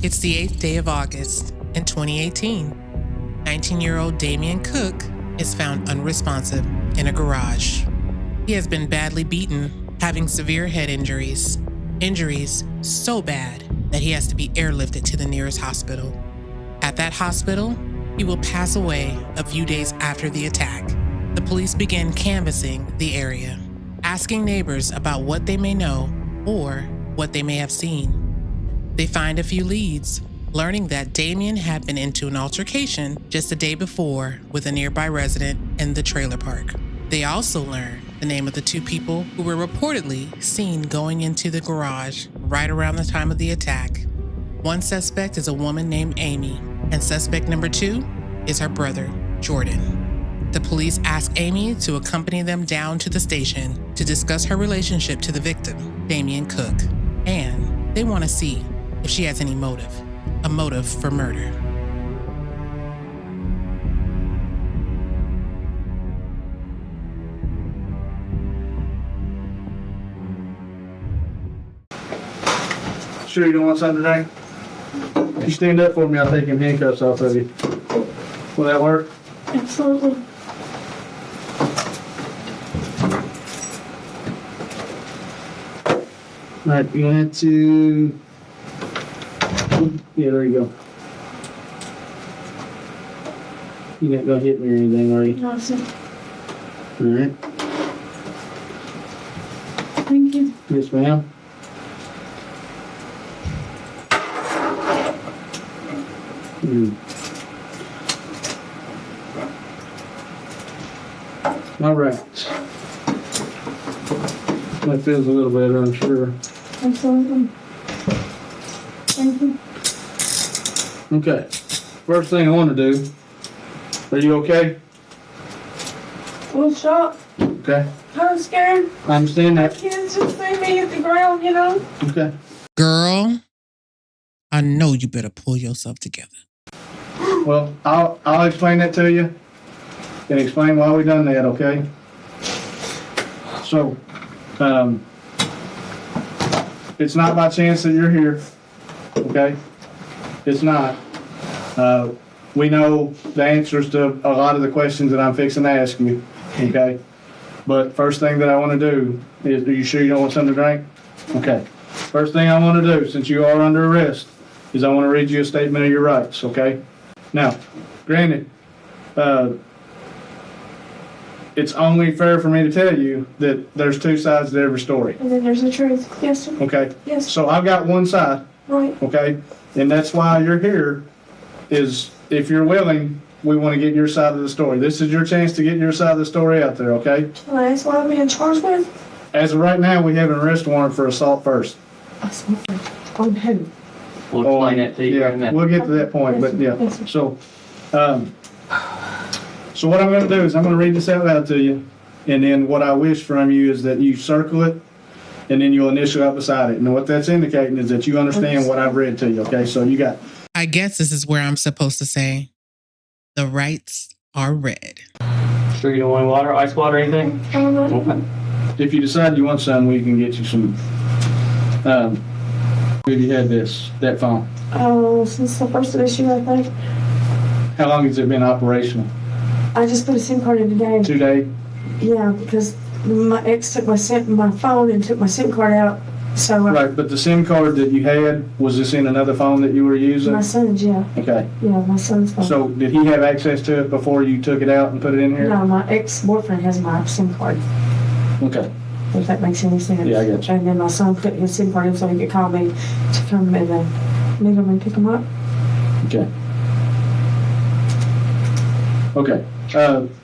It's the 8th day of August in 2018. 19-year-old Damian Cook is found unresponsive in a garage. He has been badly beaten, having severe head injuries. Injuries so bad that he has to be airlifted to the nearest hospital. At that hospital, he will pass away a few days after the attack. The police began canvassing the area, asking neighbors about what they may know or what they may have seen. They find a few leads, learning that Damian had been into an altercation just a day before with a nearby resident in the trailer park. They also learn the name of the two people who were reportedly seen going into the garage right around the time of the attack. One suspect is a woman named Amy, and suspect number 2 is her brother, Jordan. The police ask Amy to accompany them down to the station to discuss her relationship to the victim, Damian Cook, and they want to see if she has any motive, a motive for murder. Sure you don't want something to drink? If you stand up for me, I'll take them handcuffs off of you. Will that work? Absolutely. All right, you're gonna have to. Yeah, there you go. You're not gonna hit me or anything, are you? No, sir. All right. Thank you. Yes, ma'am. All right. That feels a little better, I'm sure. Absolutely. Thank you. Okay. First thing I want to do. Are you okay? A little shocked. Okay. Kind of scared. I understand that. Kids just see me hit the ground, you know? Okay. Girl, I know you better pull yourself together. Well, I'll explain that to you and explain why we done that, okay? So, it's not by chance that you're here, okay? It's not. We know the answers to a lot of the questions that I'm fixing to ask you, okay? But first thing that I want to do is, are you sure you don't want something to drink? Okay. First thing I want to do, since you are under arrest, is I want to read you a statement of your rights, okay? Now, granted, it's only fair for me to tell you that there's two sides to every story, And then there's the truth. Yes, sir. okay? Yes. So I've got one side, Right. okay? And that's why you're here, is if you're willing, we want to get your side of the story. This is your chance to get your side of the story out there, okay? Can I ask what I'm being charged with? As of right now, we have an arrest warrant for assault first. On who? We'll explain that to you in a Yeah, minute. we'll get to that point, but yeah. Yes, sir. So what I'm gonna do is I'm gonna read this out loud to you, and then what I wish from you is that you circle it, and then you'll initial up beside it. And what that's indicating is that you understand what I've read to you, okay? So you got, I guess this is where I'm supposed to say, the rights are read. Sure you don't want water, ice water, anything? Okay. if you decide you want some, we can get you some, have you had that phone? Oh, since the first of this year, I think. How long has it been operational? I just put a SIM card in today. 2 days? Yeah, because my ex took my phone and took my SIM card out. So Right, but the SIM card that you had, was this in another phone that you were using? my son's, yeah. Okay, Yeah, my son's phone. so did he have access to it before you took it out and put it in here? No, my ex-boyfriend has my SIM card, Okay, if that makes any sense. Yeah, I get you. And then my son put his SIM card in so he could call me to come and meet him and pick him up. okay. Okay,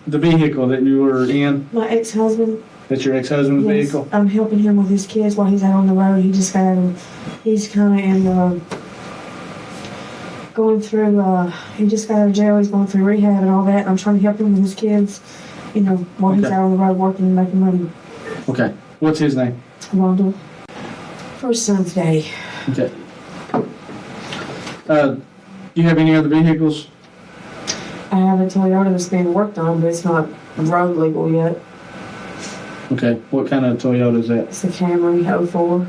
the vehicle that you were in, My ex-husband, that's your ex-husband's yes, vehicle? I'm helping him with his kids while he's out on the road. He just got out of, he's kind of in, going through, he just got out of jail. He's going through rehab and all that. And I'm trying to help him with his kids, you know, while he's Okay. out on the road working and making money. Okay, what's his name? Rondell. For his son's day. Okay. Do you have any other vehicles? I have a Toyota that's being worked on, but it's not road legal yet. Okay, what kind of Toyota is that? It's the Camry 04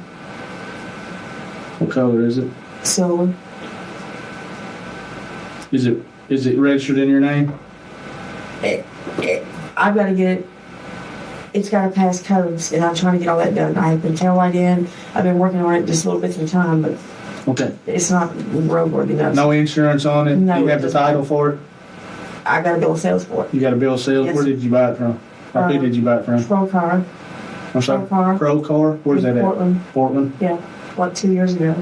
What color is it? silver. Is it registered in your name? I've got to get it. It's got to pass codes, and I'm trying to get all that done. I have been tail light in. I've been working on it just little bits at a time, but Okay. it's not roadworthy enough. No insurance on it? No, You have the it doesn't. title for it? I got a bill of sales for it. You got a bill of sales? Yes. Where did you buy it from? Or who did you buy it from? Pro car. I'm sorry? Car. Pro Car? Where's that at? Portland. Portland? Yeah, like 2 years ago.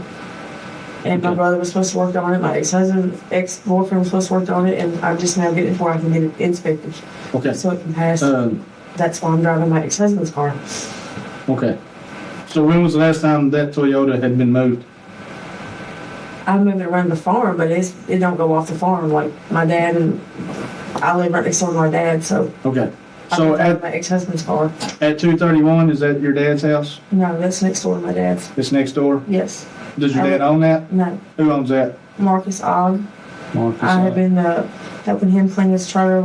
And my Okay. brother was supposed to work on it. My ex-boyfriend was supposed to work on it, and I'm just now getting it before I can get it inspected, Okay. so it can pass. Um, That's why I'm driving my ex-husband's car. okay. So when was the last time that Toyota had been moved? I moved it around the farm, but it don't go off the farm like my dad, and I live right next door to my dad, so Okay. I So can drive at my ex-husband's car. 231, is that your dad's house? No, that's next door to my dad's. It's next door? Yes. Does your dad own that? No, Who owns that? Marcus Ogg. Marcus. I have been helping him clean his trailer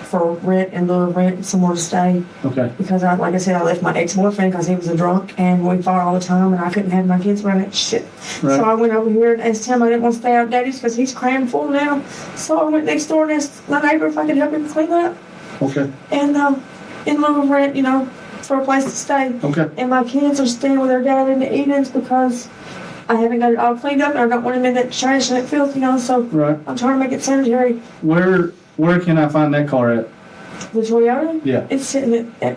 for rent and little rent somewhere to stay. Okay. Because like I said, I left my ex-boyfriend because he was a drunk and we fought all the time and I couldn't have my kids run that shit. Right. So I went over here and asked him I didn't want to stay out at Daddy's because he's crammed full now. So I went next door and asked my neighbor if I could help him clean up. Okay. And in lieu of rent, for a place to stay. Okay. And my kids are staying with their dad in the evenings because I haven't got it all cleaned up and I don't want them in that trash and that filth, so Right. I'm trying to make it sanitary. Where can I find that car at? The Toyota? Yeah. It's sitting at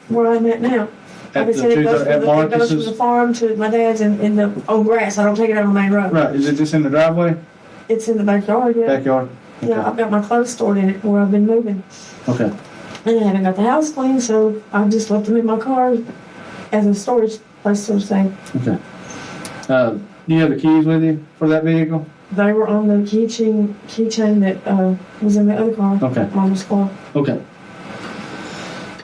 where I'm at now. At Like I said, it goes at from the Marcus's? farm to my dad's in the on grass. I don't take it out on the main road. Right. Is it just in the driveway? It's in the backyard, yeah. Backyard? Okay. Yeah, I've got my clothes stored in it where I've been moving. Okay. And I haven't got the house clean, so I've just left them in my car as a storage place, so to say. Okay. Do you have the keys with you for that vehicle? They were on the keychain that was in the other car. Okay. Mama's car. Okay.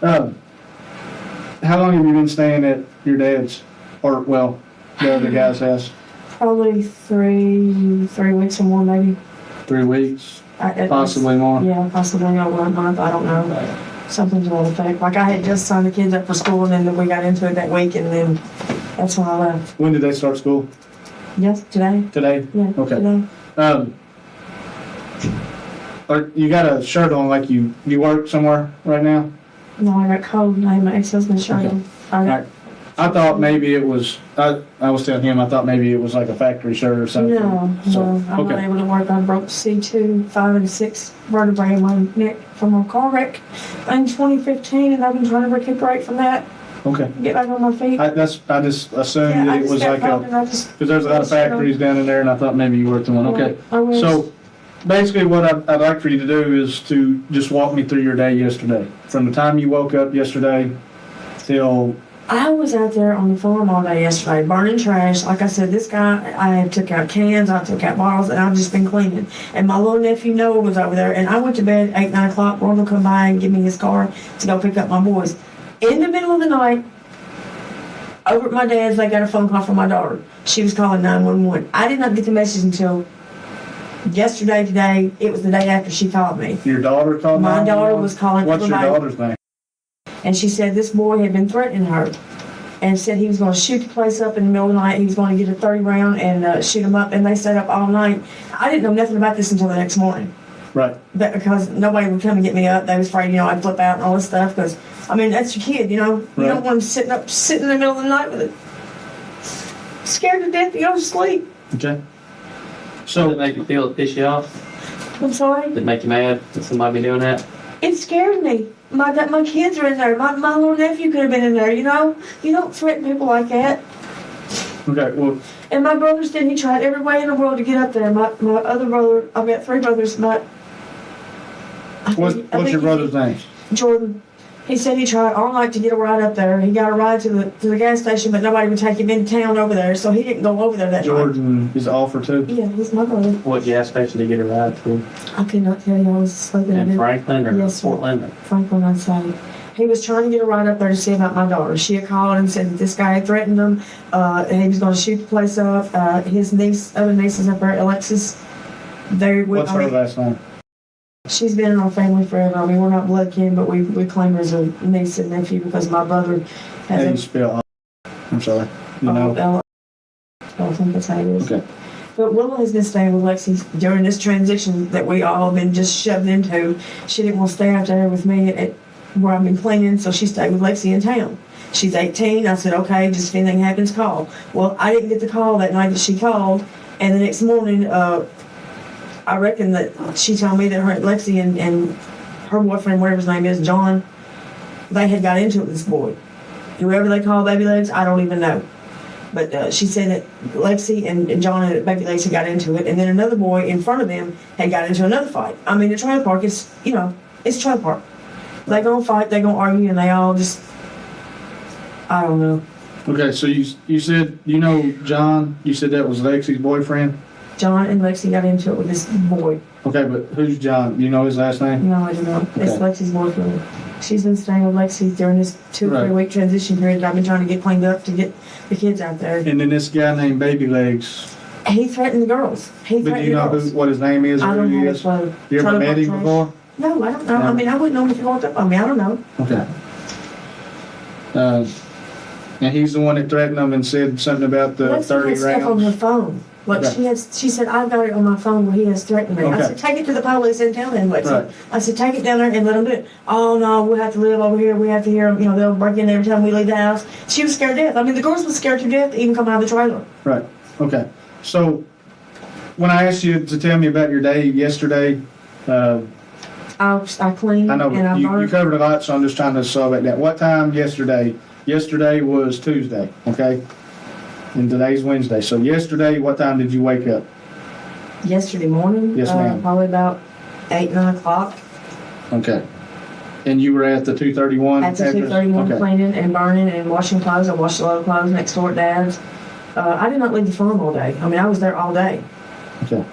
How long have you been staying at your dad's, or the other guy's house? Probably three weeks or more, maybe. 3 weeks, At least. possibly more. Yeah, possibly a 1 month. I don't know. Something to that effect. Like I had just signed the kids up for school, and then we got into it that week, and then that's when I left. When did they start school? Yes, today. Today? Yeah, Okay. today. You got a shirt on like you work somewhere right now? No, I got cold, and I had my ex-husband's shirt on. Right. I thought maybe it was, I was telling him, I thought maybe it was like a factory shirt or something. No, So, I'm not okay. able to work. I broke C2, 5, and 6 vertebrae in my neck from a car wreck in 2015, and I've been trying to recuperate from that, Okay. get back on my feet. I just assumed Yeah, that I it just was got like cold, and a, I just. because there's a lot of factories down in there, and I thought maybe you worked in one. Okay. I wish. So basically what I'd like for you to do is to just walk me through your day yesterday. From the time you woke up yesterday till, I was out there on the farm all day yesterday, burning trash. Like I said, this guy, I took out cans, I took out bottles, and I've just been cleaning. And my little nephew Noah was over there, and I went to bed 8, 9 o'clock. Ron will come by and give me his car to go pick up my boys. In the middle of the night, over at my dad's, they got a phone call from my daughter. She was calling 911. I did not get the message until yesterday, today. It was the day after she called me. your daughter called? My 911? daughter was calling What's your everybody. daughter's name? And she said this boy had been threatening her and said he was going to shoot the place up in the middle of the night. He was going to get a 30 round and shoot him up. And they stayed up all night. I didn't know nothing about this until the next morning. Right. But because nobody would come and get me up. They was afraid, I'd flip out and all this stuff. Because, that's your kid, You Right. don't want him sitting in the middle of the night with it. Scared to death to go to sleep. Okay. So did it So, make you feel, piss you off? I'm sorry. Did it make you mad that somebody be doing that? It scared me. My kids are in there. My little nephew could have been in there, You don't threaten people like that. okay, well, And my brother said he tried every way in the world to get up there. My other brother, I've got 3 brothers. what's your brother's name? Jordan. He said he tried all night to get a ride up there. He got a ride to the gas station, but nobody would take him into town over there, so he didn't go over there that night. Jordan is offer too? Yeah, he's my brother. What gas station did you get a ride to? I could not tell you. I was sleeping In in Franklin or Yes, sir. Portland? Franklin, I'd say. He was trying to get a ride up there to see about my daughter. She had called and said that this guy had threatened him, and he was going to shoot the place up. His other niece is up there, Alexis. What's her last name? She's been in our family forever. We're not blood kin, but we claim her as a niece and nephew because my brother How do you has spell? I'm sorry. I think that's how it is. Okay. But Willow has been staying with Lexi during this transition that we all been just shoved into. She didn't want to stay out there with me at where I've been cleaning, so she stayed with Lexi in town. She's 18. I said, okay, just if anything happens, call. Well, I didn't get the call that night that she called, and the next morning, I reckon that she told me that her Lexi and her boyfriend, whatever his name is, John, they had got into it with this boy. Whoever they call Baby Legs, I don't even know. But she said that Lexi and John and Baby Legs had got into it, and then another boy in front of them had got into another fight. I mean, the trailer park is, it's a trailer park. They gonna fight, they gonna argue, and they all just, I don't know. Okay, so you said, John, you said that was Lexi's boyfriend? John and Lexi got into it with this boy. Okay, but who's John? You know his last name? No, I don't know. It's Okay. Lexi's boyfriend. She's been staying with Lexi during this 2 or 3 Right. week transition period that I've been trying to get cleaned up to get the kids out there. And then this guy named Baby Legs. He threatened the girls. He But do threatened you the know girls. what his name is or I who don't he have a is? clue. You ever Trailer met park him trash. before? No, I don't know. No. I mean, I wouldn't know him if he walked up on me. I don't know. Okay. And he's the one that threatened them and said something about the Lexi 30 had stuff on her rounds? phone. Like Okay. she said, I've got it on my phone where he has threatened me. I Okay. said, take it to the police and tell them, Lexi. Right. I said, take it down there and let them do it. Oh no, we'll have to live over here. We have to hear them. They'll break in every time we leave the house. She was scared to death. I mean, the girls were scared to death to even come out of the trailer. Right, okay. So, when I asked you to tell me about your day yesterday, I cleaned I know, and I but you burned. covered a lot, so I'm just trying to solve it down. What time yesterday? Yesterday was Tuesday, okay? And today's Wednesday. So yesterday, what time did you wake up? Yesterday morning. Yes, ma'am. Probably about 8, 9 o'clock. Okay. And you were at the 231? At the 231 Okay. cleaning and burning and washing clothes. I washed a lot of clothes next door at Dad's. I did not leave the farm all day. I mean, I was there all day. Okay.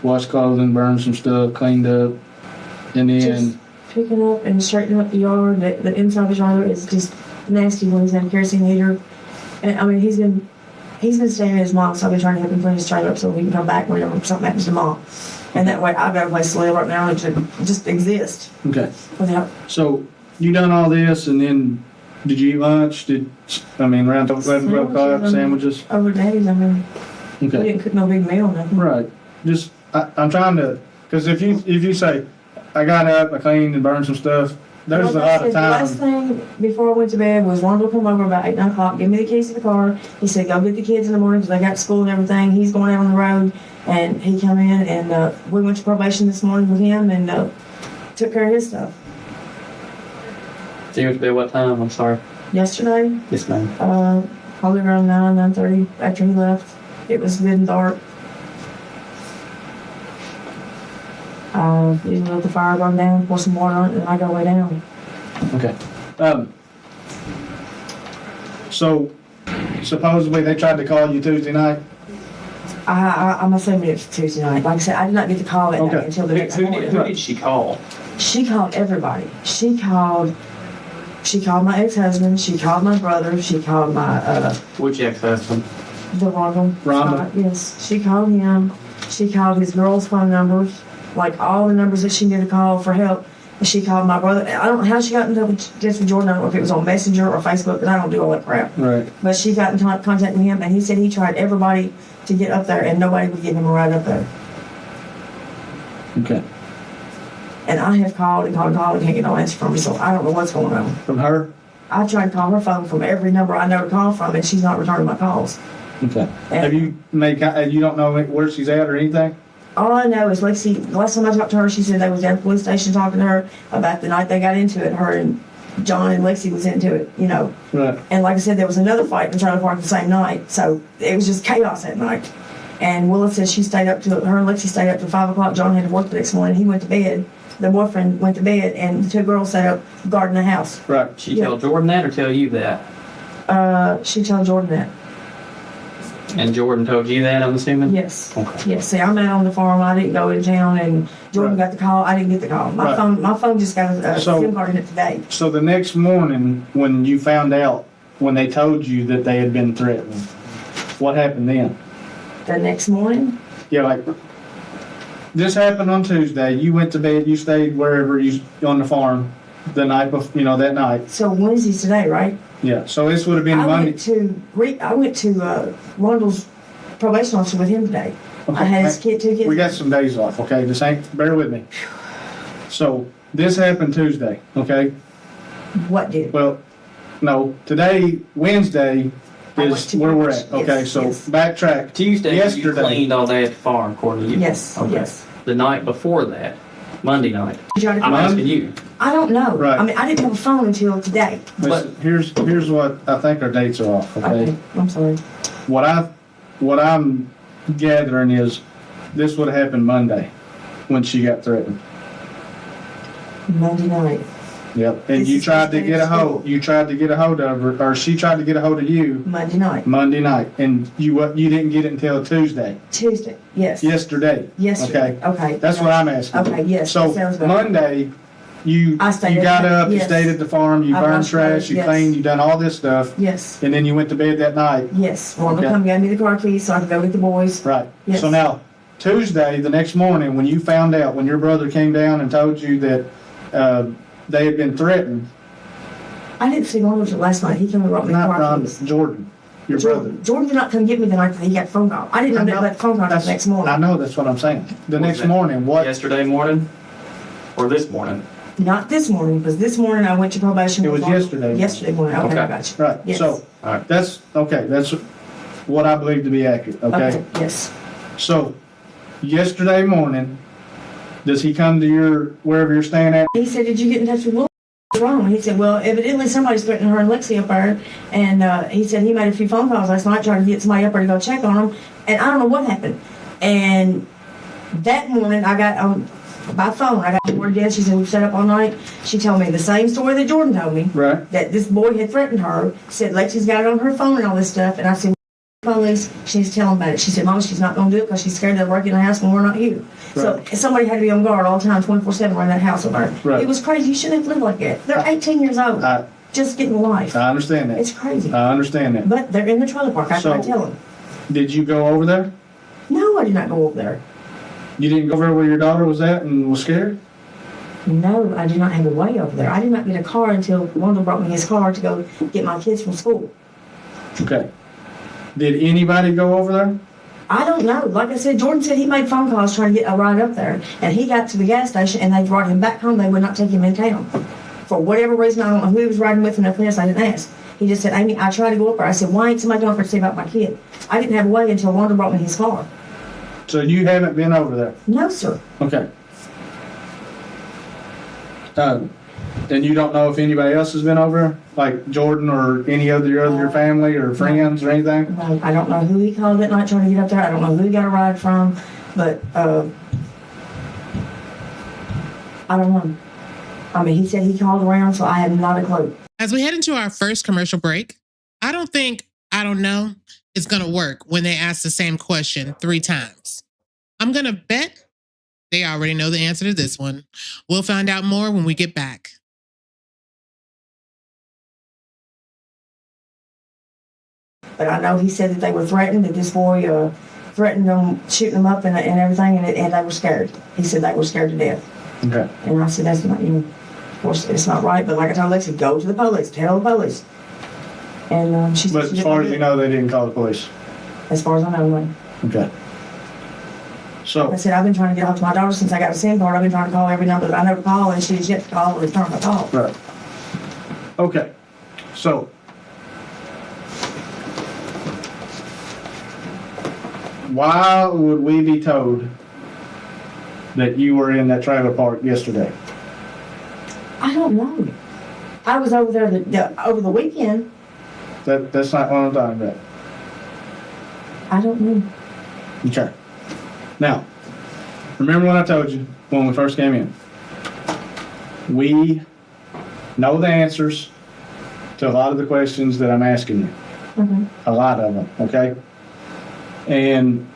Washed clothing, burned some stuff, cleaned up, and then, Just picking up and straightening up the yard. The inside of the trailer is just nasty when he's in a kerosene heater. And I mean, he's been staying at his mom's, so I've been trying to help him clean his trailer up so he can come back whenever something happens to mom. And that way, I've got a place to live right now and to just exist okay. without. So, you done all this, and then, did you eat lunch? Around 11, 12 o'clock, sandwiches? Over Daddy's, I mean, we Okay. didn't cook no big meal, nothing. Right. Just, I'm trying to, because if you say, I got up, I cleaned and burned some stuff, there's a Like I lot of said, the last time. thing before I went to bed was Wanda come over about 8, 9 o'clock, give me the keys to the car. He said, go get the kids in the morning because they got school and everything. He's going out on the road. And he come in and we went to probation this morning with him and took care of his stuff. So you went to bed what time? I'm sorry. Yesterday, Yes, ma'am. probably around 9, 9:30 after he left. It was good and dark. Usually let the fire burn down, pour some water on it, and I go way down. Okay. So, supposedly they tried to call you Tuesday night? I'm assuming it's Tuesday night. Like I said, I did not get the call that Okay. night until the next morning. Who did she call? She called everybody. She called my ex-husband. She called my brother. She called my Which ex-husband? the Rhonda. Rhonda? Scott, yes, she called him. She called his girls' phone numbers, like all the numbers that she knew to call for help. And she called my brother. I don't know how she got in touch with Jordan. I don't know if it was on Messenger or Facebook, but I don't do all that crap. Right. But she got in contact with him, and he said he tried everybody to get up there, and nobody would give him a ride up there. Okay. And I have called and called and called and can't get no answer from her, so I don't know what's going on. From her? I tried to call her phone from every number I know to call from, and she's not returning my calls. Okay. And Have you you don't know where she's at or anything? all I know is Lexi, the last time I talked to her, she said they was down at the police station talking to her about the night they got into it. Her and John and Lexi was into it, Right. And like I said, there was another fight in the trailer park the same night, so it was just chaos that night. And Willa said her and Lexi stayed up till 5 o'clock. John had to work the next morning. He went to bed. The boyfriend went to bed, and the two girls sat up guarding the house. Right. She tell Jordan that or tell you that? She told Jordan that. And Jordan told you that, I'm assuming? Yes. Okay. Yes. See, I'm out on the farm. I didn't go in town, and Jordan Right. got the call. I didn't get the call. My Right. phone just got a So- SIM card in it today. So the next morning, when you found out, when they told you that they had been threatened, what happened then? The next morning, Yeah, like, this happened on Tuesday. You went to bed, you stayed wherever you, on the farm the night before, that night. so Wednesday's today, right? Yeah, so this would have been I Monday. went to Rondell's probation officer with him today. I had his kid, 2 kids. We got some days off, okay? This ain't, bear with me. So, this happened Tuesday, okay? What did? Well, no, today, Wednesday, I went is to where we're church. at, okay? Yes, So, yes. backtrack. Tuesday, you Yesterday. cleaned all day at the farm, according to you. Yes, Okay. yes. The night before that, Monday night, Did you already I'm call? asking you. I don't know. Right. I mean, I didn't have a phone until today. Listen, here's what, I think our dates are off, okay? Okay, I'm sorry. What I'm gathering is, this would have happened Monday, when she got threatened. Monday night. Yep. And This you is tried to first day get of a hold, school. you tried to get a hold of her, or she tried to get a hold of you Monday night. Monday night, and you didn't get it until Tuesday, Tuesday. Yes. yesterday. Yesterday. Okay. That's what I'm asking. Okay, yes, So that sounds good. Monday, you I stayed got at- up, you yes. stayed at the farm, you I burned washed trash, clothes, you yes. cleaned, you done all this stuff, Yes. and then you went to bed that night. Yes. Wanda Okay. come get me the car keys so I could go get the boys. Right. Yes. So now, Tuesday, the next morning, when you found out, when your brother came down and told you that they had been threatened, I didn't see Wanda until last night. He came and brought me the not car Ron, keys. Jordan, your brother. Jordan did not come get me the night that he got the phone call. I didn't know that about the phone call until the next morning. I know, that's what I'm saying. The Was next that morning, what, Yesterday morning? Or this morning? Not this morning, because this morning I went to probation. It was with Wanda. yesterday. Yesterday morning. Okay, I Okay. got you. right, Yes. so, Alright. that's what I believe to be accurate, okay? Yes. So, yesterday morning, does he come to wherever you're staying at? He said, "Did you get in touch with Will?" What's wrong? He said, "Well, evidently somebody's threatening her and Lexi up there." And he said he made a few phone calls last night trying to get somebody up there to go check on them. And I don't know what happened. And that morning I got by phone, I got the word again. She said, "We've set up all night." She told me the same story that Jordan told me. Right. That this boy had threatened her, said Lexi's got it on her phone and all this stuff. And I said, "Police," she needs to tell them about it. She said, "Mama, she's not going to do it because she's scared they'll break in the house when we're not here." So somebody had to be on guard all the time, 24/7, around that house over there. Right. It was crazy. You shouldn't have lived like that. They're 18 years old, I just getting life. I understand It's that. crazy. I understand that. But they're in the trailer park. I tried to So- tell them. Did you go over there? No, I did not go over there. You didn't go over where your daughter was at and was scared? No, I did not have a way over there. I did not get a car until Wanda brought me his car to go get my kids from school. Okay. Did anybody go over there? I don't know. Like I said, Jordan said he made phone calls trying to get a ride up there. And he got to the gas station and they brought him back home. They would not take him in town. For whatever reason, I don't know who he was riding with or nothing else. I didn't ask. He just said, "Amy, I tried to go up there." I said, "Why ain't somebody going up there to see about my kid?" I didn't have a way until Wanda brought me his car. So you haven't been over there? No, sir. Okay. And you don't know if anybody else has been over there? Like Jordan or any other your family or friends or anything? No, I don't know who he called that night trying to get up there. I don't know who he got a ride from. But I don't know. I mean, he said he called around, so I have not a clue. As we head into our first commercial break, I don't think "I don't know" is going to work when they ask the same question 3 times. I'm going to bet they already know the answer to this one. We'll find out more when we get back. But I know he said that they were threatened, that this boy threatened them, shooting them up and everything, and they were scared. He said they were scared to death. Okay. And I said, "That's not, of course, it's not right." But like I told Lexi, go to the police, tell the police. And she said, But as far as you know, they didn't call the police? as far as I know, like Okay. I So, said, I've been trying to get hold to my daughter since I got a SIM card. I've been trying to call every number that I know to call, and she's yet to call or return my call. right. Okay. So, why would we be told that you were in that trailer park yesterday? I don't know. I was over there over the weekend. That's not what I'm talking about. I don't know. Okay. Now, remember what I told you when we first came in? We know the answers to a lot of the questions that I'm asking you. A lot of them, okay? And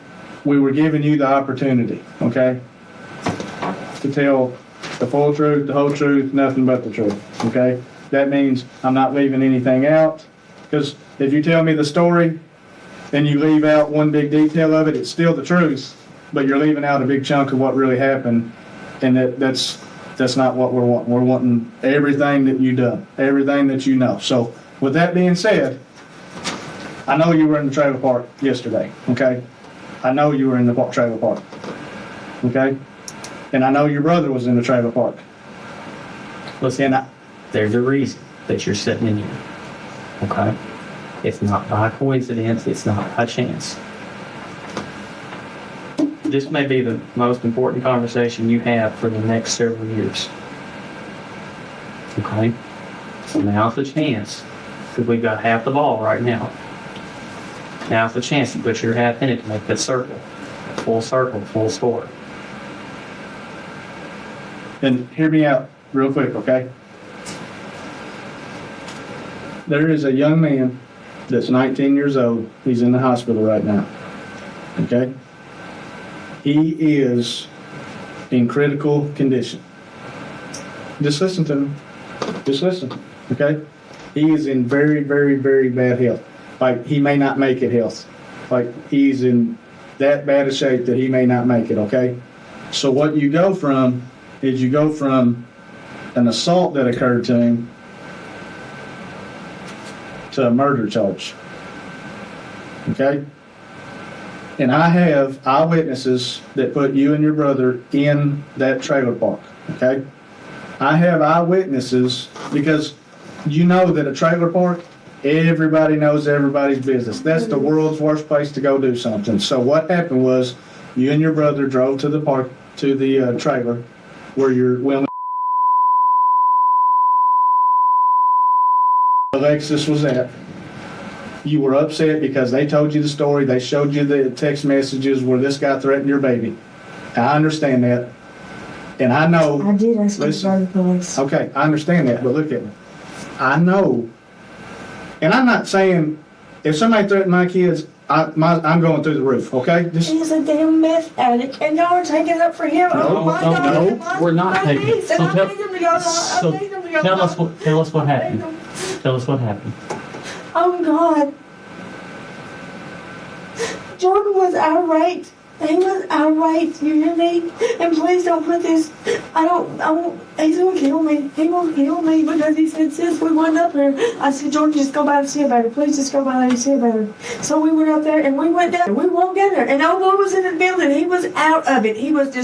we were giving you the opportunity, okay? To tell the full truth, the whole truth, nothing but the truth, okay? That means I'm not leaving anything out, because if you tell me the story and you leave out one big detail of it, it's still the truth, but you're leaving out a big chunk of what really happened, and that's not what we're wanting. We're wanting everything that you done, everything that you know. So with that being said, I know you were in the trailer park yesterday, okay? I know you were in the trailer park, okay? And I know your brother was in the trailer park. Listen, And there's a reason that you're sitting in here. Okay? It's not by coincidence, it's not by chance. This may be the most important conversation you have for the next several years. Okay? So now's the chance, because we've got half the ball right now. Now's the chance to put your half in it to make that circle. Full circle, full score. And hear me out real quick, okay? There is a young man that's 19 years old. He's in the hospital right now, okay? He is in critical condition. Just listen to me. Just listen, okay? He is in very, very, very bad health. Like, he may not make it health. Like, he's in that bad a shape that he may not make it, okay? So what you go from is you go from an assault that occurred to him to a murder charge, okay? And I have eyewitnesses that put you and your brother in that trailer park, okay? I have eyewitnesses because you know that a trailer park, everybody knows everybody's business. That's the world's worst place to go do something. So what happened was you and your brother drove to the park, to the trailer where your Alexis was at. You were upset because they told you the story. They showed you the text messages where this guy threatened your baby. I understand that. And I know. I did ask you to Listen. go to the police. Okay, I understand that, but look at me. I know. And I'm not saying if somebody threatened my kids, I'm going through the roof, okay? Just, He's a damn meth addict, and y'all are taking it up for him. No, Oh my no, God! no, and my- we're not my taking it. niece, and So I tell- need him to go. so I need him to go. Tell us what happened. Tell us what happened. Oh God! Jordan was irate. He was irate. You hear me? And please don't put this. I won't. He's gonna kill me. He won't kill me because he said, "Sis, we went up there." I said, "Jordan, just go by and see about it. Please, just go by there and see about it." So we went up there and we went down. We walked down there, and old boy was in the building. He was out of it. He was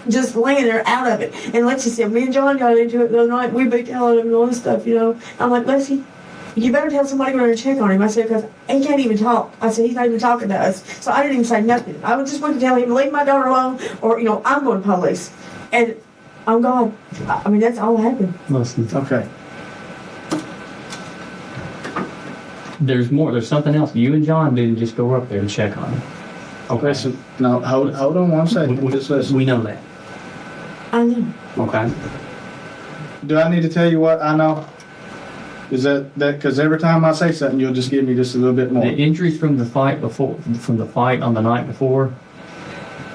just laying there out of it. And Lexi said, "Me and John got into it the other night. We been telling him all this stuff, you know." I'm like, "Lexi, you better tell somebody we're going to check on him." I said, because he can't even talk. I said, he's not even talking to us. So I didn't even say nothing. I was just going to tell him, leave my daughter alone, or, you know, I'm going to police. And I'm gone. I mean, that's all that happened. Listen, okay. there's more. There's something else. You and John didn't just go up there and check on him. Okay. Listen, no, hold on one second. We, Just listen. we know that. I know. Okay. Do I need to tell you what I know? Is that because every time I say something, you'll just give me just a little bit more? The injuries from the fight on the night before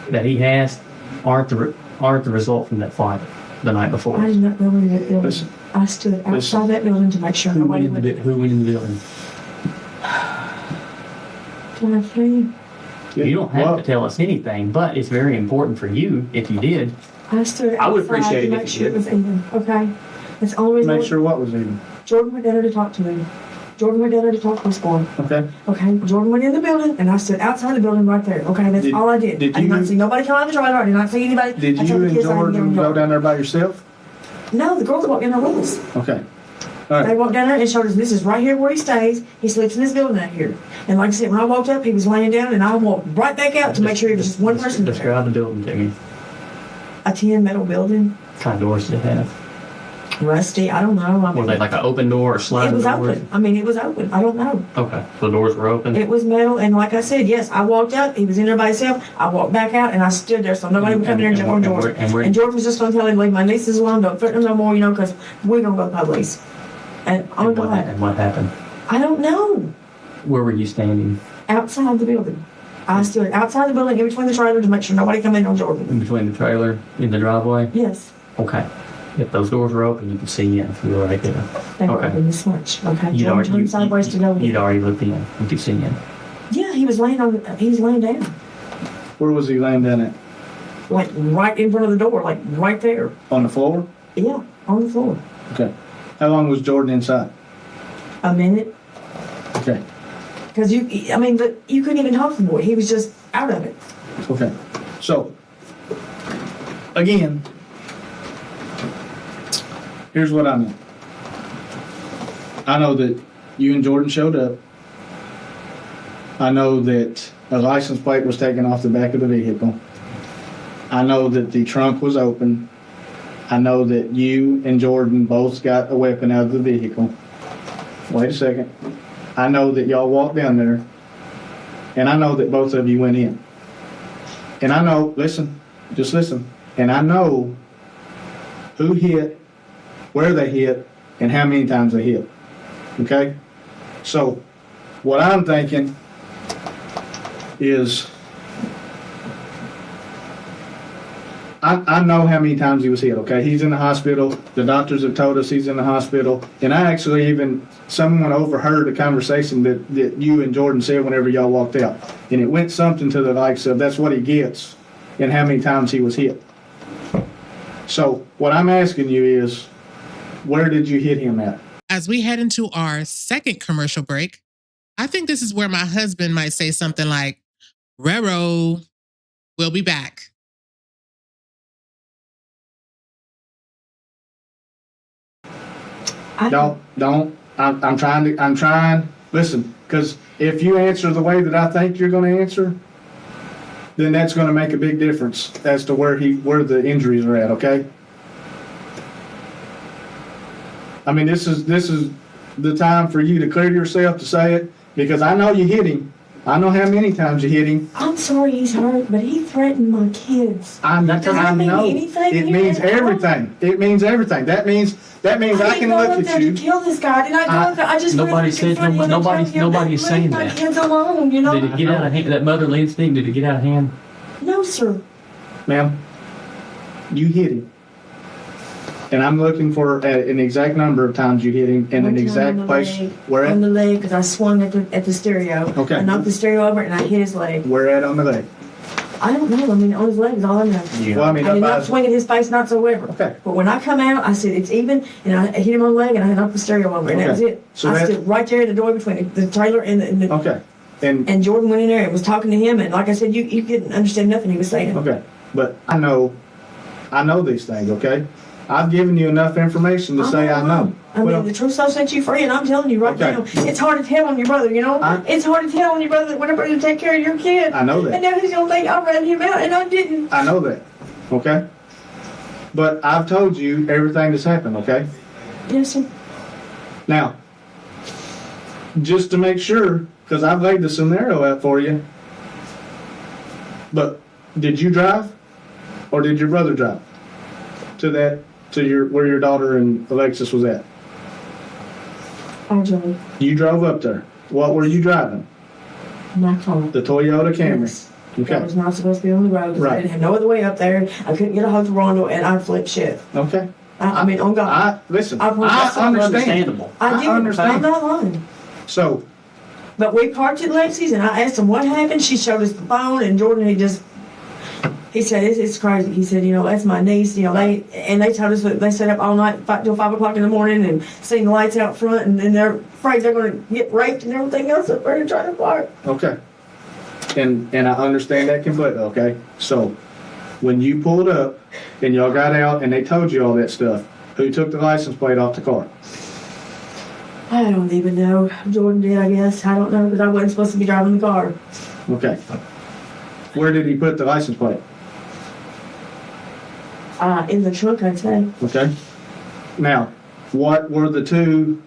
that he has aren't the result from that fight the night before. I did not go in that building. Listen. I stood outside Listen. that building to make sure Who went nobody in would. who went in the building? Can I tell you? You don't have Well, to tell us anything, but it's very important for you if you did. I stood outside I would appreciate it to if make you sure it did. was even. Okay? That's the only reason. Make sure what was even. Jordan went down there to talk to me. Jordan went down there to talk to this boy. Okay. Okay, Jordan went in the building, and I stood outside the building right there. Okay, that's Did- all I did. did I did you- not see nobody come out of the trailer. I did not see anybody. Did I you told the and kids I didn't Jordan get go them. down there by yourself? No, the girls walked in there with us. Okay. All They right. walked down there and showed us this is right here where he stays. He sleeps in this building out here. And like I said, when I walked up, he was laying down, and I walked right back out to make sure he was just one person there. Describe the building to me. A tin metal building, What kind of doors did it have? rusty. I don't know. I Were mean, they like an open door or it sliding was doors? open. I mean, it was open. I don't know. Okay, so the doors were open. It was metal, and like I said, yes, I walked up. He was in there by himself. I walked back out, and I stood there so nobody would come in there and jump on Jordan. And Jordan was just going to tell him, leave my nieces alone, don't threaten them no more, you know, because we're going to go to the police. And I'm and glad. what happened? I don't know. Where were you standing? Outside the building. I stood outside the building in between the trailers to make sure nobody come in on Jordan. In between the trailer in the driveway? Yes, Okay. If those doors were open, you could see in if you were right there. they were Okay. open this much. Okay, You'd Jordan already, turned sideways to go. you'd already looked in. You could see in. Yeah, he was laying down, Where was he laying down at? like right in front of the door, like right there. On the floor? Yeah, on the floor. Okay. How long was Jordan inside? A minute. Okay. Because you couldn't even talk to the boy. He was just out of it. Okay. So, again, here's what I know. I know that you and Jordan showed up. I know that a license plate was taken off the back of the vehicle. I know that the trunk was open. I know that you and Jordan both got a weapon out of the vehicle. Wait a second. I know that y'all walked down there, and I know that both of you went in. And I know, just listen, and I know who hit, where they hit, and how many times they hit. Okay? So, what I'm thinking is, I know how many times he was hit, okay? He's in the hospital. The doctors have told us he's in the hospital. And I actually someone overheard a conversation that you and Jordan said whenever y'all walked out. And it went something to the likes of, that's what he gets, and how many times he was hit. So what I'm asking you is, where did you hit him at? As we head into our second commercial break, I think this is where my husband might say something like, "Rero, we'll be back." I'm trying, listen, because if you answer the way that I think you're going to answer, then that's going to make a big difference as to where the injuries are at, okay? I mean, this is the time for you to clear yourself to say it, because I know you hit him. I know how many times you hit him. I'm sorry he's hurt, but he threatened my kids. I mean know. anything It here means at all? everything. It means everything. That means I can look at you. To kill this guy. Did I go up there? I just Nobody said nobody's saying my that. kids alone, you know? Did it get out of hand? That motherly instinct, did it get out of hand? No, sir. Ma'am, you hit him. And I'm looking for an exact number of times you hit him in an exact place. Where On the at? leg, because I swung at the stereo. Okay. I knocked the stereo over and I hit his leg. Where at on the leg? I don't know. I mean, on his leg is all I know. Well, I mean, I did up by not his- swing at his face, not so ever. Okay. But when I come out, I said it's even, and I hit him on the leg, and I knocked the stereo over, and that was Okay. it. So I that's- stood right there at the door between the trailer and the Okay. and Jordan went in there and was talking to him, and like I said, you couldn't understand nothing he was saying. Okay. But I know these things, okay? I've given you enough information to say I know. I mean, the truth shall set you free, and I'm telling you right Okay. now, it's hard to tell on your brother, you know? It's hard to tell on your brother that whenever you take care of your kid. I know that. And now he's gonna think I ran him out, and I didn't. I know that, okay? But I've told you everything that's happened, okay? Yes, sir. Now, just to make sure, because I've laid the scenario out for you, but did you drive or did your brother drive to where your daughter and Alexis was at? I drove You drove up there. What were you driving? my car. The Toyota Camry. Yes. I Okay. was not supposed to be on the road. 'Cause I Right. didn't have no other way up there. I couldn't get a hold of Rondo, and I flipped shit. Okay. I mean, on God. Listen, I I understand. Understandable. I did. understand. I'm not lying. So, But we parked at Lexi's, and I asked him what happened. She showed us the phone, and Jordan, he said, it's crazy. He said, that's my niece. They told us that they stayed up all night till 5 o'clock in the morning and seen the lights out front, and then they're afraid they're going to get raped and everything else up there to try to park. okay. And I understand that completely, okay? So, when you pulled up and y'all got out and they told you all that stuff, who took the license plate off the car? I don't even know. Jordan did, I guess. I don't know, because I wasn't supposed to be driving the car. Okay. Where did he put the license plate? In the trunk, I'd say. Okay. Now, what were the two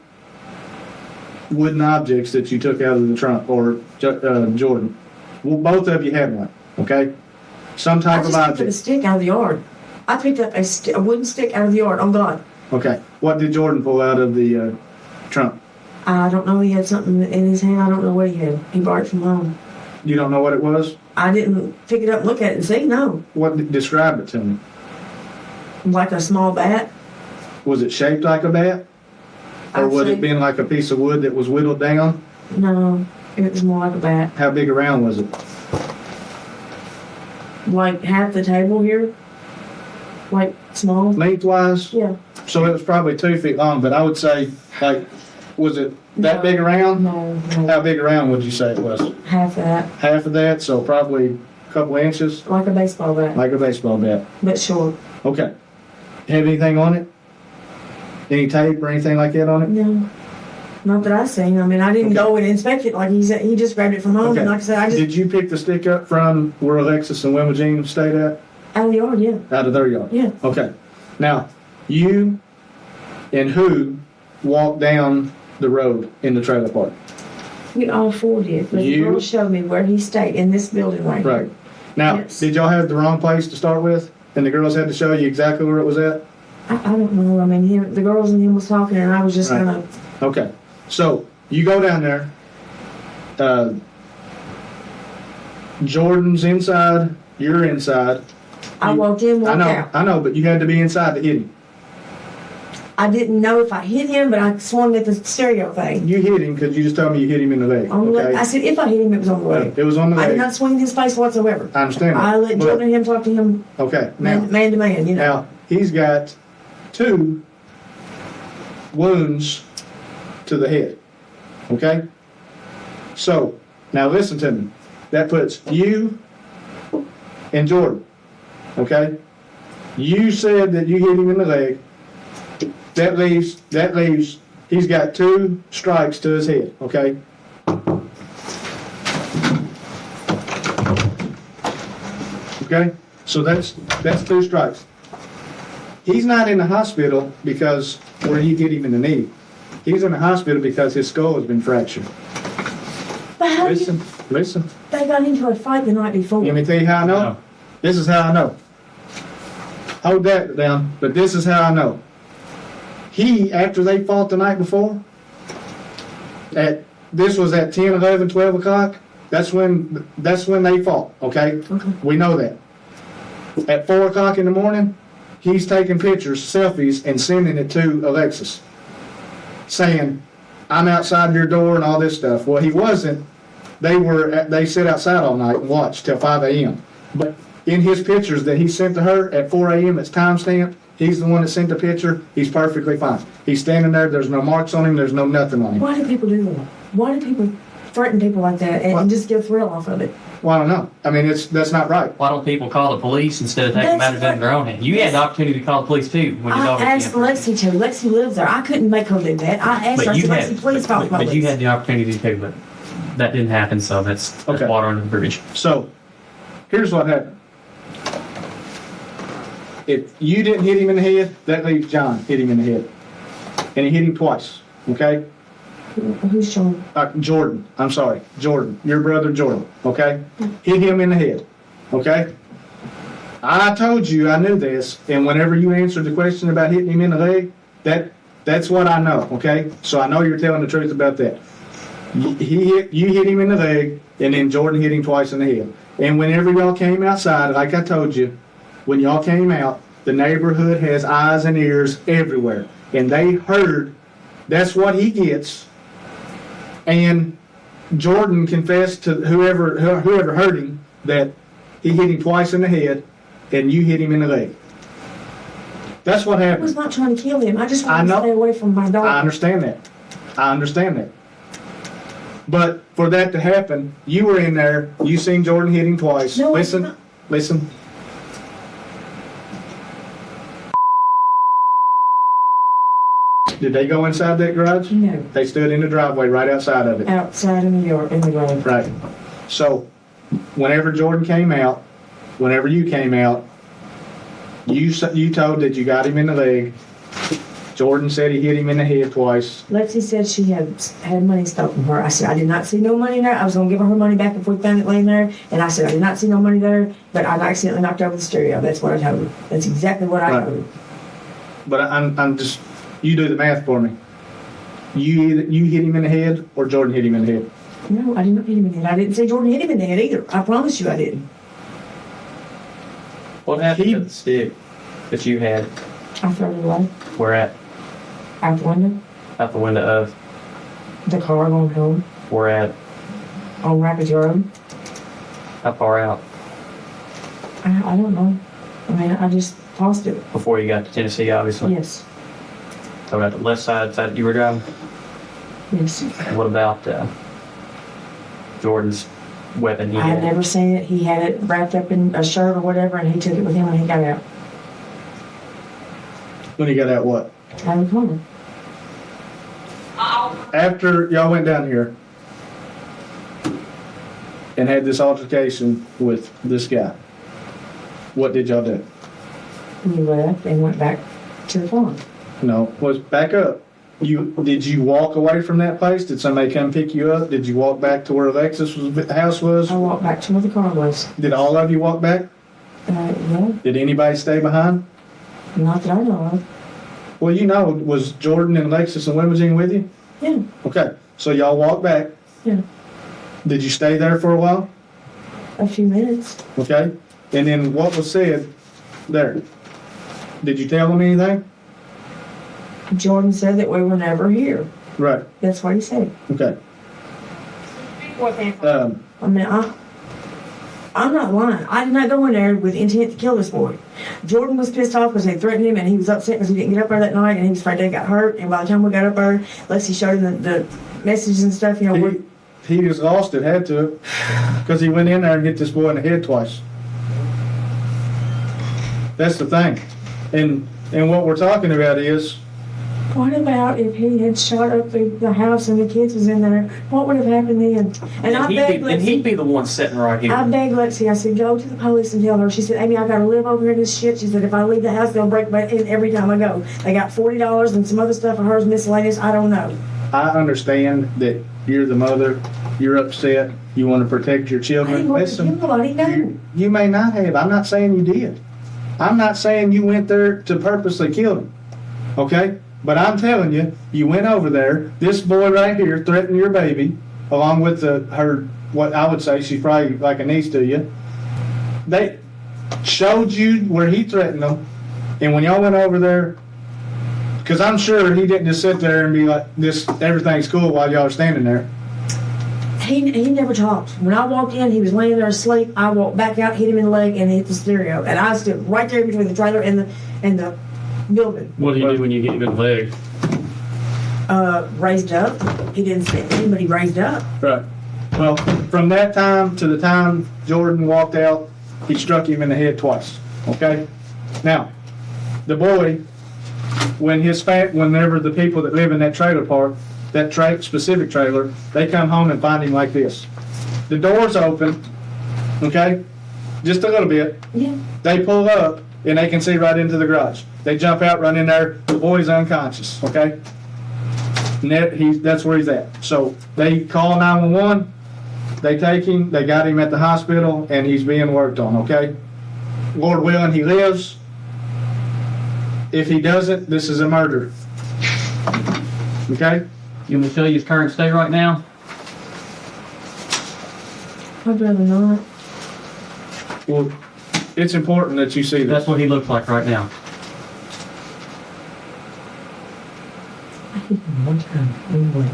wooden objects that you took out of the trunk, or Jordan? Well, both of you had one, okay? Some I type just of picked up a object. stick out of the yard. I picked up a wooden stick out of the yard, on God. Okay. What did Jordan pull out of the trunk? I don't know, he had something in his hand. I don't know what he had. He brought it from home. You don't know what it was? I didn't pick it up and look at it and see, no. Describe it to me. Like a small bat. Was it shaped like a bat? Or I'd would say- it been like a piece of wood that was whittled down? No, it was more like a bat. How big around was it? Like half the table here. Like small. Lengthwise? Yeah. So it was probably 2 feet long, but I would say, like, Was it that big around? No, How no, big around would you say it was? half that, Half of that, so probably a couple inches, like a baseball bat, like a baseball bat. but short. Okay. Have anything on it? Any tape or anything like that on it? No, not that I seen. I mean, I didn't Okay. go and inspect it like he said. He just grabbed it from home, Okay. and like I said, I just Did you pick the stick up from where Alexis and Wilma Jean stayed at? out of the yard. Yeah, Out of their yard? yeah. Okay. Now, you and who walked down the road in the trailer park? We all four did. But the You- girl showed me where he stayed in this building right here. Right. Now, Yes. did y'all have the wrong place to start with? And the girls had to show you exactly where it was at? I don't know. I mean, the girls and him was talking, and I was just Right. gonna. Okay. So, you go down there. Jordan's inside. You're inside. I walked in, walked out. I know, but you had to be inside to hit him. I didn't know if I hit him, but I swung at the stereo thing. You hit him because you just told me you hit him in the leg. On the leg. I Okay. said if I hit him, it was on the leg. It was on the I did leg. not swing in his face whatsoever. I understand that. I let But- Jordan and him talk to him Okay. Now, man to man. You know. now he's got 2 wounds to the head. Okay. So now listen to me. That puts you and Jordan. Okay. You said that you hit him in the leg. That leaves, he's got 2 strikes to his head, okay? Okay, so that's 2 strikes. He's not in the hospital because where you hit him in the knee. He's in the hospital because his skull has been fractured. But how Listen. they got into a fight the night before? Let me tell you how I know. No. This is how I know. Hold that down, but this is how I know. He, after they fought the night before, this was at 10, 11, 12 o'clock, that's when they fought, okay? Okay. We know that. At 4 o'clock in the morning, he's taking pictures, selfies, and sending it to Alexis, saying, I'm outside your door and all this stuff. Well, he wasn't. They sit outside all night and watch till 5 a.m. But in his pictures that he sent to her at 4 a.m., it's timestamped. He's the one that sent the picture. He's perfectly fine. He's standing there. There's no marks on him. There's no nothing on him. Why do people do that? Why do people threaten people like that and, What? and just get a thrill off of it? Well, I don't know. I mean, that's not right. Why don't people call the police instead of taking That's matters into their own hands? You had the opportunity to call the police too when your I dog asked Lexi to. Lexi lives there. I couldn't make her do that. I asked her. I said, Lexi, please call the but police. you had the opportunity to, but that didn't happen. So that's Okay. water under the bridge. So, here's what happened. If you didn't hit him in the head, that leaves John hit him in the head. And he hit him twice, okay? Who's Sean? Jordan, I'm sorry, Jordan, your brother Jordan, okay? Hit him in the head, okay? I told you I knew this, and whenever you answered the question about hitting him in the leg, that's what I know, okay? So I know you're telling the truth about that. You hit him in the leg, and then Jordan hit him twice in the head. And whenever y'all came outside, like I told you, when y'all came out, the neighborhood has eyes and ears everywhere. And they heard that's what he gets. And Jordan confessed to whoever hurt him that he hit him twice in the head and you hit him in the leg. That's what I was happened. not trying to kill him. I just I wanted to know. stay away from my dog. I understand that. I understand that. But for that to happen, you were in there, you seen Jordan hit him twice. No, I did Listen, not. listen. Did they go inside that garage? No, They stood in the driveway right outside of it. outside in the yard, in the ground. Right. So, whenever Jordan came out, whenever you came out, you told that you got him in the leg. Jordan said he hit him in the head twice. Lexi said she had money stolen from her. I said I did not see no money there. I was gonna give her her money back if we found it laying there. And I said I did not see no money there, but I accidentally knocked over the stereo. That's what I told her. That's exactly what I Right. told her. But I'm just, you do the math for me. You hit him in the head or Jordan hit him in the head? No, I did not hit him in the head. I didn't say Jordan hit him in the head either. I promise you I didn't. What happened He- to the stick that you had? I threw it away Where at? out the window. Out the window of? The car going home Where at? on Rapids Road. How far out? I don't know. I mean, I just tossed it. Before you got to Tennessee, obviously. Yes. So at the left side you were driving? Yes. What about Jordan's weapon? He I had had? never seen it. He had it wrapped up in a shirt or whatever, and he took it with him when he got out. When he got out what? Out of the corner. After y'all went down here and had this altercation with this guy, what did y'all do? We left and went back to the farm. No, was back up. Did you walk away from that place? Did somebody come pick you up? Did you walk back to where Alexis house was? I walked back to where the car was. Did all of you walk back? Yeah, Did anybody stay behind? not that I know of. Well, you know, was Jordan and Alexis and Limousine with you? Yeah, Okay, so y'all walked back. yeah. Did you stay there for a while? A few minutes. Okay, and then what was said there? Did you tell them anything? Jordan said that we were never here. Right, That's what he said. okay. I mean, I'm not lying. I did not go in there with intent to kill this boy. Jordan was pissed off because they threatened him, and he was upset because he didn't get up there that night, and he was afraid they got hurt. And by the time we got up there, Lexi showed him the messages and stuff. You know, He was lost it, had to, because he went in there and hit this boy in the head twice. That's the thing. And what we're talking about is, what about if he had shot up the house and the kids was in there? What would have happened then? And I begged And he'd Lexi. be the one sitting right here. I begged Lexi. I said, go to the police and tell her. She said, Amy, I gotta live over here in this shit. She said, if I leave the house, they'll break my in every time I go. They got $40 and some other stuff of hers miscellaneous. I don't know. I understand that you're the mother, you're upset, you want to protect your I children. didn't want to Listen, kill nobody. No. you may not have. I'm not saying you did. I'm not saying you went there to purposely kill him. Okay? But I'm telling you, you went over there. This boy right here threatened your baby, along with her, what I would say, she's probably like a niece to you. They showed you where he threatened them. And when y'all went over there, because I'm sure he didn't just sit there and be like, "This everything's cool" while y'all are standing there. He never talked. When I walked in, he was laying there asleep. I walked back out, hit him in the leg, and hit the stereo. And I stood right there between the trailer and the building. What do you do when you get him in the leg? Raised up. He didn't spit me, but he raised up. Right. Well, from that time to the time Jordan walked out, he struck him in the head twice. Okay. Now, the boy, whenever the people that live in that trailer park, that specific trailer, they come home and find him like this. The door's open, okay, just a little bit. Yeah. They pull up and they can see right into the garage. They jump out, run in there. The boy's unconscious, okay? And that's where he's at. So they call 911. They take him. They got him at the hospital, and he's being worked on, okay? Lord willing, he lives. If he doesn't, this is a murder. Okay? You want me to tell you his current state right now? I'd rather not. Well, it's important that you see That's this. what he looks like right now. I hit him one time in the leg.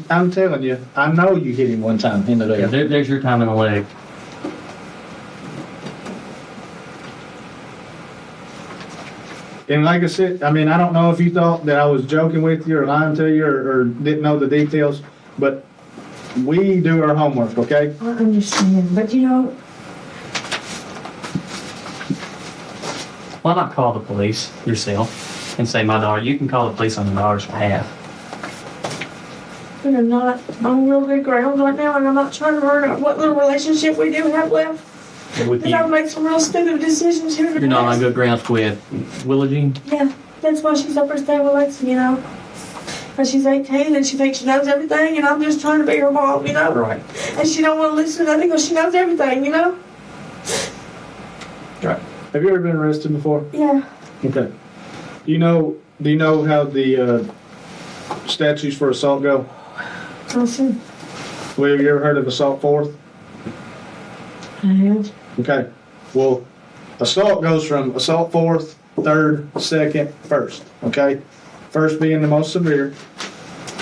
I'm telling you, I know you hit him one time in the Yeah, leg. there's your time in the leg. And like I said, I mean, I don't know if you thought that I was joking with you or lying to you or didn't know the details, but we do our homework, okay? I understand, but you know, Why not call the police yourself and say, my daughter, you can call the police on your daughter's behalf. we're not on real good ground right now, and I'm not trying to hurt what little relationship we do have left. With Because I've you, made some real stupid decisions here in the you're not on past. good grounds with Willagene. Yeah, that's why she's up there staying with Lexi, you know. Because she's 18 and she thinks she knows everything, and I'm just trying to be her mom, you know. Right. And she don't want to listen to nothing because she knows everything, you know. Right. Have you ever been arrested before? Yeah. Okay. Do you know how the statutes for assault go? I see. Well, have you ever heard of assault fourth? I have. Okay. Well, assault goes from assault fourth, third, second, first. Okay? First being the most severe,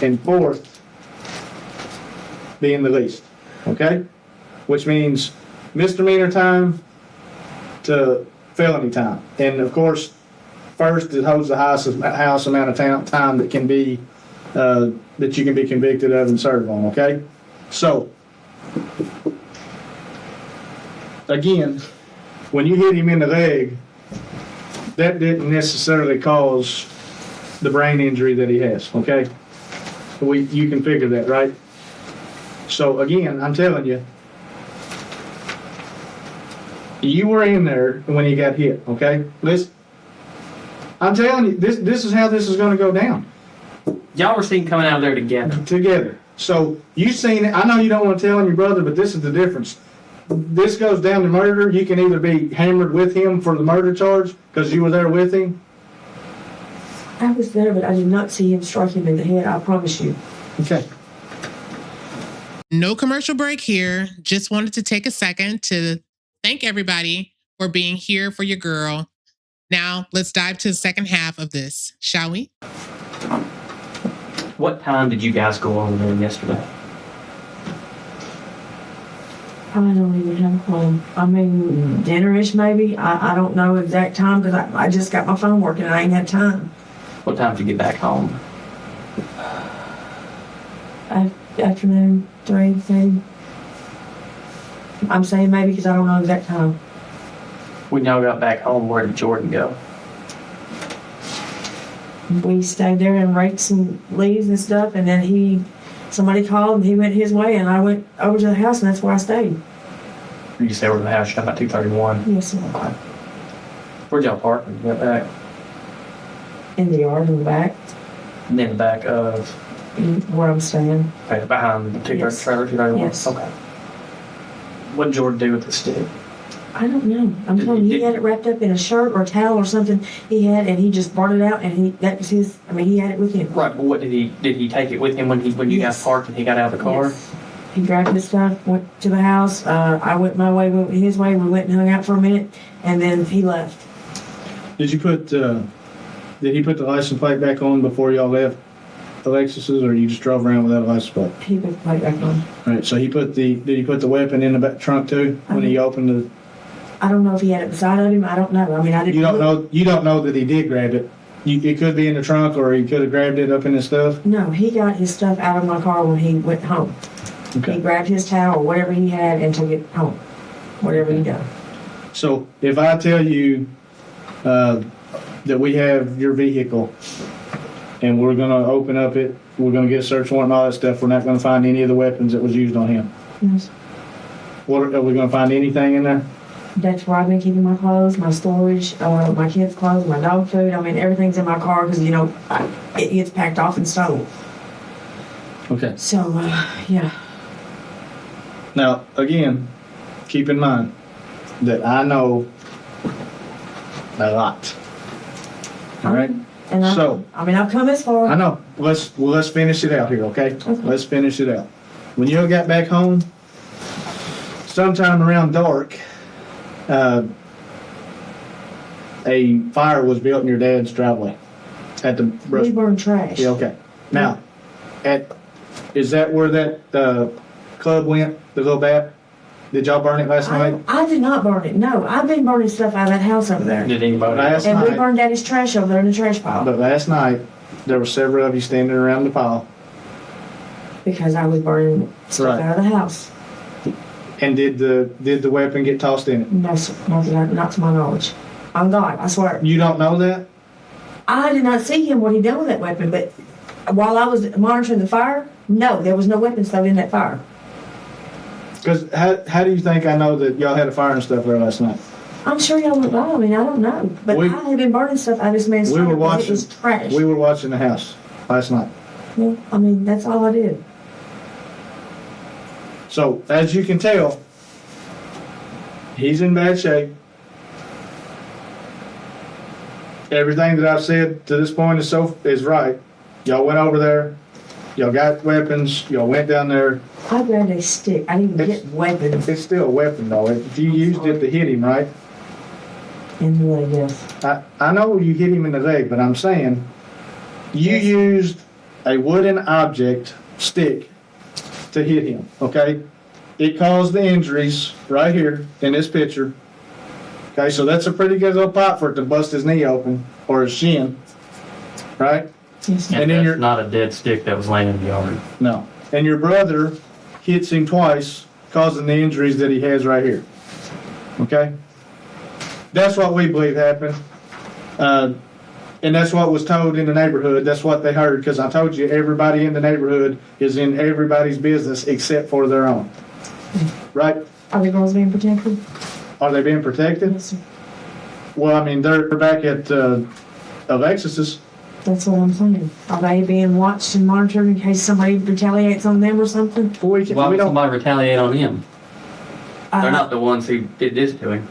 and fourth being the least. Okay? Which means misdemeanor time to felony time. And of course, first it holds the highest amount of time that can be that you can be convicted of and served on, okay? So, again, when you hit him in the leg, that didn't necessarily cause the brain injury that he has, okay? You can figure that, right? So again, I'm telling you, you were in there when he got hit, okay? Listen, I'm telling you, this is how this is gonna go down. Y'all were seen coming out of there together. Together. So you seen it. I know you don't want to tell on your brother, but this is the difference. This goes down to murder. You can either be hammered with him for the murder charge because you were there with him. I was there, but I did not see him strike him in the head, I promise you. Okay. No commercial break here. Just wanted to take a second to thank everybody for being here for your girl. Now, let's dive to the second half of this, shall we? What time did you guys go over there yesterday? I don't even have a phone. I mean, dinner-ish maybe. I don't know exact time because I just got my phone working and I ain't had time. What time did you get back home? Afternoon, 3, maybe. I'm saying maybe because I don't know exact time. When y'all got back home, where did Jordan go? We stayed there and raked some leaves and stuff, and then somebody called and he went his way, and I went over to the house, and that's where I stayed. You stayed over the house, you got about 2:31. Yes, sir. Where'd y'all park when you got back? In the yard in the back, And then the back of, where I'm staying. okay, behind the 230 Yes. trailer, 231? Yes. Okay. What did Jordan do with the stick? I don't know. I'm telling you, he had it wrapped up in a shirt or a towel or something he had, and he just brought it out, and that was his. I mean, he had it with him. Right, but what did he take it with him when you Yes. guys parked and he got out of the car? Yes. He grabbed his stuff, went to the house. I went my way, went his way. We went and hung out for a minute, and then he left. Did he put the license plate back on before y'all left Alexis's, or you just drove around without a license plate? He put the plate back on. All right. So did he put the weapon in the back trunk too when he opened the? I don't know if he had it beside of him. I don't know. I mean, I didn't. You don't know that he did grab it. It could be in the trunk, or he could have grabbed it up in his stuff. No, he got his stuff out of my car when he went home. He Okay. grabbed his towel or whatever he had and took it home. Whatever he done. So if I tell you that we have your vehicle and we're gonna open up it, we're gonna get a search warrant and all that stuff, we're not gonna find any of the weapons that was used on him. Yes. What are we gonna find anything in there? That's where I've been keeping my clothes, my storage, my kids' clothes, my dog food. I mean, everything's in my car because, it gets packed off and sold. Okay. So, yeah. Now, again, keep in mind that I know a lot. All right? And I've come this far. I know. Let's finish it out here, okay? Okay. Let's finish it out. When you got back home, sometime around dark, a fire was built in your dad's driveway at the We burn trash. Yeah, okay. Now, is that where that club went, the little bat? Did y'all burn it last night? I did not burn it. No, I've been burning stuff out of that house over there. Did anybody? Last And we night. burned Daddy's trash over there in the trash pile But last night, there were several of you standing around the pile. because I was burning stuff Right. out of the house. And did the weapon get tossed in it? No, sir, not to my knowledge. On God, I swear. You don't know that? I did not see him what he done with that weapon, but while I was monitoring the fire, no, there was no weapons thrown in that fire. Because how do you think I know that y'all had a fire and stuff there last night? I'm sure y'all went by. I mean, I don't know. But We- I have been burning stuff out of this man's We trailer were because watching. it was trash. We were watching the house last night. Well, I mean, that's all I did. So as you can tell, he's in bad shape. Everything that I've said to this point is right. Y'all went over there. Y'all got weapons. Y'all went down there. I grabbed a stick. I didn't even It's- get weapons It's still a weapon though. If you used it to hit him, right? in the leg, yes. I know you hit him in the leg, but I'm saying you Yes. used a wooden object, stick, to hit him, okay? It caused the injuries right here in this picture. Okay, so that's a pretty good little pop for it to bust his knee open or his shin, right? Yes, And And then that's your- not a dead stick that was laying in the yard. No. And your brother hits him twice, causing the injuries that he has right here. Okay? That's what we believe happened. And that's what was told in the neighborhood. That's what they heard, because I told you, everybody in the neighborhood is in everybody's business except for their own. Right? Are the girls being protected? Are they being protected? Yes, sir. Well, I mean, they're back at Alexis's. That's what I'm saying. Are they being watched and monitored in case somebody retaliates on them or something? We Why would don't. somebody retaliate on him? They're not the ones who did this to him.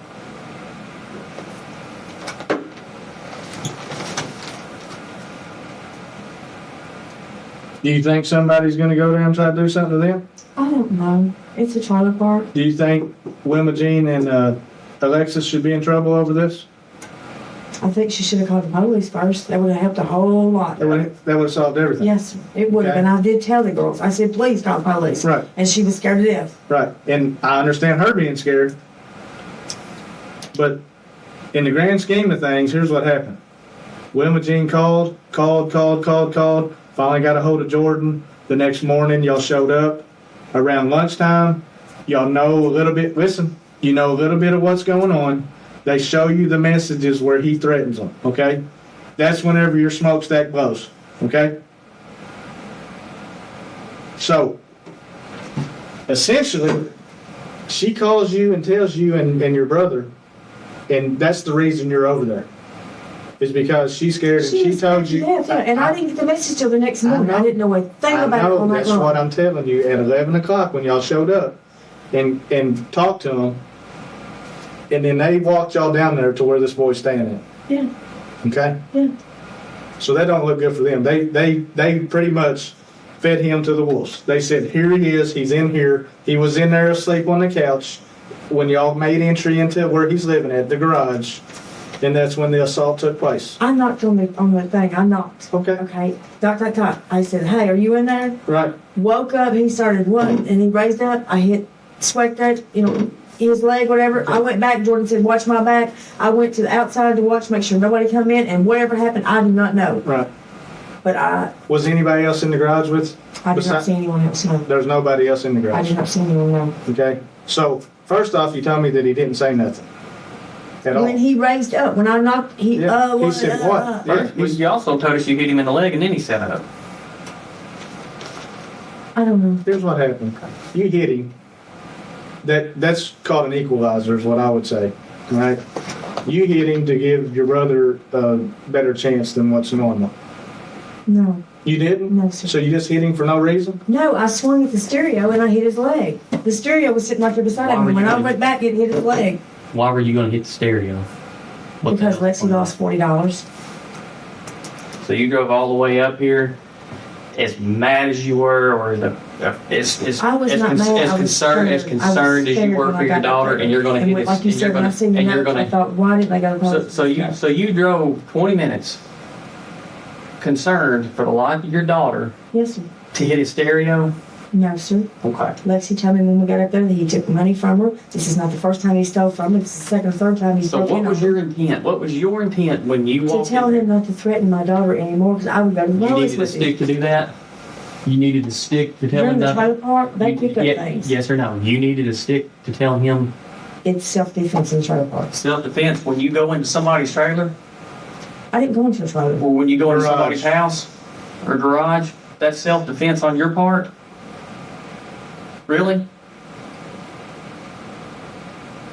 Do you think somebody's going to go down and try to do something to them? I don't know. It's a trailer park. Do you think Wilma Jean and Alexis should be in trouble over this? I think she should have called the police first. That would have helped a whole lot. That would have solved everything. Yes, sir. It would have. Okay. And I did tell the girls. I said, please call the police. Right. And she was scared to death. Right. And I understand her being scared. But in the grand scheme of things, here's what happened. Wilma Jean called, finally got a hold of Jordan. The next morning, y'all showed up. Around lunchtime, y'all know a little bit, listen, you know a little bit of what's going on. They show you the messages where he threatens them, okay? That's whenever your smokestack blows, okay? So, essentially, she calls you and tells you and your brother, and that's the reason you're over there, is because she's scared and she was told scared you. to death, yeah. And I didn't get the message till the next morning. I didn't know a thing I about it all know, night that's long. what I'm telling you, at 11 o'clock when y'all showed up and talked to them, and then they walked y'all down there to where this boy's standing Yeah, at, okay? yeah. So that don't look good for them. They pretty much fed him to the wolves. They said, here he is, he's in here, he was in there asleep on the couch when y'all made entry into where he's living at, the garage, and that's when the assault took place. I knocked on the thing. I knocked. Okay. Okay. Knock, knock, knock. I said, hey, are you in there? Right, Woke up. He started what? And he raised up. I hit, swept that, his leg, whatever. I went back. Jordan said, watch my back. I went to the outside to watch, make sure nobody come in. And whatever happened, I do not know. right. But I Was anybody else in the garage with? did not see anyone else. No. There's nobody else in the I garage. did not see anyone. No. Okay, so first off, you told me that he didn't say nothing at all. When he raised up, when I knocked, he He said what? Yeah, First, you also told us you hit him in the leg and then he sat up. I don't know. Here's what happened. You hit him. That's called an equalizer, is what I would say. Right? You hit him to give your brother a better chance than what's normal. No. You didn't? No, sir. So you just hit him for no reason? No, I swung at the stereo and I hit his leg. The stereo was sitting right there beside Why were him. When you I gonna- went back, it hit his leg. Why were you going to hit the stereo? What the Because hell? Lexi lost $40. So you drove all the way up here, as mad as you were, or as I was not mad. I was concerned as scared. concerned I was as you scared were when for I your got daughter, up there. and you're going to hit his, like you and said, when I seen the you're notes, going I to. thought, why didn't they go to So you drove 20 minutes, concerned for the life of your daughter, Yes, sir. to hit his stereo. No, sir. Okay. Lexi told me when we got up there that he took money from her. This is not the first time he stole from her. This is the second or third time he's So broken what was your intent? What was your intent when you to walked tell in him not to threaten my daughter anymore because I would go to the there? You police needed a with stick him. to do that. You needed a stick to tell During him the that. trailer park, they pick up Yeah, things. yes or no? You needed a stick to tell him It's self-defense in the trailer park. self-defense when you go into somebody's trailer, I didn't go into the trailer. or when you go into Garage. somebody's house or garage. That's self-defense on your part. Really?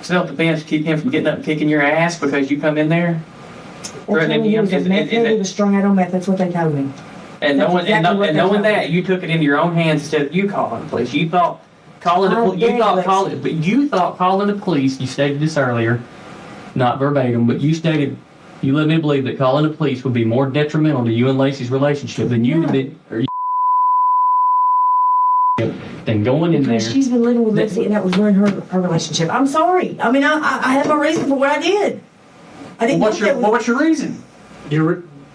Self-defense to keep him from getting up and kicking your ass because you come in there? They told Threatening me he him? was a meth head. He was strung out on meth. That's what they told me. And That's knowing, exactly what and they knowing told me. that, you took it into your own hands instead of you calling the police. You thought calling the I police. You did, thought Lexi. calling, but you thought calling the police. You stated this earlier, not verbatim, but you stated you led me to believe that calling the police would be more detrimental to you and Lacey's relationship than you No. did, or you, than going in there. Because she's been living with Lexi, and that was ruining her relationship. I'm sorry. I mean, I have a reason for what I did. I didn't What's think that your was what's your reason?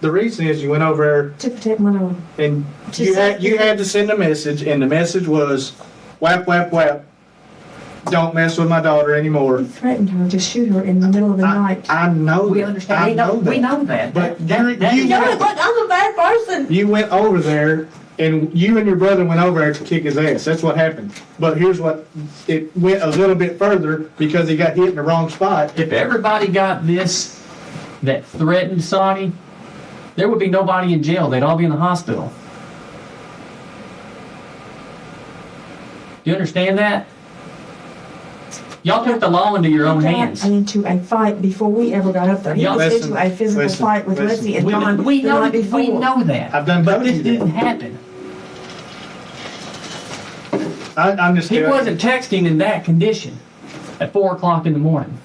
The reason is you went over there to protect my daughter. and To you say- had to send a message, and the message was whap, whap, whap. don't mess with my daughter anymore. He threatened her to shoot her in the middle of the night. I know We that. understand. I We know that. that. But That you- is- No, look, I'm a bad person. You went over there, and you and your brother went over there to kick his ass. That's what happened. But here's what, it went a little bit further because he got hit in the wrong spot. If everybody got this that threatened Sonny, there would be nobody in jail. They'd all be in the hospital. Do you understand that? Y'all took the law into your own He hands. got into a fight before we ever got up there. He Yeah, was listen, into a physical listen, fight with listen. Leslie and Don the night before. We know that. I've done But both this of you. didn't happen. I'm just He telling you. wasn't texting in that condition at 4 o'clock in the morning.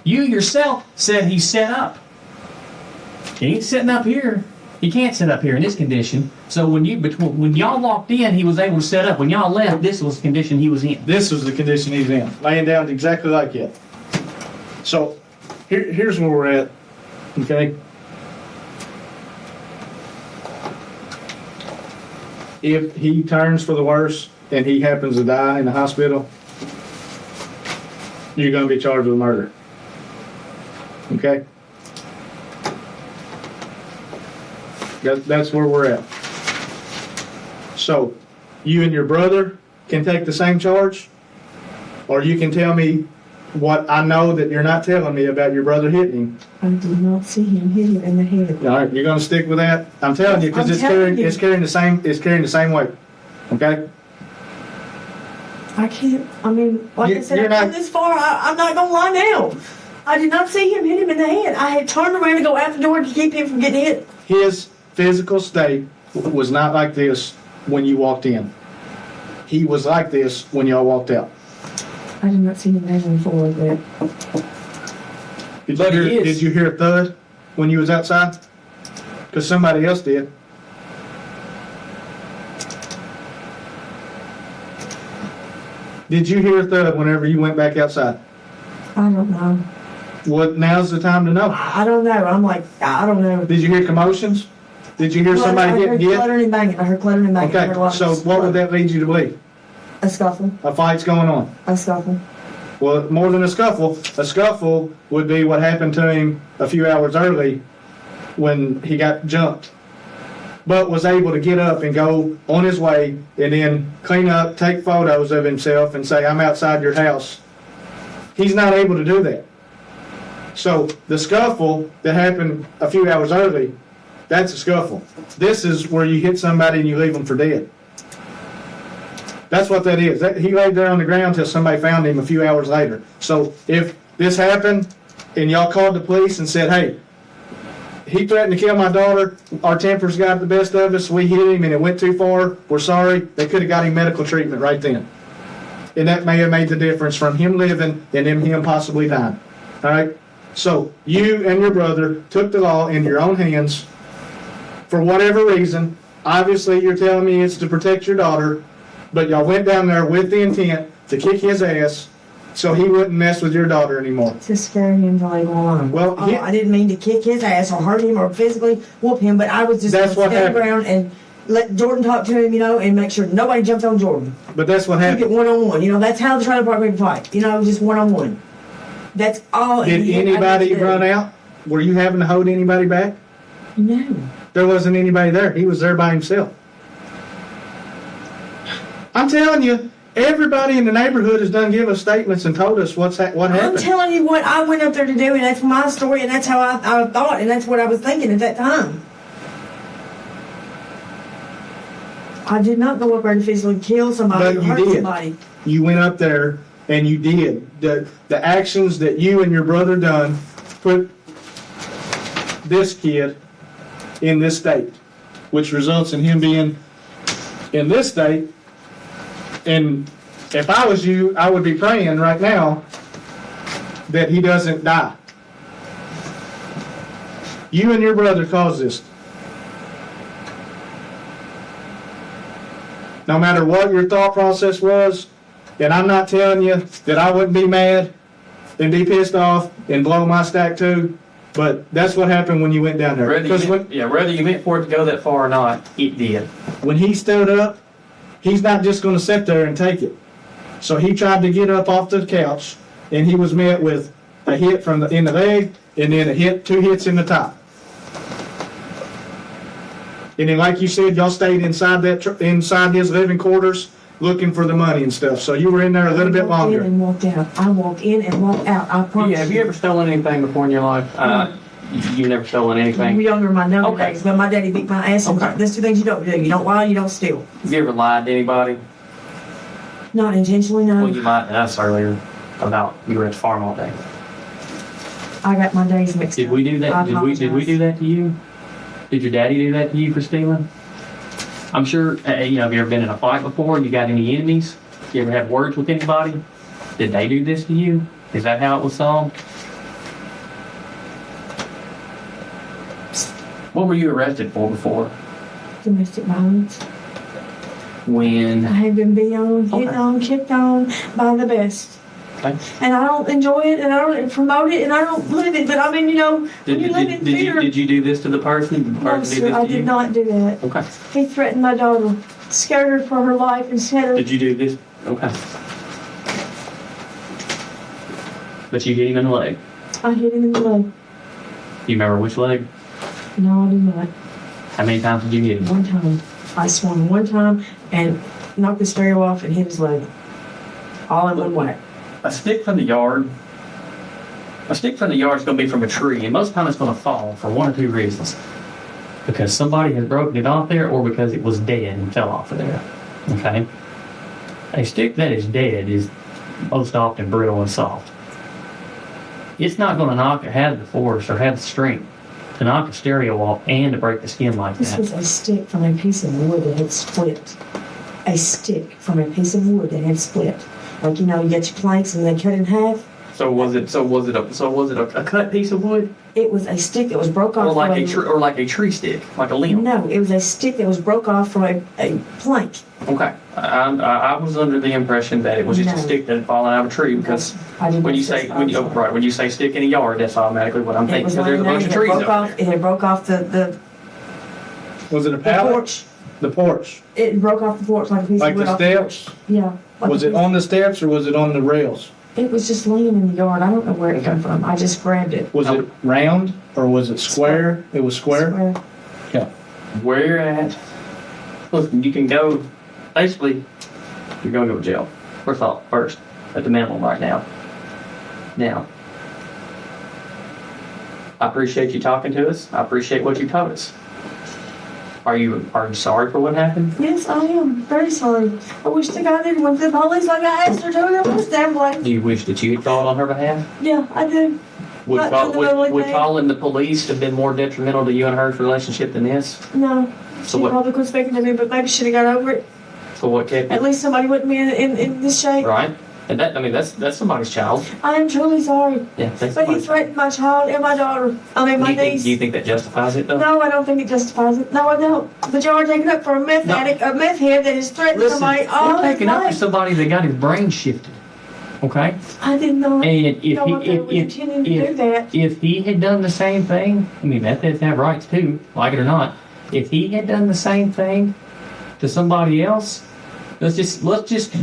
You yourself said he's set up. He ain't sitting up here. He can't sit up here in this condition. So when y'all walked in, he was able to set up. When y'all left, this was the condition he was in. This was the condition he's in, laying down exactly like that. So here's where we're at, okay? If he turns for the worse and he happens to die in the hospital, you're gonna be charged with murder. Okay? That's where we're at. So, you and your brother can take the same charge, or you can tell me what I know that you're not telling me about your brother hitting him. I did not see him hit him in the head. All right, you're gonna stick with that? I'm telling you, because I'm it's telling you. carrying the same weight. Okay? I can't, I mean, like I You- said, you're I've not- come this far, I'm not gonna lie now. I did not see him hit him in the head. I had turned around to go out the door to keep him from getting hit. His physical state was not like this when you walked in. He was like this when y'all walked out. I did not see him having fall like that. But he is. Did you hear a thud when you was outside? Because somebody else did. Did you hear a thud whenever you went back outside? I don't know. Well, now's the time to know. I don't know. I'm like, I don't know. Did you hear commotions? Did you hear I somebody heard getting hit? cluttering and banging. I heard cluttering and banging. I Okay, heard a lot so of what would that lead you to believe? A scuffle. A fight's going on. A scuffle. Well, more than a scuffle would be what happened to him a few hours early when he got jumped. But was able to get up and go on his way and then clean up, take photos of himself and say, I'm outside your house. He's not able to do that. So the scuffle that happened a few hours early, that's a scuffle. This is where you hit somebody and you leave them for dead. That's what that is. He laid there on the ground till somebody found him a few hours later. So if this happened and y'all called the police and said, hey, he threatened to kill my daughter, our tempers got the best of us, we hit him and it went too far, we're sorry, they could have got him medical treatment right then. And that may have made the difference from him living and then him possibly dying. All right? So you and your brother took the law into your own hands for whatever reason. Obviously, you're telling me it's to protect your daughter, but y'all went down there with the intent to kick his ass so he wouldn't mess with your daughter anymore. To scare him to leave him alone. Well, Oh, I didn't mean to kick his ass or hurt him or physically whoop him, but I was just That's gonna what stand happened. around and let Jordan talk to him, and make sure nobody jumped on Jordan. But that's what Keep it happened. one-on-one. That's how the trailer park people fight. Just one-on-one. That's all. Did anybody run out? Were you having to hold anybody back? No. There wasn't anybody there. He was there by himself. I'm telling you, everybody in the neighborhood has done give us statements and told us what I'm happened. telling you what I went up there to do, and that's my story, and that's how I thought, and that's what I was thinking at that time. I did not go up there to physically kill somebody But or you hurt did. somebody. You went up there and you did. The actions that you and your brother done put this kid in this state, which results in him being in this state. And if I was you, I would be praying right now that he doesn't die. You and your brother caused this. No matter what your thought process was, and I'm not telling you that I wouldn't be mad and be pissed off and blow my stack too, but that's what happened when you went down there. Because Whether you meant for it to go that far or not, it did. when he stood up, he's not just going to sit there and take it. So he tried to get up off the couch, and he was met with a hit in the leg, and then two hits in the top. And then, like you said, y'all stayed inside inside his living quarters looking for the money and stuff. So you were in there a little bit I walked in longer. and walked out. I walked in and walked out. I promise. Have you ever stolen anything before in your life? You never stolen I'm anything? younger in my younger Okay. days, but my daddy beat my ass. And Okay. there's two things you don't do. You don't lie, you don't steal. Have you ever lied to anybody? Not intentionally, no. Well, you lied to us earlier about you were at the farm all day. I got my days mixed Did up. we do I that? Did we do apologize. that to you? Did your daddy do that to you for stealing? I'm sure, have you ever been in a fight before? You got any enemies? You ever have words with anybody? Did they do this to you? Is that how it was solved? What were you arrested for before? Domestic violence. When? I have been beat on, hit Okay. on, kicked on by the best. Okay. And I don't enjoy it, and I don't promote it, and I don't live it. But I mean, when Did, you live in did fear. you do this to the person? Did the No, person do sir, this I to you? did not do that. Okay. He threatened my daughter, scared her for her life, and said her. Did you do this? Okay. But you hit him in the leg. I hit him in the leg. Do you remember which leg? No, I do not. How many times did you hit him? One time. I swung one time and knocked the stereo off and hit his leg. All in one whack. A stick from the yard. A stick from the yard is going to be from a tree, and most of the time it's going to fall for one or two reasons. Because somebody has broken it off there, or because it was dead and fell off of there. Okay? A stick that is dead is most often brittle and soft. It's not going to knock or have the force or have the strength to knock a stereo off and to break the skin like This that. was a stick from a piece of wood that had split. A stick from a piece of wood that had split. Like, you get your planks and they cut in half. So was it a cut piece of wood, It was a stick that was broke off or like from a tree stick, like a limb? No, it was a stick that was broke off from a plank. Okay, I was under the impression that it was just a No. stick that had fallen out of a tree because I did when not you say specify. when you say stick in a yard, that's automatically what I'm It thinking was because there's a laying bunch of there, trees it broke over off, there. it had broke off the Was it a pallet? porch. The porch. It broke off the porch like a piece Like of wood the off the porch. steps? Yeah. like Was a it piece- on the steps or was it on the rails? It was just laying in the yard. I don't know where it came from. I just grabbed it. Was it round or was it square? It was square? Yeah. Where at? Listen, you can go. Basically, you're going to go to jail. First, at the minimum right now. Now, I appreciate you talking to us. I appreciate what you told us. Are you sorry for what happened? Yes, I am. Very sorry. I wish the guy didn't went to the police like I asked her to. That was damn black. Do you wish that you had called on her behalf? Yeah, I do. Would, Not call, for the would, lonely would thing. calling the police have been more detrimental to you and her's relationship than this? No. So She what? probably quit speaking to me, but maybe she'd have got over it. So what kept At you? least somebody wouldn't be in this shape. Right? And that's somebody's child. I am truly sorry. Yeah, that's But he somebody's child. threatened my child and my daughter. I mean, my niece. Do you think that justifies it though? No, I don't think it justifies it. No, I don't. But you are taking up for a meth No. addict, a meth head that has threatened Listen, somebody all we're his taking up for life. somebody that got his brain shifted. Okay? I did not And if know if they were intending to do that. if he had done the same thing, I mean meth heads have rights too, like it or not. If he had done the same thing to somebody else, let's just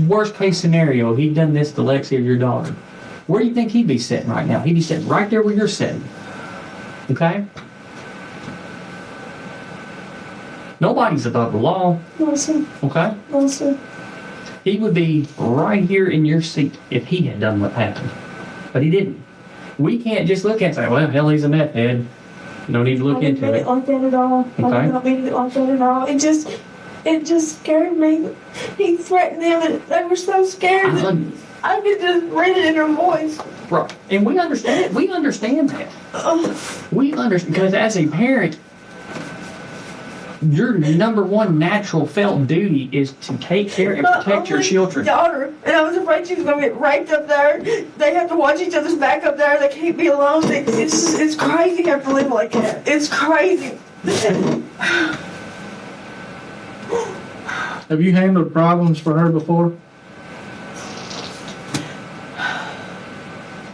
worst case scenario, he'd done this to Lexi or your daughter. Where do you think he'd be sitting right now? He'd be sitting right there where you're sitting. Okay? Nobody's above the law, No, sir. okay? No, sir. He would be right here in your seat if he had done what happened. But he didn't. We can't just look at it and say, well, hell, he's a meth head. No need to look I didn't into mean it. it like that at all. I Okay. did not mean it like that at all. It just scared me. He threatened them and they were so scared that I could just read it in her voice. Right. And we understand. We understand that. We understand because as a parent, your number one natural felt duty is to take care and My protect your only children. daughter, and I was afraid she was going to get raped up there. They have to watch each other's back up there. They can't be alone. It's crazy to have to live like that. It's crazy. Have you handled problems for her before?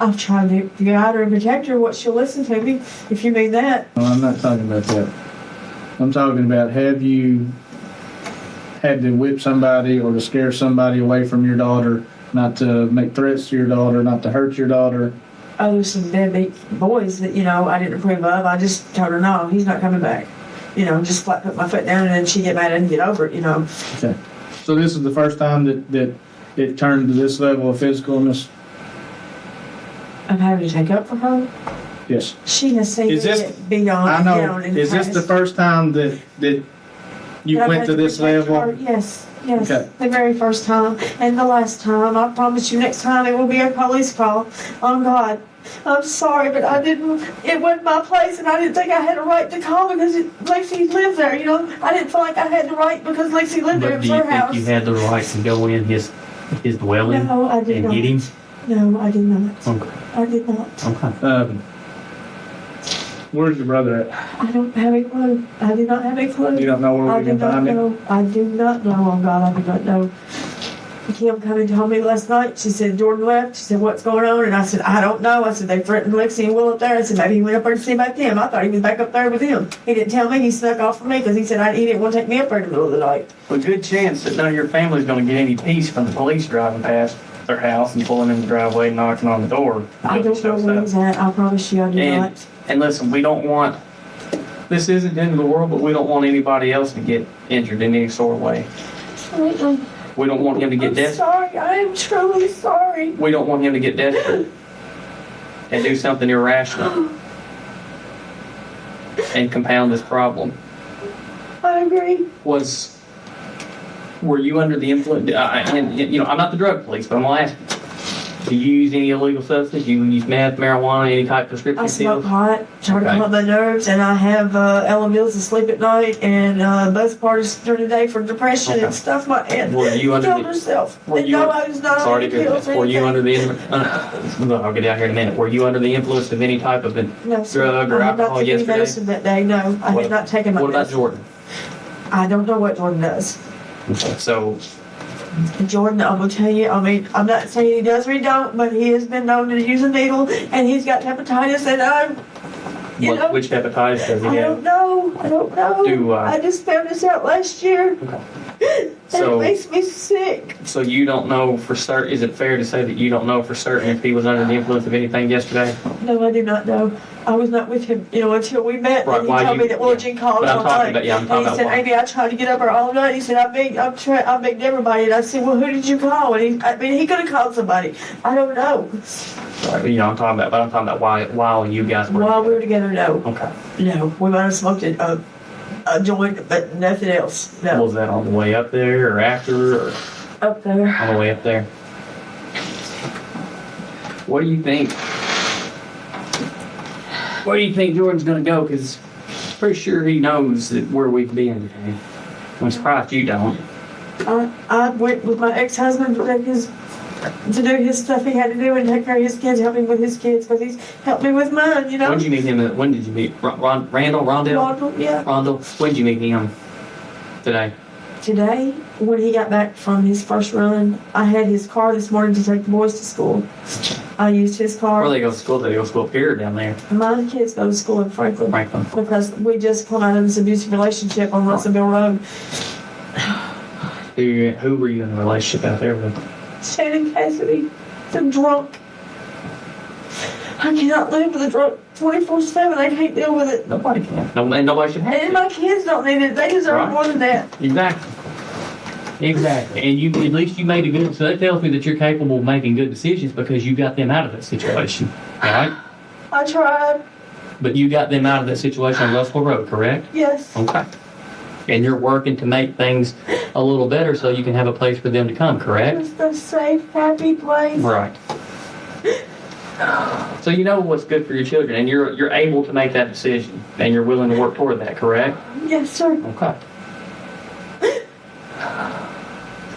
I've tried to guide her and protect her. What she'll listen to me, if you mean that. No, I'm not talking about that. I'm talking about have you had to whip somebody or to scare somebody away from your daughter not to make threats to your daughter, not to hurt your daughter. Oh, there's some deadbeat boys that, I didn't approve of. I just told her, no, he's not coming back. Just flat put my foot down, and then she get mad and get over it, Okay. So this is the first time that it turned to this level of physicalness? I'm having to take up for her. Yes. She has seen me Is this- get beat on. I and know. down in Is this the past. first time that you That I've went had to this protect level? her? Yes. Okay. The very first time and the last time. I promise you, next time it will be a police call. On God. I'm sorry, but it wasn't my place, and I didn't think I had a right to call because Lexi lived there, I didn't feel like I had the right because Lexi lived there. It But was do you her think house. you had the right to go in his dwelling No, I did and not. get him? No, I did not. Okay. I did not. Okay. Where's your brother at? I don't have a clue. I did not have a clue. You don't know where I we do can not find him? know. I do not know. Oh God, I do not know. Kim come and told me last night. She said Jordan left. She said, "What's going on?" And I said, "I don't know." I said, "They threatened Lexi and Will up there." I said, "Maybe he went up there to see about them." I thought he was back up there with him. He didn't tell me. He snuck off from me because he said he didn't want to take me up there in the middle of the night. A good chance that none of your family's gonna get any peace from the police driving past their house and pulling in the driveway and knocking on the door. I don't know where he's at. I promise you, I do not. And listen, we don't want, this isn't the end of the world, but we don't want anybody else to get injured in any sort of way. Absolutely. We don't want him to get I'm desperate. sorry. I am truly sorry. We don't want him to get desperate and do something irrational and compound this problem. I agree. Were you under the influence? I'm not the drug police, but I'm gonna ask you. Do you use any illegal substance? You use meth, marijuana, any type of prescription I smoke pills? pot, try to Okay. calm my nerves, and I have elements to sleep at night, and both parties during the day for depression Okay. and stuff. My aunt Were you under killed the- herself. were And you- no, I was not on Sorry any to hear pills that. or Were you anything. under the I'll get out here in a minute. Were you under the influence of any type of No, sir. drug or I had not alcohol taken any yesterday? medicine that day. No, I What- had not taken my What about medicine. Jordan? I don't know what Jordan does. So, Jordan, I'm gonna tell you. I mean, I'm not saying he does or he don't, but he has been known to use a needle, and he's got hepatitis, and which hepatitis does he I have? don't know. I don't know. I just found this out last year. And So- it makes me sick. So you don't know for certain, is it fair to say that you don't know for certain if he was under the influence of anything yesterday? No, I do not know. I was not with him, until we met. Right, And he why told you- me that Willie Jean called But I'm all talking night. about- yeah, I'm talking And he about said, why. Amy, I tried to get up there all night. He said, I begged everybody. And I said, well, who did you call? And he could have called somebody. I don't know. Right, I'm talking about while you guys were While we were together. together, no. Okay. No, we might have smoked a joint, but nothing else. No. Was that on the way up there or after or Up there. on the way up there? What do you think? Where do you think Jordan's gonna go? Because pretty sure he knows that where we've been today. I'm surprised you don't. I went with my ex-husband to do his stuff he had to do and take care of his kids, help him with his kids, because he's helped me with mine, When did you meet him? When did you meet Rondell? Ronald, yeah. Rondell. When did you meet him? Today. Today, when he got back from his first run, I had his car this morning to take the boys to school. I used his car. Where they go to school? They go to school up here or down there? My kids go to school in Franklin. Franklin. Because we just come out of this abusive relationship on Russellville Road. Who were you in a relationship out there with? Shannon Cassidy, the drunk. I cannot live with a drunk 24/7. I can't deal with it. Nobody can. No, and nobody should have And to. my kids don't need it. They deserve Right. more than that. Exactly. Exactly. And you, at least you made a good, so that tells me that you're capable of making good decisions because you got them out of that situation. All right? I tried. But you got them out of that situation on Russell Road, correct? Yes. Okay. And you're working to make things a little better so you can have a place for them to come, correct? It's the safe, happy place. Right. So you know what's good for your children, and you're able to make that decision, and you're willing to work toward that, correct? Yes, sir. Okay.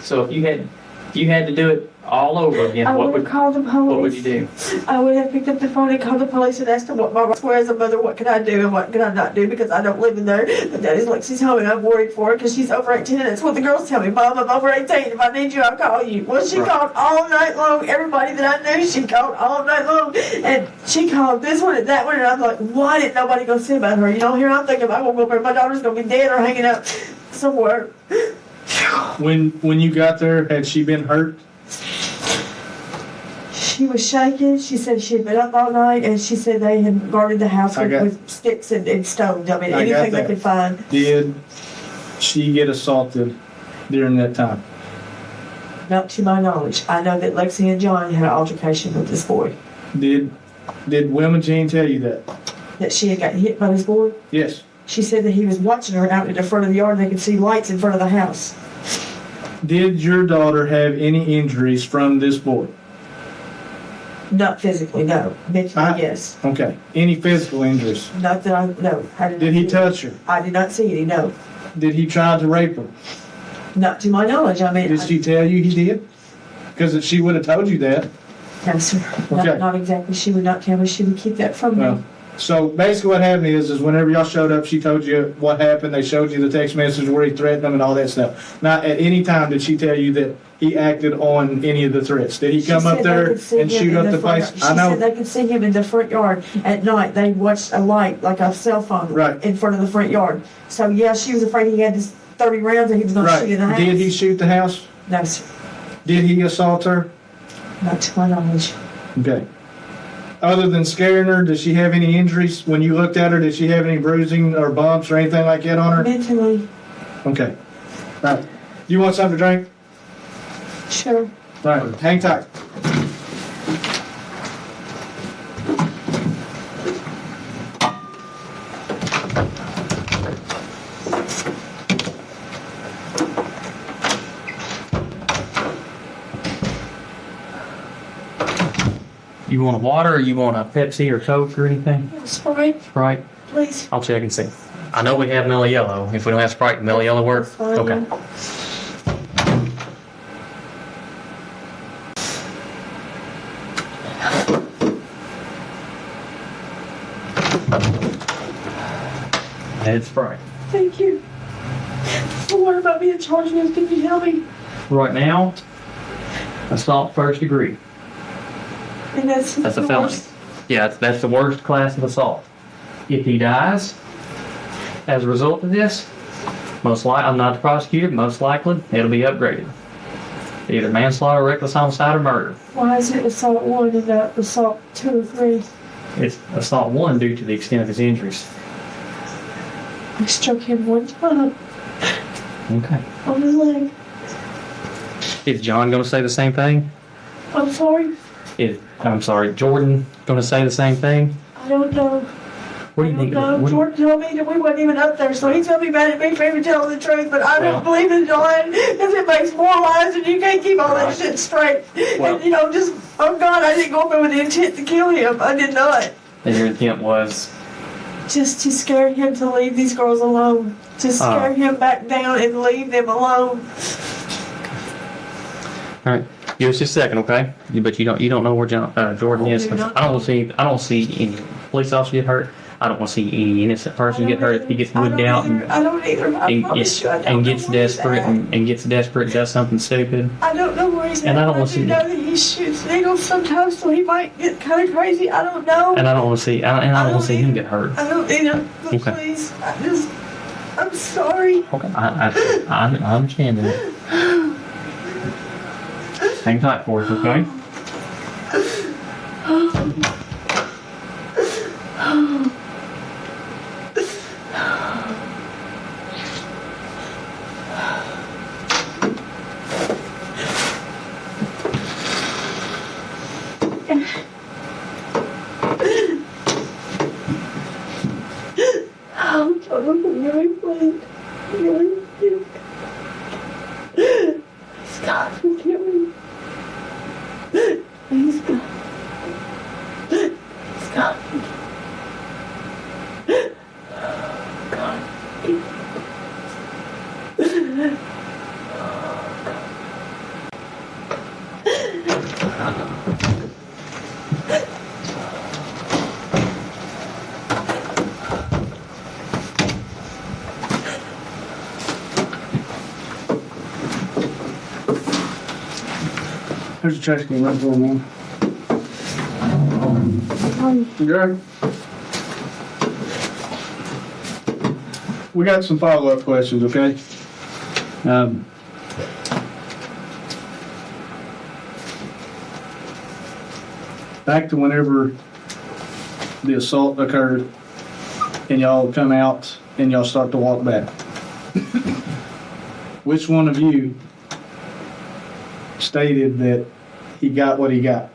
So if you had to do it all over again, I what would have called the police. what would you do? I would have picked up the phone and called the police and asked them what my rights were as a mother. What can I do and what can I not do because I don't live in there. But that is Lexi's home and I'm worried for her because she's over 18 and that's what the girls tell me. Mom, I'm over 18. If I need you, I'll call you. Well, she Right. called all night long. Everybody that I knew, she called all night long. And she called this one and that one. And I'm like, why didn't nobody go see about her? Here I'm thinking, I won't go over. My daughter's going to be dead or hanging out somewhere. When you got there, had she been hurt? She was shaking. She said she had been up all night, and she said they had guarded the house with sticks and stones. I mean, I got anything they that. could find. Did she get assaulted during that time? Not to my knowledge. I know that Lexi and John had an altercation with this boy. Did Wilma Jean tell you that? That she had got hit by this boy. Yes. She said that he was watching her out in the front of the yard. And they could see lights in front of the house. Did your daughter have any injuries from this boy? Not physically, no. Mentally, yes. Okay. Any physical injuries? Not that I know. Did he touch her? I did not see any. No. Did he try to rape her? Not to my knowledge. I mean, Did she tell you he did? Because she would have told you that. no, sir. Okay. Not exactly. She would not tell me. She would keep that from me. Well, so basically what happened is whenever y'all showed up, she told you what happened. They showed you the text message where he threatened them and all that stuff. Not at any time did she tell you that he acted on any of the threats. Did he She come up said they there could see and him shoot in up the front place? yard. I She know. said they could see him in the front yard at night. They watched a light, like a cell phone, Right. in front of the front yard. So yeah, she was afraid he had this 30 rounds and he was going to Right. shoot in the house. Did he shoot the house? No, sir. Did he assault her? Not to my knowledge. Okay. Other than scaring her, does she have any injuries? When you looked at her, did she have any bruising or bumps or anything like that on her? Mentally, Okay. All right. You want something to drink? sure. All right. Hang tight. You want a water or you want a Pepsi or Coke or anything? Sprite, Sprite? please. I'll check and see. I know we have Mellow Yellow. If we don't have Sprite, Mellow Yellow work? That's fine. Okay. It's Sprite. Thank you. So what about being charged with? Can you tell me? Right now, assault first degree. And that's That's a the felony. worst. Yeah, that's the worst class of assault. If he dies as a result of this, I'm not the prosecutor, most likely it'll be upgraded. Either manslaughter, reckless homicide, or murder. Why is it assault 1 and not assault 2 or 3? It's assault 1 due to the extent of his injuries. I struck him one time Okay. on his leg. Is John going to say the same thing? I'm sorry. I'm sorry, Jordan going to say the same thing? I don't know. What do I you don't think? know. what do you- Jordan told me that we wasn't even up there, so he's gonna be mad at me for even telling the truth. But I Well- don't believe in John because it makes more lies, and you can't keep all that Right. shit straight. Well- And just oh God, I didn't go up there with the intent to kill him. I did not. And your intent was, Just to scare him to leave these girls alone. To scare him back down and leave them alone. all right. Give us just a second, okay? But you don't know where Jordan is. do not. I don't see any police officer get hurt. I don't want to see any innocent person get hurt if he gets wounded out I don't either. I promise you, I don't and know gets where he's desperate at. and gets desperate and does something stupid. I don't know where he's And at. I don't but wanna do see know that. that he shoots needles sometimes, so he might get kind of crazy. I don't know. And I don't want to see. I don't want to see him get hurt. I don't either. But Okay. please, I'm sorry. Okay. I understand that. Hang tight for us, okay? I'm sorry. Really, please. Really, please. God, forgive me. Please, God. Please, God. God. There's a trash can right there, man. You good? We got some follow-up questions, okay? back to whenever the assault occurred and y'all come out and y'all start to walk back. Which one of you stated that he got what he got?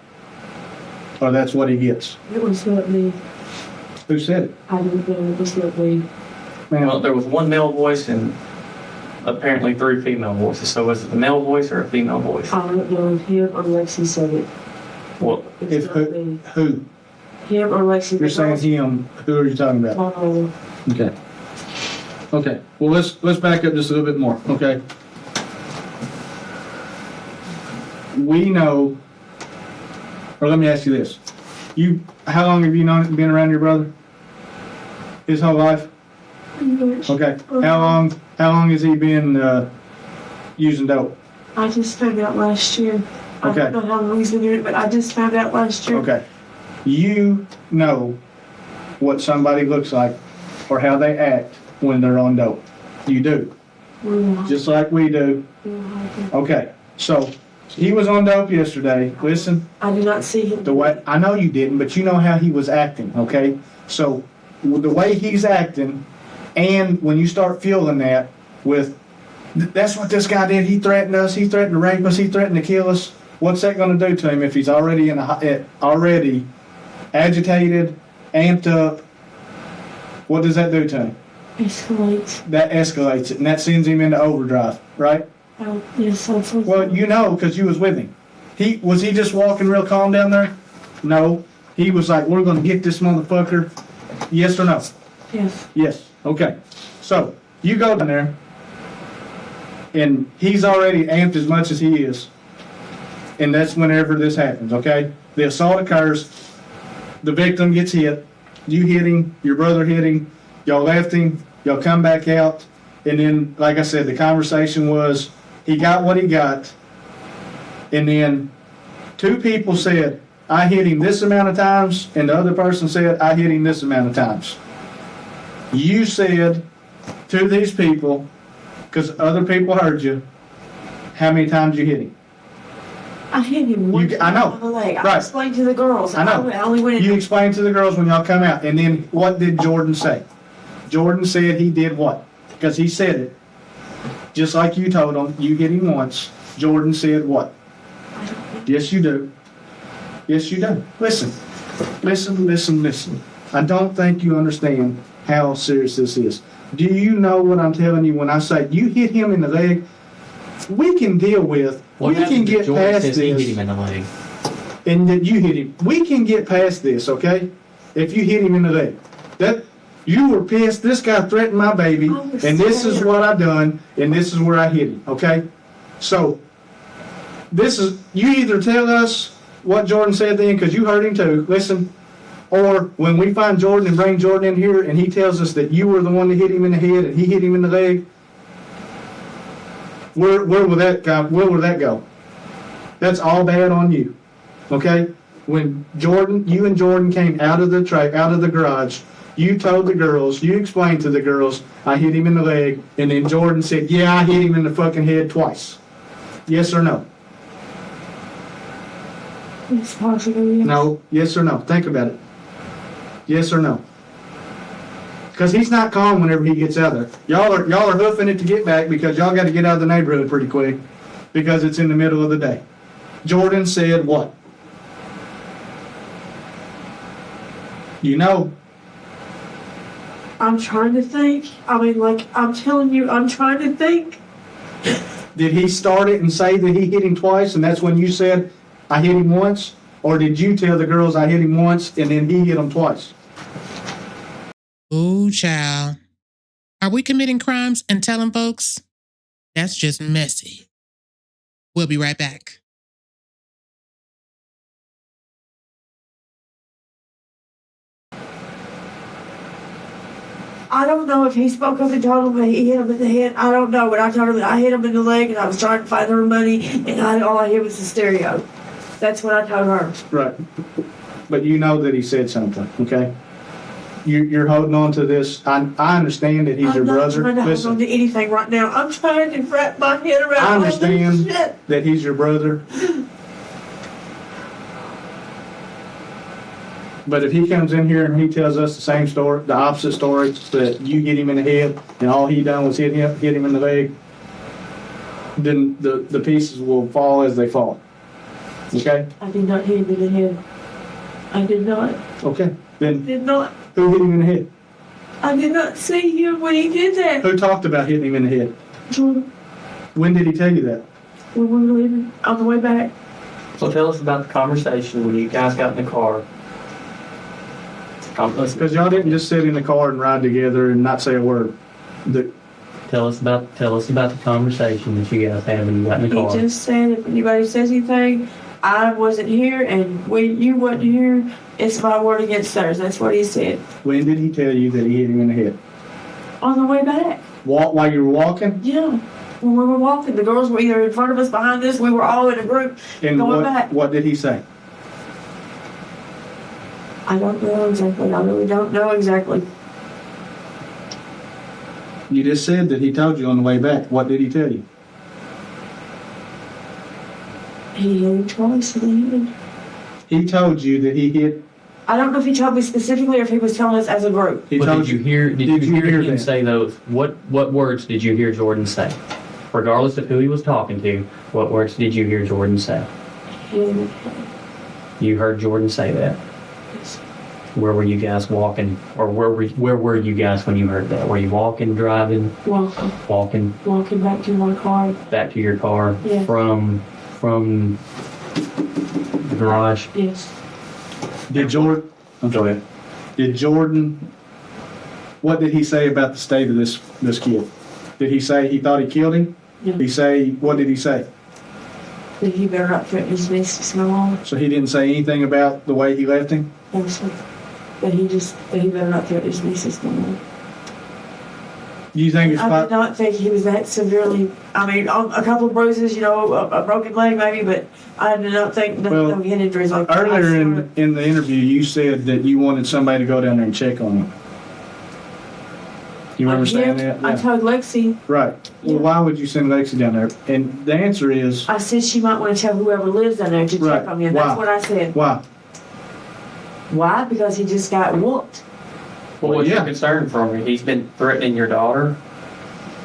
Or that's what he gets? It was not me. Who said it? I didn't know it was not me. Man, Well, there was one male voice and apparently 3 female voices. So was it a male voice or a female voice? I don't know if him or Lexi said it. Well, It's if not me. who? Him or Lexi. You're saying him, who are you talking about? Oh, Okay. Okay, well, let's back up just a little bit more, okay? We know, or let me ask you this. How long have you been around your brother? His whole life? Okay. How long has he been, using dope? I just found out last year. I Okay. don't know how long he's been doing it, but I just found out last year. Okay. You know what somebody looks like or how they act when they're on dope. You do, Yeah. just like we do. Okay, so he was on dope yesterday. Listen, I did not see him. the way, I know you didn't, but you know how he was acting, okay? So the way he's acting, and when you start feeling that with, that's what this guy did, he threatened us, he threatened to rape us, he threatened to kill us. What's that gonna do to him if he's already already agitated, amped up? What does that do to him? Escalates. That escalates it, and that sends him into overdrive, right? Oh, yes, I'm so Well, sorry. you know, because you was with him. Was he just walking real calm down there? No. He was like, we're gonna get this motherfucker. Yes or no? Yes. Yes. Okay. So, you go down there, and he's already amped as much as he is. And that's whenever this happens, okay? The assault occurs, the victim gets hit, you hit him, your brother hit him, y'all left him, y'all come back out, and then, like I said, the conversation was, he got what he got, and then 2 people said, I hit him this amount of times, and the other person said, I hit him this amount of times. You said to these people, because other people heard you, how many times you hit him. I hit him one I know. time on the leg. I Right. explained to the girls. I know. I only went in. You explained to the girls when y'all come out, and then what did Jordan say? Jordan said he did what? Because he said it. Just like you told him, you hit him once. Jordan said what? Yes, you do. Yes, you do. Listen. I don't think you understand how serious this is. Do you know what I'm telling you when I say you hit him in the leg? We can deal with, we can get past says he hit this, him in the leg. and that you hit him. We can get past this, okay? If you hit him in the leg. That, you were pissed, this guy threatened my baby, I was and this is scared. what I done, and this is where I hit him, okay? So, this is, you either tell us what Jordan said then, because you heard him too, listen, or when we find Jordan and bring Jordan in here, and he tells us that you were the one that hit him in the head, and he hit him in the leg, where will that go? That's all bad on you, okay? When you and Jordan came out of the garage, you told the girls, you explained to the girls, I hit him in the leg, and then Jordan said, yeah, I hit him in the fucking head twice. Yes or no? It's possible, yes. No. Yes or no? Think about it. Yes or no? Because he's not calm whenever he gets out there. Y'all are hoofing it to get back because y'all got to get out of the neighborhood pretty quick because it's in the middle of the day. Jordan said what? You know. I'm trying to think. I mean, like, I'm telling you, I'm trying to think. Did he start it and say that he hit him twice and that's when you said, I hit him once? Or did you tell the girls I hit him once and then he hit them twice? Ooh, child. Are we committing crimes and telling folks? That's just messy. We'll be right back. I don't know if he spoke up and told him that he hit him in the head. I don't know, but I told him that I hit him in the leg and I was trying to find her money and all I hear was the stereo. That's what I told her. Right. But you know that he said something, okay? You're holding on to this. I understand that he's your brother. I'm not trying to hold on Listen, to anything right now. I'm trying to wrap my head around I all this understand shit. that he's your brother. But if he comes in here and he tells us the same story, the opposite story, that you hit him in the head and all he done was hit him in the leg, then the pieces will fall as they fall. Okay? I did not hit him in the head. I did not. Okay. Then Did not. who hit him in the head? I did not see him when he did that. Who talked about hitting him in the head? Jordan, When did he tell you that? when we were leaving on the way back. So tell us about the conversation when you guys got in the car. Because y'all didn't just sit in the car and ride together and not say a word. Tell us about the conversation that you guys had when you got in the He car. just said if anybody says anything, I wasn't here and when you wasn't here, it's my word against theirs. That's what he said. When did he tell you that he hit him in the head? On the way back. While you were walking? Yeah. When we were walking, the girls were either in front of us, behind us, we were all in a group And going back. what did he say? I don't know exactly. I really don't know exactly. You just said that he told you on the way back. What did he tell you? He hit him twice in the head. He told you that he hit. I don't know if he told me specifically or if he was telling us as a group. He But told did you hear? Did you hear him that? say those? What words did you hear Jordan say? Regardless of who he was talking to, what words did you hear Jordan say? He hit him in the head. You heard Jordan say that. Where were you guys walking, or where were you guys when you heard that? Were you walking, driving, walking Walking back to my car. back to your car Yeah. from the garage? Yes. Did Jordan? Go ahead. Did Jordan? What did he say about the state of this kid? Did he say he thought he killed him? No. He say what did he say? That he better not threaten his missus no more. So he didn't say anything about the way he left him. That he better not threaten his missus no more. Do you think it's I did not think he was that severely. I mean, a couple of bruises, a broken leg maybe, but I did not think no head injuries like that. earlier in the interview you said that you wanted somebody to go down there and check on him? You remember saying that? I told Lexi. Right. Well, Yeah. why would you send Lexi down there? And the answer is I said she might want to tell whoever lives down there to Right. check on me. And Why? that's what I said. why? Why? Because he just got whooped. What was yeah. your concern from him? He's been threatening your daughter.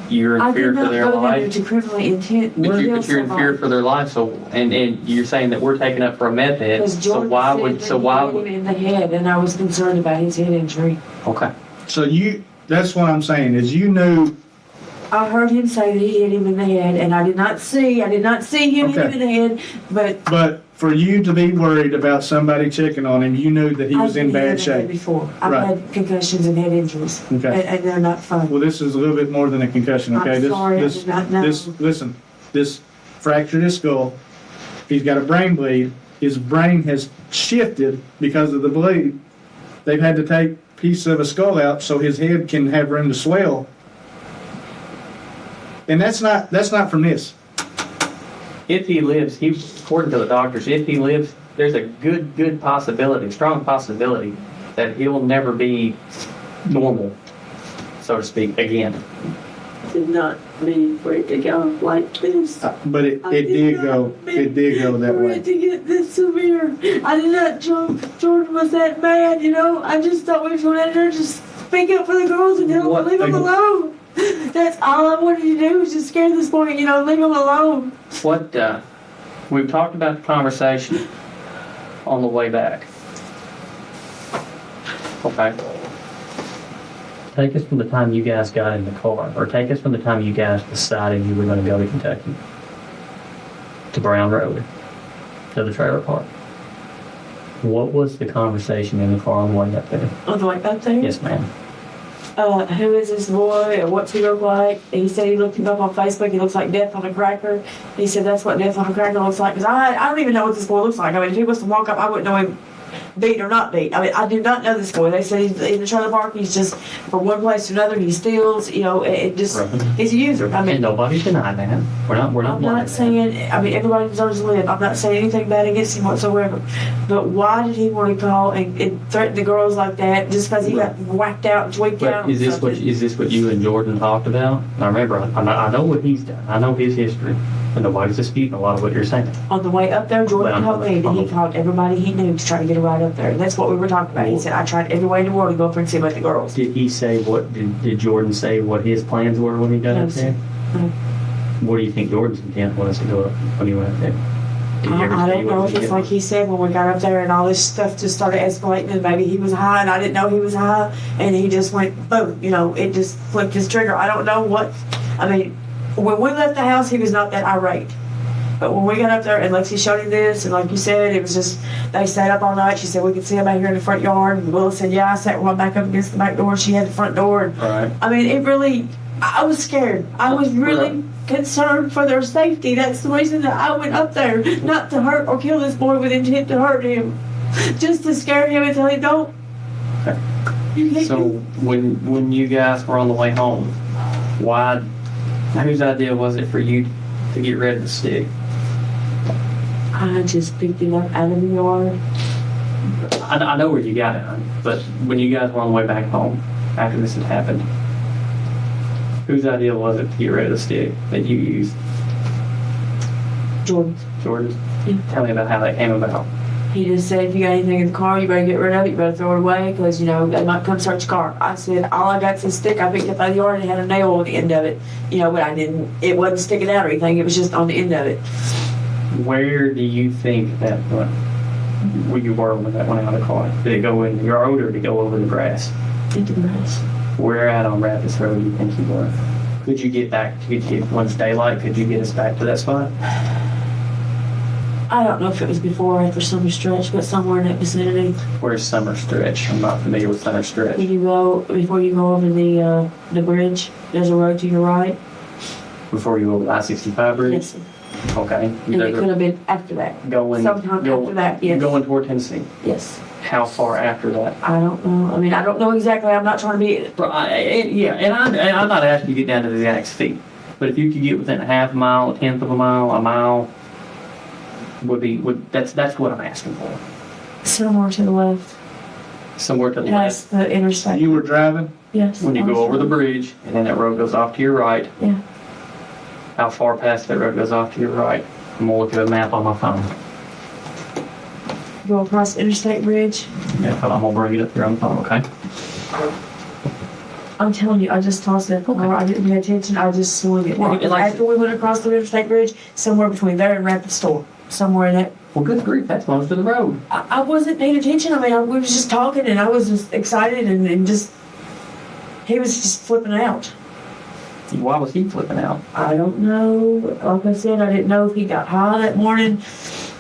You're I in fear did for not their go down there life. to criminally intent. But kill you're in fear somebody. for their life. So and you're saying that we're taking up for a meth head. Because So Jordan why said would that he hit him in the head, and I was concerned about his head injury. okay? So that's what I'm saying is you knew. I heard him say that he hit him in the head, and I did not see him hit him in the head, But for you to be worried about somebody checking on him, you knew that he was in bad shape. Before I've Right. had concussions and head injuries, Okay. and they're not fun. Well, this is a little bit more than a concussion, okay? I'm sorry, I did not know. This fractured his skull. He's got a brain bleed. His brain has shifted because of the bleed. They've had to take pieces of a skull out so his head can have room to swell. And that's not from this. If he lives, according to the doctors, if he lives, there's a good possibility, strong possibility that he'll never be normal, so to speak, again. Did not mean for it to go like this. But it did go that For way. it to get this severe. I did not think Jordan was that mad, I just thought we was going out there to just speak up for the girls and tell them to leave him alone. That's all I wanted to do was just scare this boy, leave him alone. We've talked about the conversation on the way back. Okay. Take us from the time you guys got in the car, or take us from the time you guys decided you were going to go to Kentucky, to Brown Road, to the trailer park. What was the conversation in the car on the way up there? On the way up there? Yes, ma'am. Who is this boy, or what's he look like? He said he looked him up on Facebook. He looks like Death on a Cracker. He said that's what Death on a Cracker looks like. Because I don't even know what this boy looks like. I mean, if he was to walk up, I wouldn't know him beat or not beat. I mean, I do not know this boy. They said he's in the trailer park. He's just from one place to another. He steals. It just Right. he's a user. I And mean, nobody's denying that. We're not I'm blaming not that. saying. I mean, everybody deserves to live. I'm not saying anything bad against him whatsoever. But why did he want to call and threaten the girls like that just because he got whacked out and tweaked out? But is this what you and Jordan talked about? Now remember, I know what he's done. I know his history. And nobody's disputing a lot of what you're saying. On the way up there, Jordan told me that he called everybody he knew to try to get a ride up there. And that's what we were talking about. He said, I tried every way in the world to go up there and see about the girls. Did he say what, did Jordan say what his plans were when he got up there? No. What do you think Jordan's intent was to go up when he went up there? Did you ever I see don't know what if he it's did? like he said when we got up there and all this stuff just started escalating and maybe he was high and I didn't know he was high and he just went boom, it just flipped his trigger. I don't know what, I mean, when we left the house he was not that irate. But when we got up there and Lexi showed him this and like you said, it was just, they stayed up all night. She said, we could see him out here in the front yard. And Willa said, yeah, I sat one back up against the back door. She had the front door. And, Right. I mean, it really, I was scared. I was really concerned for their safety. That's the reason that I went up there, not to hurt or kill this boy with intent to hurt him, just to scare him and tell him, don't. Okay. You can't So when you guys were on the way home, whose idea was it for you to get rid of the stick? I just picked him up out of the yard. I know where you got it, honey, but when you guys were on the way back home after this had happened, whose idea was it to get rid of the stick that you used? Jordan. Jordan's? Yeah. Tell me about how that came about. He just said, if you got anything in the car, you better get rid of it. You better throw it away because, they might come search the car. I said, all I got's a stick I picked up out of the yard and it had a nail on the end of it. But it wasn't sticking out or anything. It was just on the end of it. Where do you think that went? Where you were when that went out of the car? Did it go in your road or did it go over the grass? Into the grass. Where at on Rapids Road do you think you were? Could you get back? Once daylight, could you get us back to that spot? I don't know if it was before or after Summer Stretch, but somewhere in that vicinity. Where's Summer Stretch? I'm not familiar with Summer Stretch. Before you go over the bridge, there's a road to your right. Before you go over the I-65 bridge? Yes. Okay. And it could have been after that. Sometime after that, yes. Going toward Tennessee. Yes. How far after that? I don't know. I mean, I don't know exactly. I'm not trying to be. I'm not asking you to get down to the exact feet, but if you could get within a half a mile, a tenth of a mile, that's what I'm asking for. Somewhere to the left. Somewhere to the Past left. the interstate. You were driving? Yes. When you go over the bridge, and then that road goes off to your right. Yeah. How far past that road goes off to your right? I'm gonna look at a map on my phone. Go across the interstate bridge. Yeah, I'm gonna bring it up here on the phone, okay? I'm telling you, I just tossed it. Okay. I didn't pay attention. I just swung it. Well, like- After we went across the interstate bridge, somewhere between there and Rapid Store. Somewhere in that. Well, good grief, that's most of the road. I wasn't paying attention. I mean, we was just talking and I was just excited and just, he was just flipping out. Why was he flipping out? I don't know. Like I said, I didn't know if he got high that morning.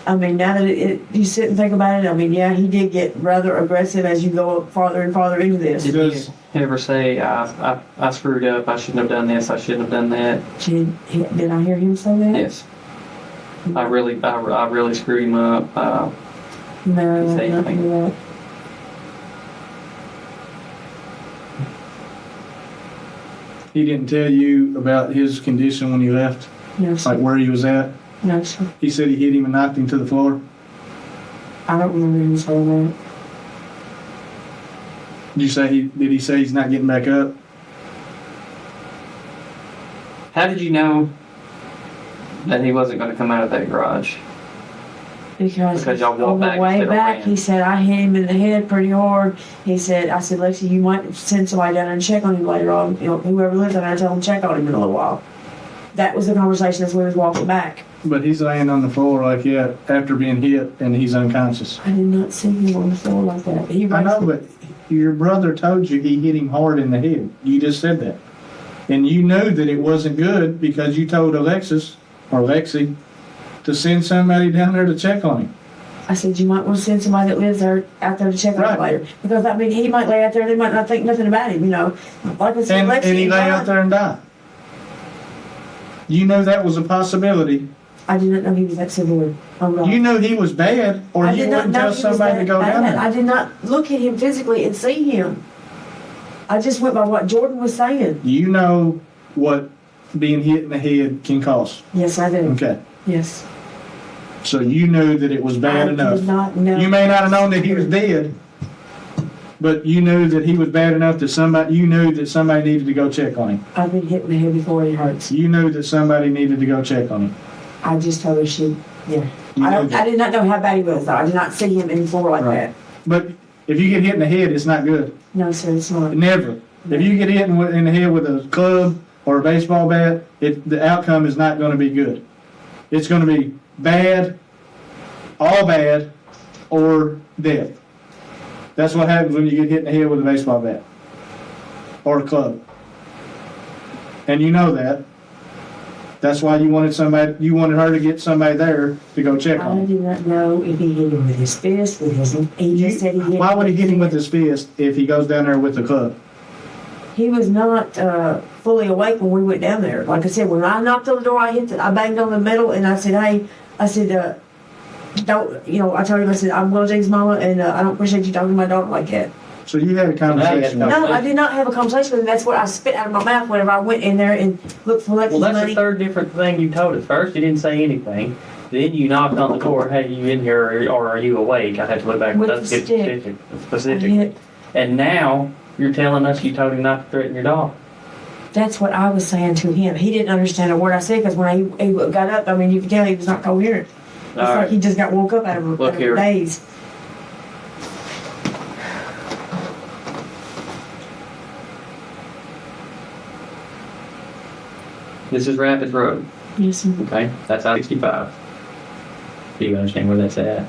I mean, now that you sit and think about it, I mean, yeah, he did get rather aggressive as you go farther and farther into this. Did he ever say, I screwed up, I shouldn't have done this, I shouldn't have done that? Did I hear him say that? Yes. I really screwed him up. No, Say not anything. that. He didn't tell you about his condition when he left? No, sir. Like where he was at? No, sir. He said he hit him and knocked him to the floor? I don't remember him saying that. Did he say he's not getting back up? How did you know that he wasn't going to come out of that garage? Because y'all walked on the back way instead of back, ran. he said, I hit him in the head pretty hard. I said, Lexi, you might send somebody down there and check on him later on. Whoever lives down there, tell them to check on him in a little while. That was the conversation as we was walking back. But he's laying on the floor like that after being hit and he's unconscious. I did not see him on the floor like that. I know, but your brother told you he hit him hard in the head. You just said that. And you know that it wasn't good because you told Alexis or Lexi to send somebody down there to check on him. I said, you might want to send somebody that lives there out there to check on him Right. later. Because, I mean, he might lay out there and they might not think nothing about him, Like I said, Lexi And he lay out there and died. You know that was a possibility. I did not know he was that severe. Oh, God. You know he was bad, or I you did not wouldn't know tell he was somebody to that go down bad. there. I did not look at him physically and see him. I just went by what Jordan was saying. You know what being hit in the head can cost. Yes, I do. Okay. Yes. So you knew that it was bad I enough. did not know. You may not have known that he was dead, but you knew that he was bad enough that you knew that somebody needed to go check on him. I've been hit in the head before. It hurts. You knew that somebody needed to go check on him. I just told her she, yeah. You know that. I did not know how bad he was though. I did not see him in the floor like that. But if you get hit in the head, it's not good. No, sir, it's not. Never. If you get hit in the head with a club or a baseball bat, the outcome is not going to be good. It's going to be bad, all bad, or death. That's what happens when you get hit in the head with a baseball bat or a club. And you know that. That's why you wanted her to get somebody there to go check I on him. do not know if he hit him with his fist, with his, he just said he hit him. Why would he hit him with his fist if he goes down there with the club? He was not fully awake when we went down there. Like I said, when I knocked on the door, I banged on the metal and I said, hey, don't, I told him, I said, I'm Will James' mama and I don't appreciate you talking to my daughter like that. So you had a conversation. No, I did not have a conversation with him. That's what I spit out of my mouth whenever I went in there and looked for Lex's Well, that's money. the third different thing you told us. First, you didn't say anything. Then you knocked on the door. Hey, you in here or are you awake? I had to look back. With Let's the get stick. specific. I hit- And now you're telling us you told him not to threaten your dog. That's what I was saying to him. He didn't understand a word I said because when he got up, I mean, you could tell he was not coherent. It's All like right. he just got woke up out of Look here. a daze. This is Rapids Road. Yes, sir. Okay, that's I-65. Do you understand where that's at?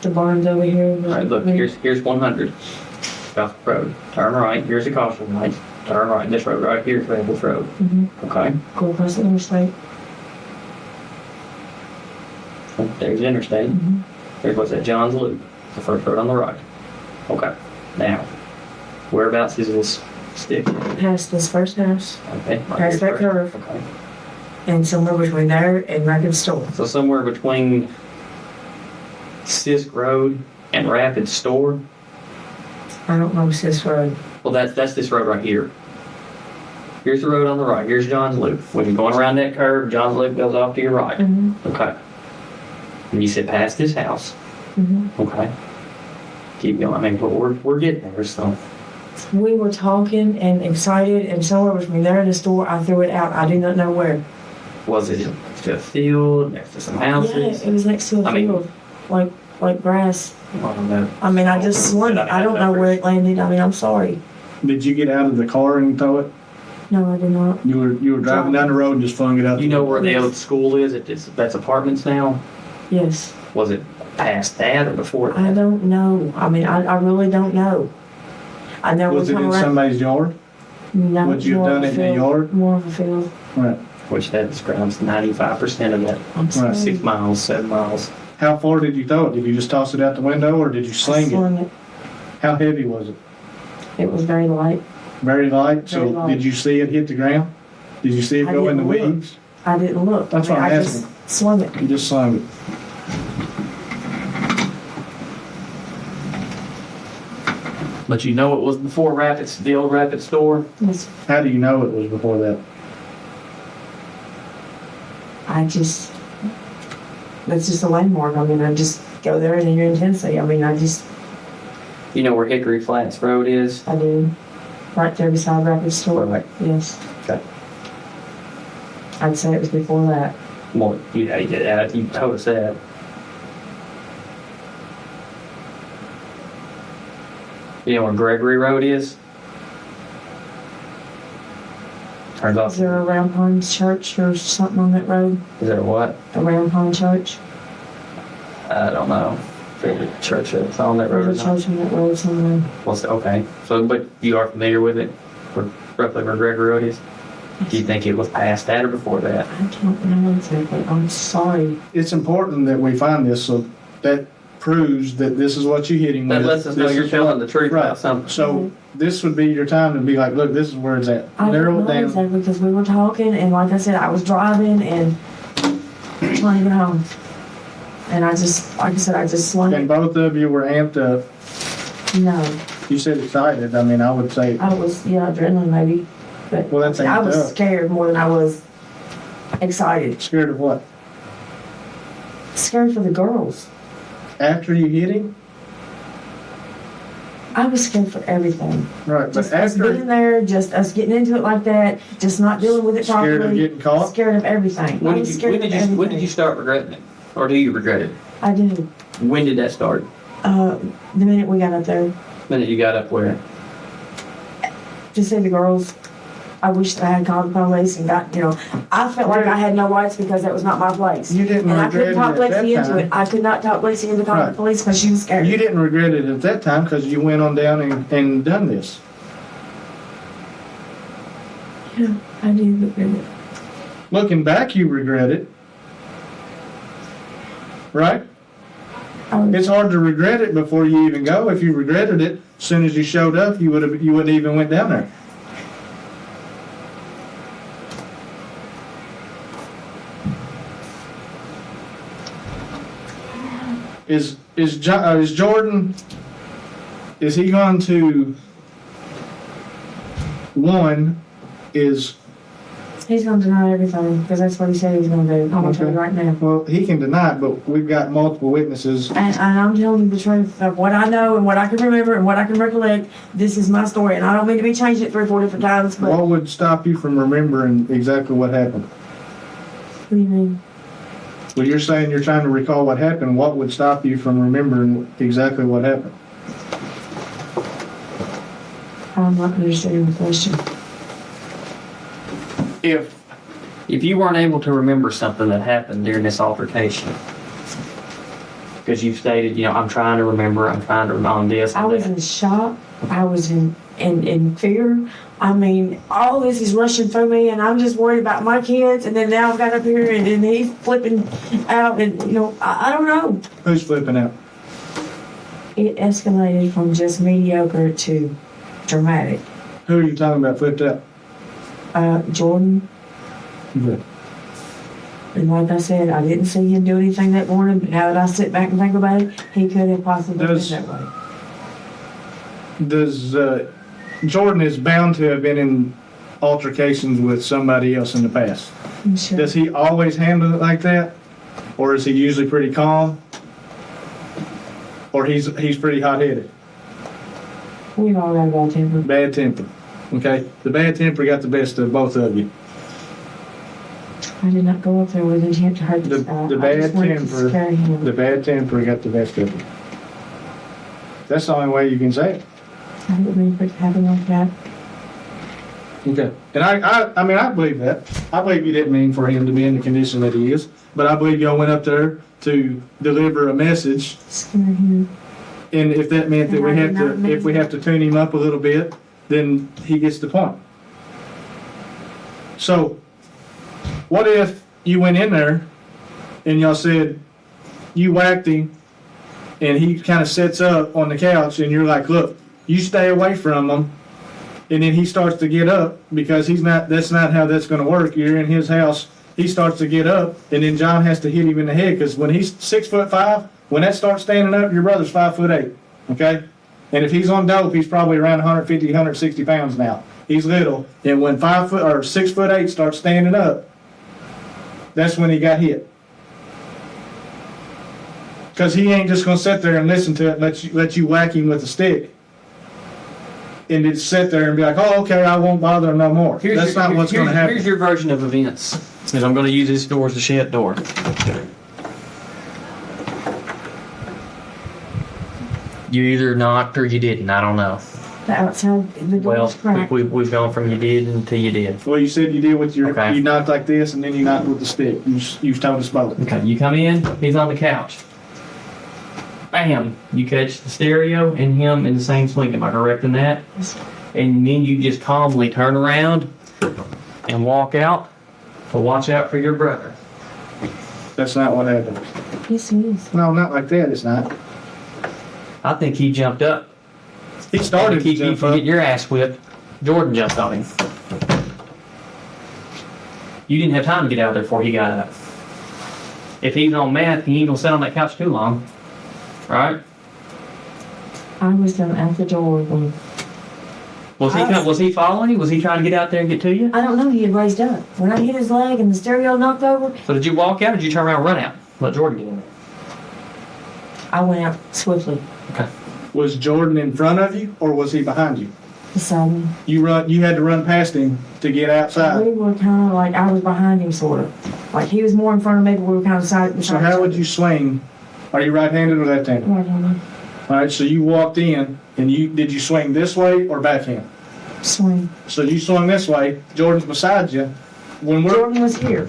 The barn's over here. All right, look, here's 100. South Road. Turn right. Here's a caution light. Turn right. This road right here is Rapids Road. Mm-hmm. Okay. Go across the interstate. There's the interstate. Mhm. There's what's that? John's Loop. The first road on the right. Okay. Now, whereabouts is this stick? Past this first house Okay. right Past here that first. curve. Okay. and somewhere between there and Rapids Store. So somewhere between Sisk Road and Rapids Store. I don't know this road. Well, that's this road right here. Here's the road on the right. Here's John's Loop. When you're going around that curve, John's Loop goes off to your right. Mm-hmm. Okay. And you sit past his house. Mm-hmm. Okay. Keep going. I mean, we're getting there, so. We were talking and excited, and somewhere between there and the store, I threw it out. I do not know where. Was it next to a field, next to some houses? Yeah, it was next to a I mean- field, like grass. I don't know. I mean, I just swung it. I don't know where it landed. I mean, I'm sorry. Did you get out of the car and throw it? No, I did not. You were driving down the road and just flung it out. You know where the old school is? That's apartments now? Yes. Was it past that or before I that? don't know. I mean, I really don't know. I know Was we're it in coming around. somebody's yard? No, Would you have more done of a it in the field. yard? More of a field. Right. Which that describes 95% of that. I'm sorry. 6 miles, 7 miles. How far did you throw it? Did you just toss it out the window or did you I sling it? swung it. How heavy was it? It was very light. Very light? So Very light. did you see it hit the ground? Did you see it I go in the didn't look. weeds? I didn't look. That's what I'm I asking. just swung it. You just slung it. But you know it was before Rapids, the old Rapids store? Yes. How do you know it was before that? That's just a landmark. I mean, I just go there and you're in Tennessee. I mean, You know where Hickory Flats Road is? I do. Right there beside Rapids Store. Right. Yes. Okay. I'd say it was before that. Well, you told us that. You know where Gregory Road is? Turns off. Is there a Round Pond Church or something on that road? Is there what? A Round Pond Church? I don't know. Favorite church that's on that road. There's a church on that road somewhere. Okay. So, but you are familiar with it? Roughly where Gregory Road is? Do you think it was past that or before that? I don't know exactly. I'm sorry. It's important that we find this so that proves that this is what you're hitting That with. lets us know This you're is telling what- the truth Right. about something. So this would be your time to be like, look, this is where it's at. I Narrow don't it know down. exactly because we were talking and like I said, I was driving and trying to get home. And I just, like I said, I just swung And it. both of you were amped up. No, You said excited. I mean, I would say, I was, adrenaline maybe. But Well, that's I amped was up. scared more than I was excited. scared of what? Scared for the girls. After you hit him? I was scared for everything. Right, but Just us after, being there, just us getting into it like that, just not dealing with it properly. scared of getting caught? Scared of everything. I was scared of everything. when did you start regretting it? Or do you regret it? I do. When did that start? The minute we got up there, The minute you got up where? to say the girls, I wish that I had called the police and got, I felt like I had no rights because that was not my place. You didn't And I regret couldn't it talk at that Lacey into time. it. I could not talk Lacey into calling the Right. police because she was scared. You didn't regret it at that time because you went on down and done this. Yeah, I do regret it. Looking back, you regret it. Right? It's hard to regret it before you even go. If you regretted it, as soon as you showed up, you wouldn't even went down there. Is Jordan? Is he going to? One is, He's gonna deny everything because that's what he said he's gonna do. I'm gonna tell you Okay. right now. well, he can deny it, but we've got multiple witnesses. And I'm telling you the truth of what I know and what I can remember and what I can recollect. This is my story, and I don't mean to be changing it 3 or 4 different times, but What would stop you from remembering exactly what happened? what do you mean? Well, you're saying you're trying to recall what happened. What would stop you from remembering exactly what happened? I'm not understanding the question. If you weren't able to remember something that happened during this altercation, because you stated, I'm trying to remember, I'm trying to remember on this I and was that. in shock. I was in fear. I mean, all this is rushing through me, and I'm just worried about my kids. And then now I've got up here, and he's flipping out, and I don't know. Who's flipping out? It escalated from just mediocre to dramatic. Who are you talking about flipped out? Jordan, and like I said, I didn't see him do anything that morning. But now that I sit back and think about it, he could have possibly been Does- that way. Does Jordan is bound to have been in altercations with somebody else in the past? I'm sure. Does he always handle it like that, or is he usually pretty calm, or he's pretty hot-headed, We've all got a bad temper. bad temper? Okay, the bad temper got the best of both of you. I did not go up there with intent to hurt The, this guy. the I bad just wanted to temper, scare him. the bad temper got the best of you. That's the only way you can say it. I didn't mean for it to happen like that. Okay. And I mean, I believe that. I believe you didn't mean for him to be in the condition that he is, but I believe y'all went up there to deliver a message, Scare him. and if that meant that And we I had did not to, mean if we have to tune him up a little bit, then he gets the point. So, what if you went in there and y'all said you whacked him, and he kind of sets up on the couch, and you're like, look, you stay away from him. And then he starts to get up because that's not how that's going to work. You're in his house. He starts to get up, and then John has to hit him in the head because when he's 6'5", when that starts standing up, your brother's 5'8". Okay? And if he's on dope, he's probably around 150, 160 pounds now. He's little. And when 6'8" starts standing up, that's when he got hit. Because he ain't just going to sit there and listen to it and let you whack him with a stick. And just sit there and be like, oh, okay, I won't bother him no more. That's not what's going to happen. Here's your version of events. And I'm going to use this door as a shed door. You either knocked or you didn't. I don't know. The outside, the door Well, was cracked. we've gone from you did until you did. Well, you said you did with your, Okay. you knocked like this, and then you knocked with the stick. You've told us both. Okay, you come in, he's on the couch. Bam! You catch the stereo and him in the same swing. Am I correct in that? And then you just calmly turn around and walk out to watch out for your brother. That's not what happened. Yes, he is. No, not like that. It's not. I think he jumped up. He started to keep to you jump from up. getting your ass whipped. Jordan jumped on him. You didn't have time to get out there before he got up. If he's on meth, he ain't gonna sit on that couch too long. Right? I was at the door when Was he following you? Was he trying to get out there and get to you? I don't know. He had raised up. When I hit his leg and the stereo knocked over, So did you walk out or did you turn around and run out? Let Jordan get in there. I went out swiftly. Okay. Was Jordan in front of you or was he behind you? Beside me. You had to run past him to get We outside. were kind of like, I was behind him, sort of. Like, he was more in front of me, but we were kind of beside So how would you swing? Are you right-handed or left-handed? Right on me. All right, so you walked in and did you swing this way or backhand? Swing. So you swung this way, Jordan's beside you. Jordan was here.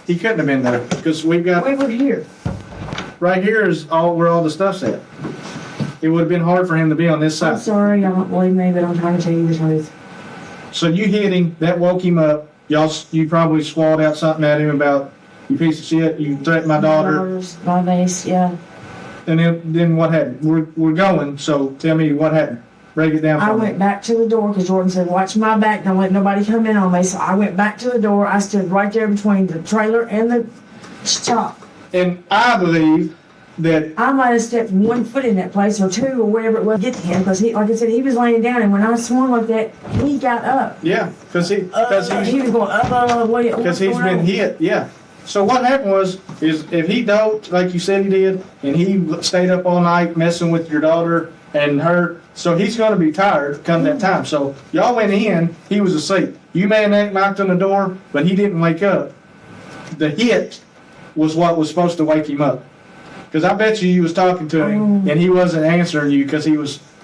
He couldn't have been there because we've got, We were here. right here is where all the stuff's at. It would have been hard for him to be on this I'm side. sorry, y'all don't believe me, but I'm trying to tell you the truth. So you hit him, that woke him up. You probably swallowed out something at him about, you piece of shit, you threatened my daughter. My vase, yeah. And then what happened? We're going, so tell me what happened. Break it down I for me. went back to the door because Jordan said, watch my back, don't let nobody come in on me. So I went back to the door. I stood right there between the trailer and the shop. And I believe that, I might have stepped 1 foot in that place or 2 or whatever it was to get to him because he, like I said, he was laying down and when I swung like that, he got up. yeah, because He was going because he's been hit, yeah. So what happened is if he doped like you said he did, and he stayed up all night messing with your daughter and her, so he's going to be tired come that time. So y'all went in, he was asleep. You may have knocked on the door, but he didn't wake up. The hit was what was supposed to wake him up. Because I bet you was talking to him and he wasn't answering you because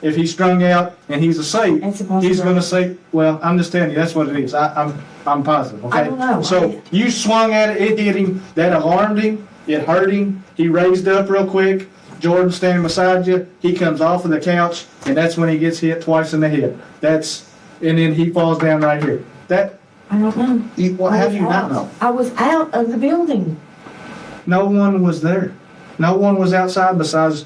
if he's strung out and he's asleep, It's a he's possibility. going to say, well, I'm just telling you, that's what it is. I'm positive, okay? I don't know. So you swung at it hit him, that alarmed him, it hurt him, he raised up real quick, Jordan standing beside you, he comes off of the couch, and that's when he gets hit twice in the head. And then he falls down right here. I don't know. How do you not know? I was out of the building. No one was there. No one was outside besides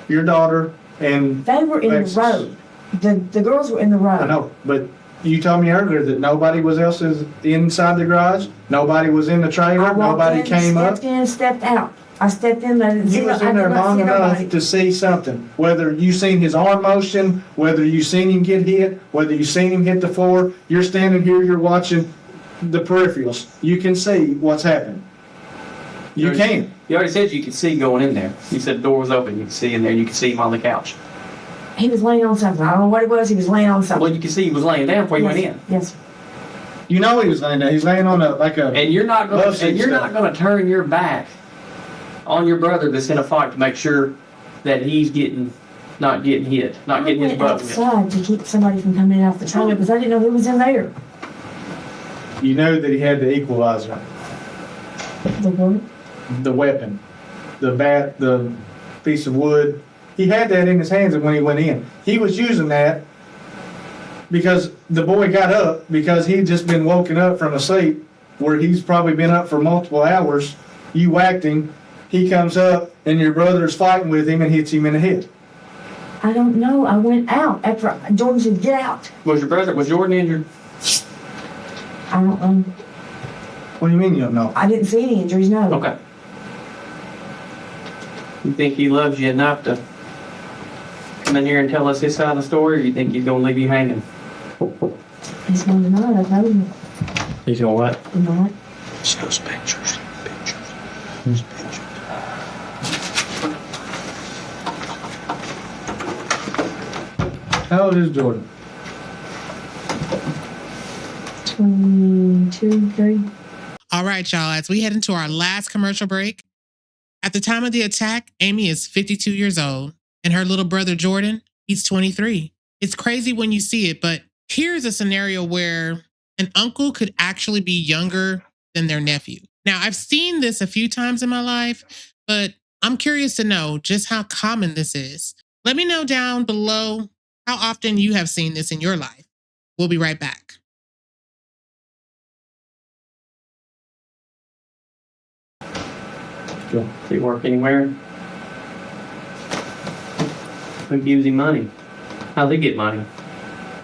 your daughter and They were in Alexis. the road. The girls were in the road. I know, but you told me earlier that nobody else is inside the garage. Nobody was in the I trailer. walked Nobody in, came up. stepped in, stepped out. I stepped in, I didn't see You was I in did there not long see enough nobody. to see something. Whether you seen his arm motion, whether you seen him get hit, whether you seen him hit the floor. You're standing here. You're watching the peripherals. You can see what's happening. You can. You already said you could see going in there. You said the door was open. You could see in there. You could see him on the couch. He was laying on something. I don't know what it was. He was laying on something. Well, you could see he was laying down before you went in. Yes. You know he was laying there. He's laying on a. And you're not going. Love seat And you're not stuff. going to turn your back on your brother that's in a fight to make sure that he's not getting hit, not getting his I went butt hit. outside to keep somebody from coming out the trailer because I didn't know who was in there. You know that he had the equalizer, The what? the weapon, the bat, the piece of wood. He had that in his hands when he went in. He was using that because the boy got up because he'd just been woken up from a sleep where he's probably been up for multiple hours. You whacked him. He comes up and your brother's fighting with him and hits him in the head. I don't know. I went out after Jordan said, get out. Was Jordan injured? I don't know. What do you mean you don't know? I didn't see any injuries, no. Okay. You think he loves you enough to come in here and tell us his side of the story, or you think he's going to leave you hanging? He's going tonight, I told him. He's going to what? Tonight. Shows pictures. How old is Jordan? 22, 3. All right, y'all, as we head into our last commercial break, at the time of the attack, Amy is 52 years old, and her little brother, Jordan, he's 23. It's crazy when you see it, but here's a scenario where an uncle could actually be younger than their nephew. Now, I've seen this a few times in my life, but I'm curious to know just how common this is. Let me know down below how often you have seen this in your life. We'll be right back. Go. Does he work anywhere? Who gives him money? How'd he get money?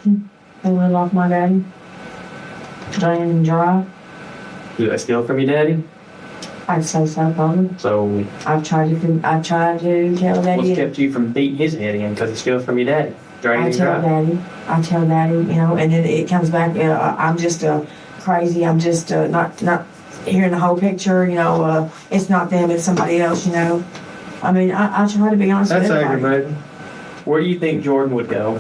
They live off my daddy. Drain and dry. Do they steal from your daddy? I'd say so, probably. So I've tried to tell daddy. what's kept you from beating his head in because he steals from your daddy? Draining I him tell dry. daddy. I tell daddy, you know, and then it comes back. I'm just crazy. I'm just not hearing the whole picture. You know, it's not them. It's somebody else. You know. I mean, I try to be honest That's with everybody. aggravating. Where do you think Jordan would go?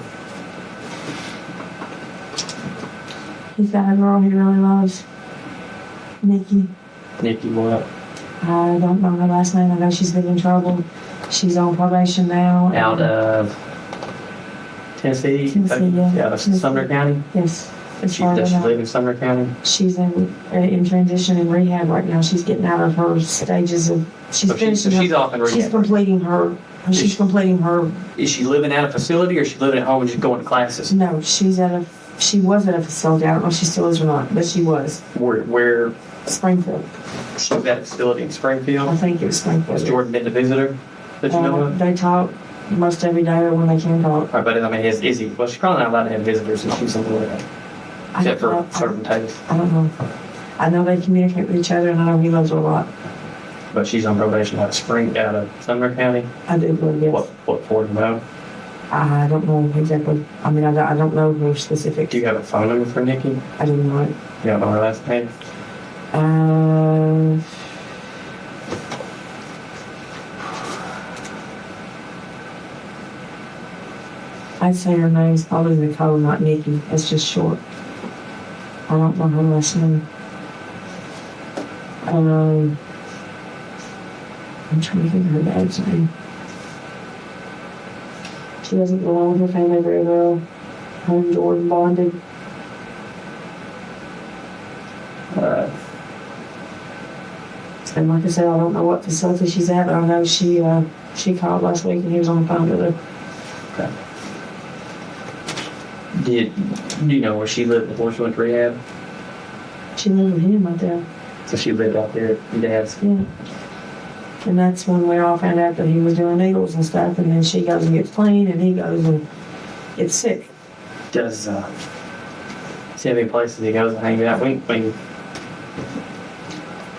He's got a girl he really loves. Nikki. Nikki, what? I don't know her last name. I know she's been in trouble. She's on probation now. Out of Tennessee? Tennessee, yeah. Yeah, that's Sumner County? Yes. As far Does as she I know. live in Sumner County? She's in transition in rehab right now. She's getting out of her stages of. She's So finishing. she's off in She's rehab. completing her. She's completing her. Is she living at a facility or is she living at home and just going to classes? No, she's at a. She was at a facility. I don't know if she still is or not, but she was. Where Springfield. she was at a facility in I Springfield? think it was Springfield. Has Jordan been to visit her? That you know of? They talk most every day or when they can talk. All right, but I mean, is he? Well, she's probably not allowed to have visitors if she's in Florida, I except for don't know. certain days. I don't know. I know they communicate with each other, and I know he loves her a lot. But she's on probation out of Sumner County. I do believe, yes. What for? You know? I don't know exactly. I mean, I don't know her specifics. Do you have a phone number for Nikki? I do not. You don't know her last name? I'd say her name's probably Nicole, not Nikki. It's just short. I don't know her last name. I'm trying to think of her dad's name. She doesn't get along with her family very well. Her and Jordan bonded. And like I said, I don't know what facility she's at, but I know she called last week and he was on the phone with her. Okay. Do you know where she lived before she went to rehab? She lived with him right there. So she lived out there at your dad's. Yeah. And that's when we all found out that he was doing needles and stuff, and then she goes and gets clean, and he goes and gets sick. Does see how many places he goes and hangs out?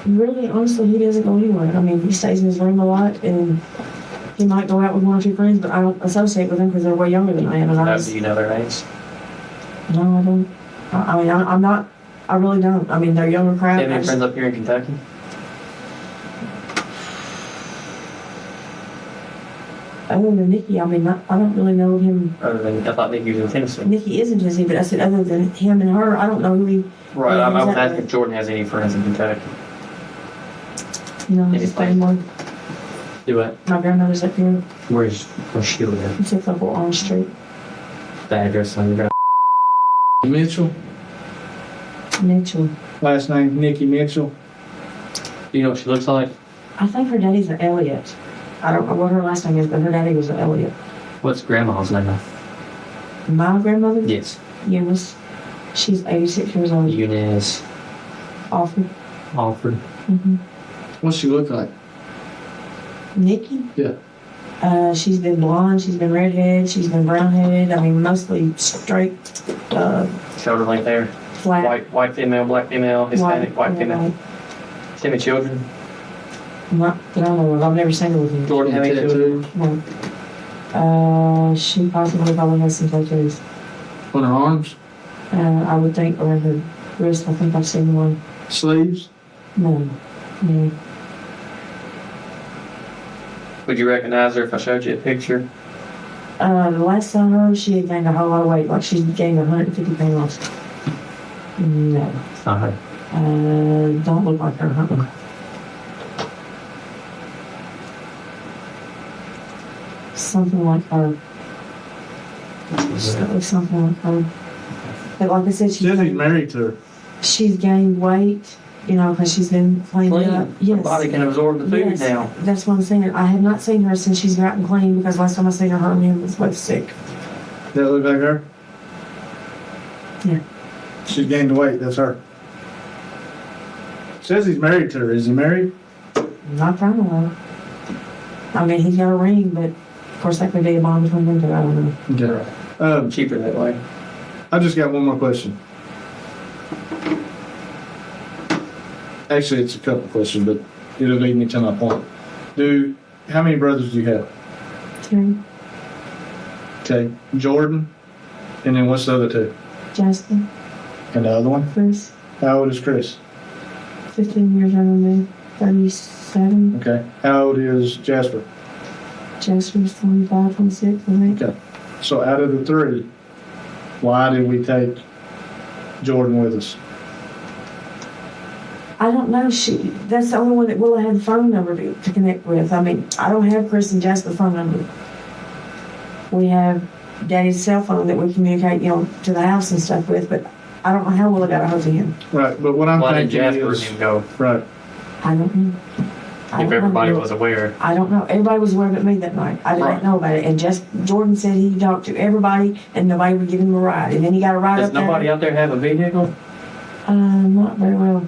Really, honestly, he doesn't go anywhere. I mean, he stays in his room a lot, and he might go out with one or two friends, but I don't associate with them because they're way younger than I am. And I Do you know their names? no, I don't. I mean, I'm not. I really don't. I mean, they're younger Do crowd. you have any friends up here in Kentucky? Other than Nikki, I mean, I don't really know him. Other than, I thought Nikki was in Tennessee. Nikki is in Tennessee, but I said other than him and her, I don't know who he. Right, Yeah, I was exactly. asking if Jordan has any friends in Kentucky. You know, his family. Do it. My grandmother's up here. Where's she live? It's a couple on the street. The address on your ground. Mitchell, Mitchell. last name Nikki Mitchell. Do you know what she looks like? I think her daddy's an Elliott. I don't know what her last name is, but her daddy was an Elliott. What's grandma's name? My grandmother, Yes. Eunice, she's 86 years old. Eunice Awful. Alford. Mm-hmm. What's she look like? Nikki? Yeah. She's been blonde, she's been redhead, she's been brown-headed. I mean, mostly straight, Shoulder length hair. flat. White female, black female, Hispanic, white female. white. How many children? Not that I know of. I've never seen her with him. Jordan, how many children? No. She possibly probably has some tattoos. On her arms, I would think around her wrist. I think I've seen one. sleeves. No. No. Would you recognize her if I showed you a picture? The last time I heard, she had gained a whole lot of weight. Like she gained 150 pounds. No. It's not her. Don't look like her. Huh? Something like her. Something like her. But like I said, Says he's married to her. she's gained weight, you know, because she's been cleaning up. Her Yes. body can absorb the food Yes. now. That's what I'm saying. I have not seen her since she's gotten clean because last time I seen her, her and him was both sick. That look like her? Yeah. She's gained weight, that's her. Says he's married to her. Is he married? Not that I know of. I mean, he's got a ring, but of course that could be a bond between them two. I don't know. Okay. Cheaper that way. I just got one more question. Actually, it's a couple questions, but it'll lead me to my point. How many brothers do you have? Terry, Okay, Jordan, and then what's the other two? Justin, And the other one? Chris, How old is Chris? 15 years younger than me, 37, Okay. How old is Jasper? Jasper's 25, 26, I think. Okay. So out of the three, why did we take Jordan with us? I don't know. That's the only one that Willa had the phone number to connect with. I mean, I don't have Chris and Jasper's phone number. We have Daddy's cell phone that we communicate, to the house and stuff with, but I don't know how Willa got a hold of him. Right, but what I'm Why did thinking Jasper is, and him go? right, I don't know. I If don't everybody know. was aware. I don't know. Everybody was aware but me that night. I didn't Right. know about it. And Jordan said he talked to everybody and nobody would give him a ride. And then he got a ride Does up there. nobody out there have a vehicle? Not very well.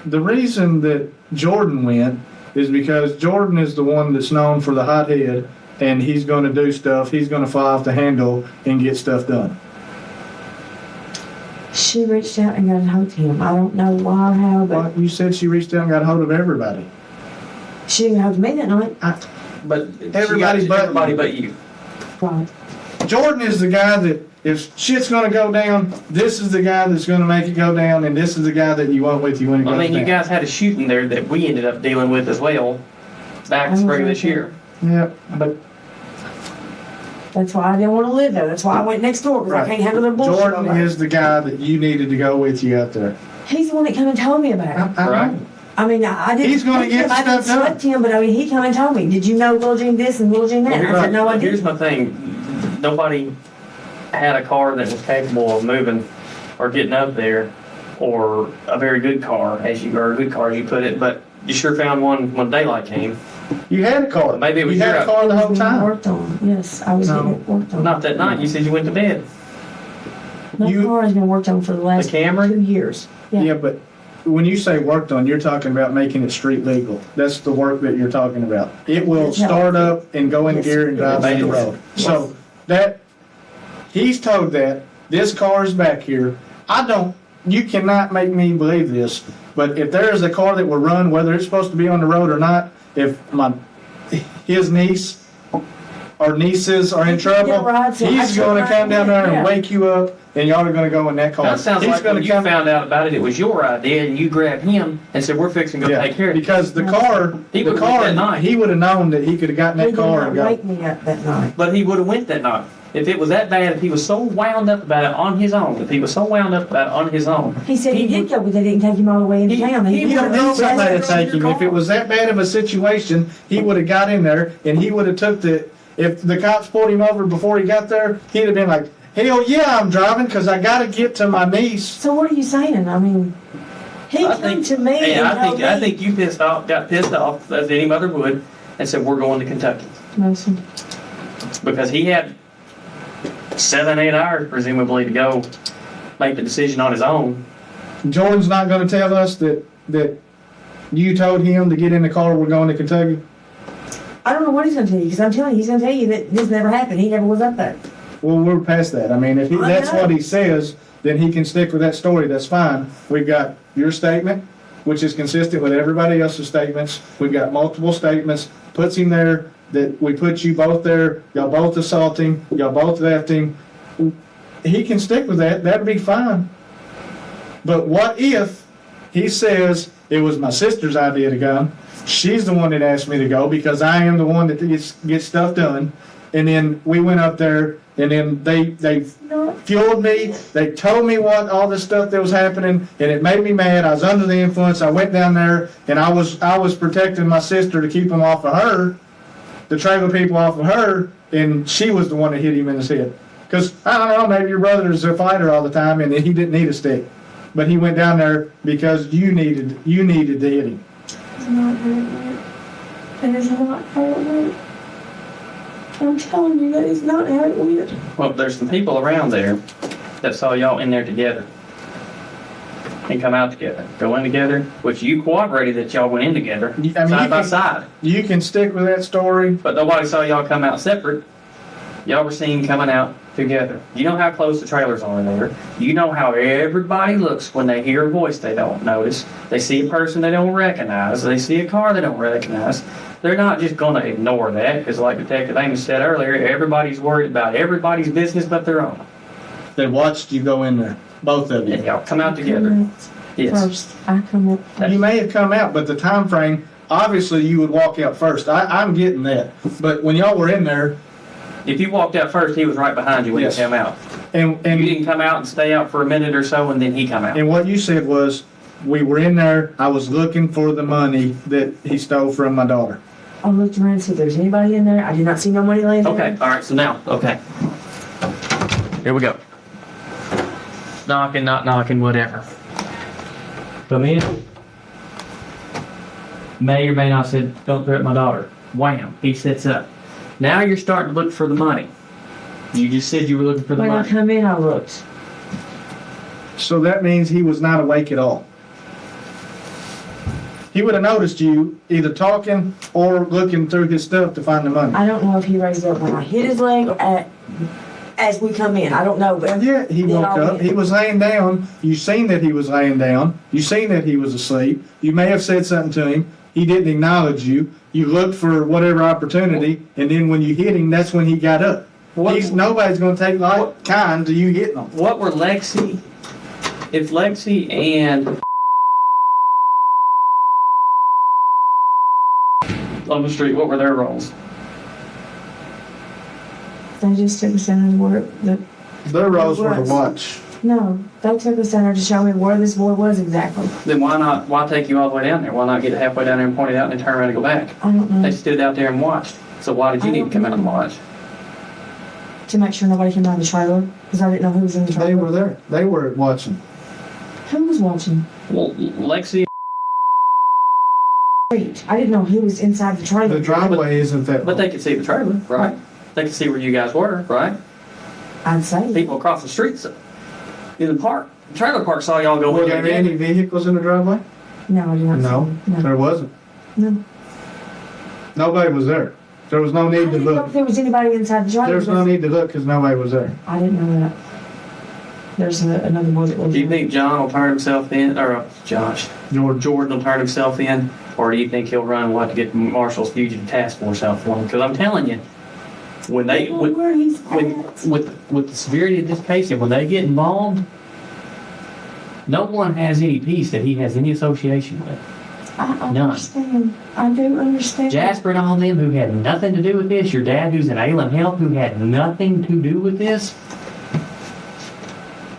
the reason that Jordan went is because Jordan is the one that's known for the hot head, and he's going to do stuff. He's going to fly off the handle and get stuff done. She reached out and got a hold of him. I don't know why or how, but Well, you said she reached out and got a hold of everybody. she didn't hold me that night. But Everybody but everybody you. but you. Right. Jordan is the guy that if shit's going to go down, this is the guy that's going to make it go down, and this is the guy that you want with you when it goes I mean, down. you guys had a shooting there that we ended up dealing with as well back spring this year. Yeah, but That's why I didn't want to live there. That's why I went next door, because Right. I can't handle their bullshit. Jordan over there. is the guy that you needed to go with you out there. He's the one that come and told me about it. Right. I mean, I didn't. He's gonna get I didn't stuff done. select him, but I mean, he come and told me, did you know Will Jean this and Will Jean that? Well, I said, no, I here's didn't. my thing. Nobody had a car that was capable of moving or getting up there, or a very good car, or a good car as you put it. But you sure found one when daylight came. You had a car. Maybe it was you had your- a car the whole It was time. Worked on, yes, I was No. getting it worked on. Not that night. You said you went to bed. My you- car has been worked on for the last Camry? 2 years. Yeah, but when you say worked on, you're talking about making it street legal. That's the work that you're talking about. It will Yes, no. start up and go in Yes. gear and drive down the road. So that, he's told that, this car is back here. You cannot make me believe this, but if there is a car that will run, whether it's supposed to be on the road or not, if his niece or nieces are in trouble, he's gonna come down there and wake you up, and y'all are gonna go in that car. That sounds He's like gonna when you come- found out about it, it was your idea, and you grabbed him and said, "We're fixing to go Yeah, take care of it." because the car, He would've went that night. he would have known that he could have gotten He that did car not and go. wake me up that night. But he would have went that night. If it was that bad, if he was so wound up about it on his own, He said he would- did go, but they didn't take him all the way into He- town. he You would've don't need drove somebody to past take him. If it was that bad of a situation, he would have got in there and he would have if the cops pulled him over before he got there, he'd have been like, hell yeah, I'm driving because I got to get to my niece. So what are you saying? I mean, he I came think- to me Yeah, and told I me. think you got pissed off as any mother would, and said, "We're going to Kentucky," Listen, because he had 7-8 hours presumably to go make the decision on his own. Jordan's not going to tell us that you told him to get in the car, we're going to Kentucky. I don't know what he's gonna tell you, because I'm telling you, he's gonna tell you that this never happened. He never was up there. Well, we're past that. I mean, if I that's know. what he says, then he can stick with that story. That's fine. We've got your statement, which is consistent with everybody else's statements. We've got multiple statements, puts him there, that we put you both there, y'all both assault him, y'all both left him. He can stick with that. That'd be fine. But what if he says it was my sister's idea to go? She's the one that asked me to go because I am the one that gets stuff done. And then we went up there, and then they fueled me. They told me what all this stuff that was happening, and it made me mad. I was under the influence. I went down there, and I was protecting my sister to keep them off of her, the trailer people off of her, and she was the one that hit him in his head. Because I don't know, maybe your brother is a fighter all the time, and he didn't need a stick, but he went down there because you needed to hit him. It's not hurt. It is not hurt. I'm telling you that it's not hurt. Well, there's some people around there that saw y'all in there together and come out together, go in together, which you cooperated that y'all went in together, I mean, side you by can- side. You can stick with that story. But nobody saw y'all come out separate. Y'all were seen coming out together. You know how close the trailers are there. You know how everybody looks when they hear a voice they don't notice. They see a person they don't recognize. They see a car they don't recognize. They're not just going to ignore that because, like Detective Amos said earlier, everybody's worried about everybody's business but their own. They watched you go in there, both of you. And y'all come out together. Yes. First, I come up. You may have come out, but the time frame obviously you would walk out first. I'm getting that. But when y'all were in there, If you walked out first, he was right behind you when Yes. you came out. and You didn't come out and stay out for a minute or so, and then he come out. and what you said was, we were in there, I was looking for the money that he stole from my daughter. I looked around to see if there's anybody in there. I did not see no money laying there. Okay, all right, so now, okay. Here we go. Knocking, not knocking, whatever. Come in. May or may not said, don't threaten my daughter. Wham, he sits up. Now you're starting to look for the money. You just said you were looking for the When I money. come in, I looked. So that means he was not awake at all. He would have noticed you either talking or looking through his stuff to find the money. I don't know if he raised up when I hit his leg or as we come in. I don't know. But Yeah, he then woke I up. went- He was laying down. You seen that he was laying down. You seen that he was asleep. You may have said something to him. He didn't acknowledge you. You looked for whatever opportunity, and then when you hit him, that's when he got up. Nobody's going to take kind to you hitting him. What were Lexi, if Lexi and on the street, what were their roles? They just took us in and were Their roles were to Was. watch. no. They took us in there to show me where this boy was exactly. Then why take you all the way down there? Why not get halfway down there and point it out and then turn around and go back? I don't know. They stood out there and watched. So why did you need to come out and watch? To make sure nobody came out of the trailer because I didn't know who was in the trailer. They were there. They were watching. Who was watching? Well, Lexi, Wait, I didn't know who was inside the trailer. The driveway isn't that. but they could see the trailer, right? They could see where you guys were, right? I'd say. People across the streets in the park. The trailer park saw y'all go Were in there there. any vehicles in the driveway? No, I did not No, see. No. there wasn't. No. Nobody was there. There was no I need to didn't know look. if there was anybody inside the trailer. There's no need to look because nobody was there. I didn't know that. There's another boy that lives Do you there. think John will turn himself in, or Josh, Jordan will turn himself in, or do you think he'll run? We'll have to get the Marshall's fugitive task force out for him. Because I'm telling you, when I don't know where he's at. with the severity of this case, and when they get involved, no one has any peace that he has any association with. I None. understand. I do understand. Jasper and all them who had nothing to do with this, your dad who's in ailing health who had nothing to do with this,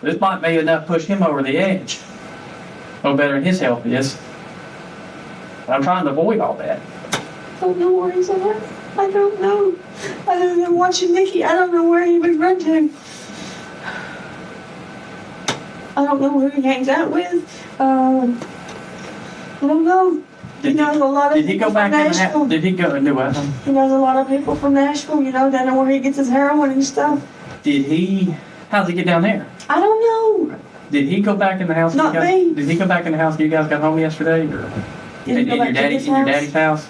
this might be enough to push him over the edge. No better than his health is. I'm trying to avoid all that. I don't know where he's at. I don't know. Other than watching Mickey, I don't know where he would run to. I don't know who he hangs out with. I don't know. He knows a lot of Did he people go from back in the Nashville. house? Did he go do what? He knows a lot of people from Nashville. You know, down there where he gets his heroin and stuff. Did he? How'd he get down there? I don't know. Did he go back in the house? when Not you guys, me. Did he go back in the house when you guys got home yesterday? Or Did he in go back to his your house? daddy's house?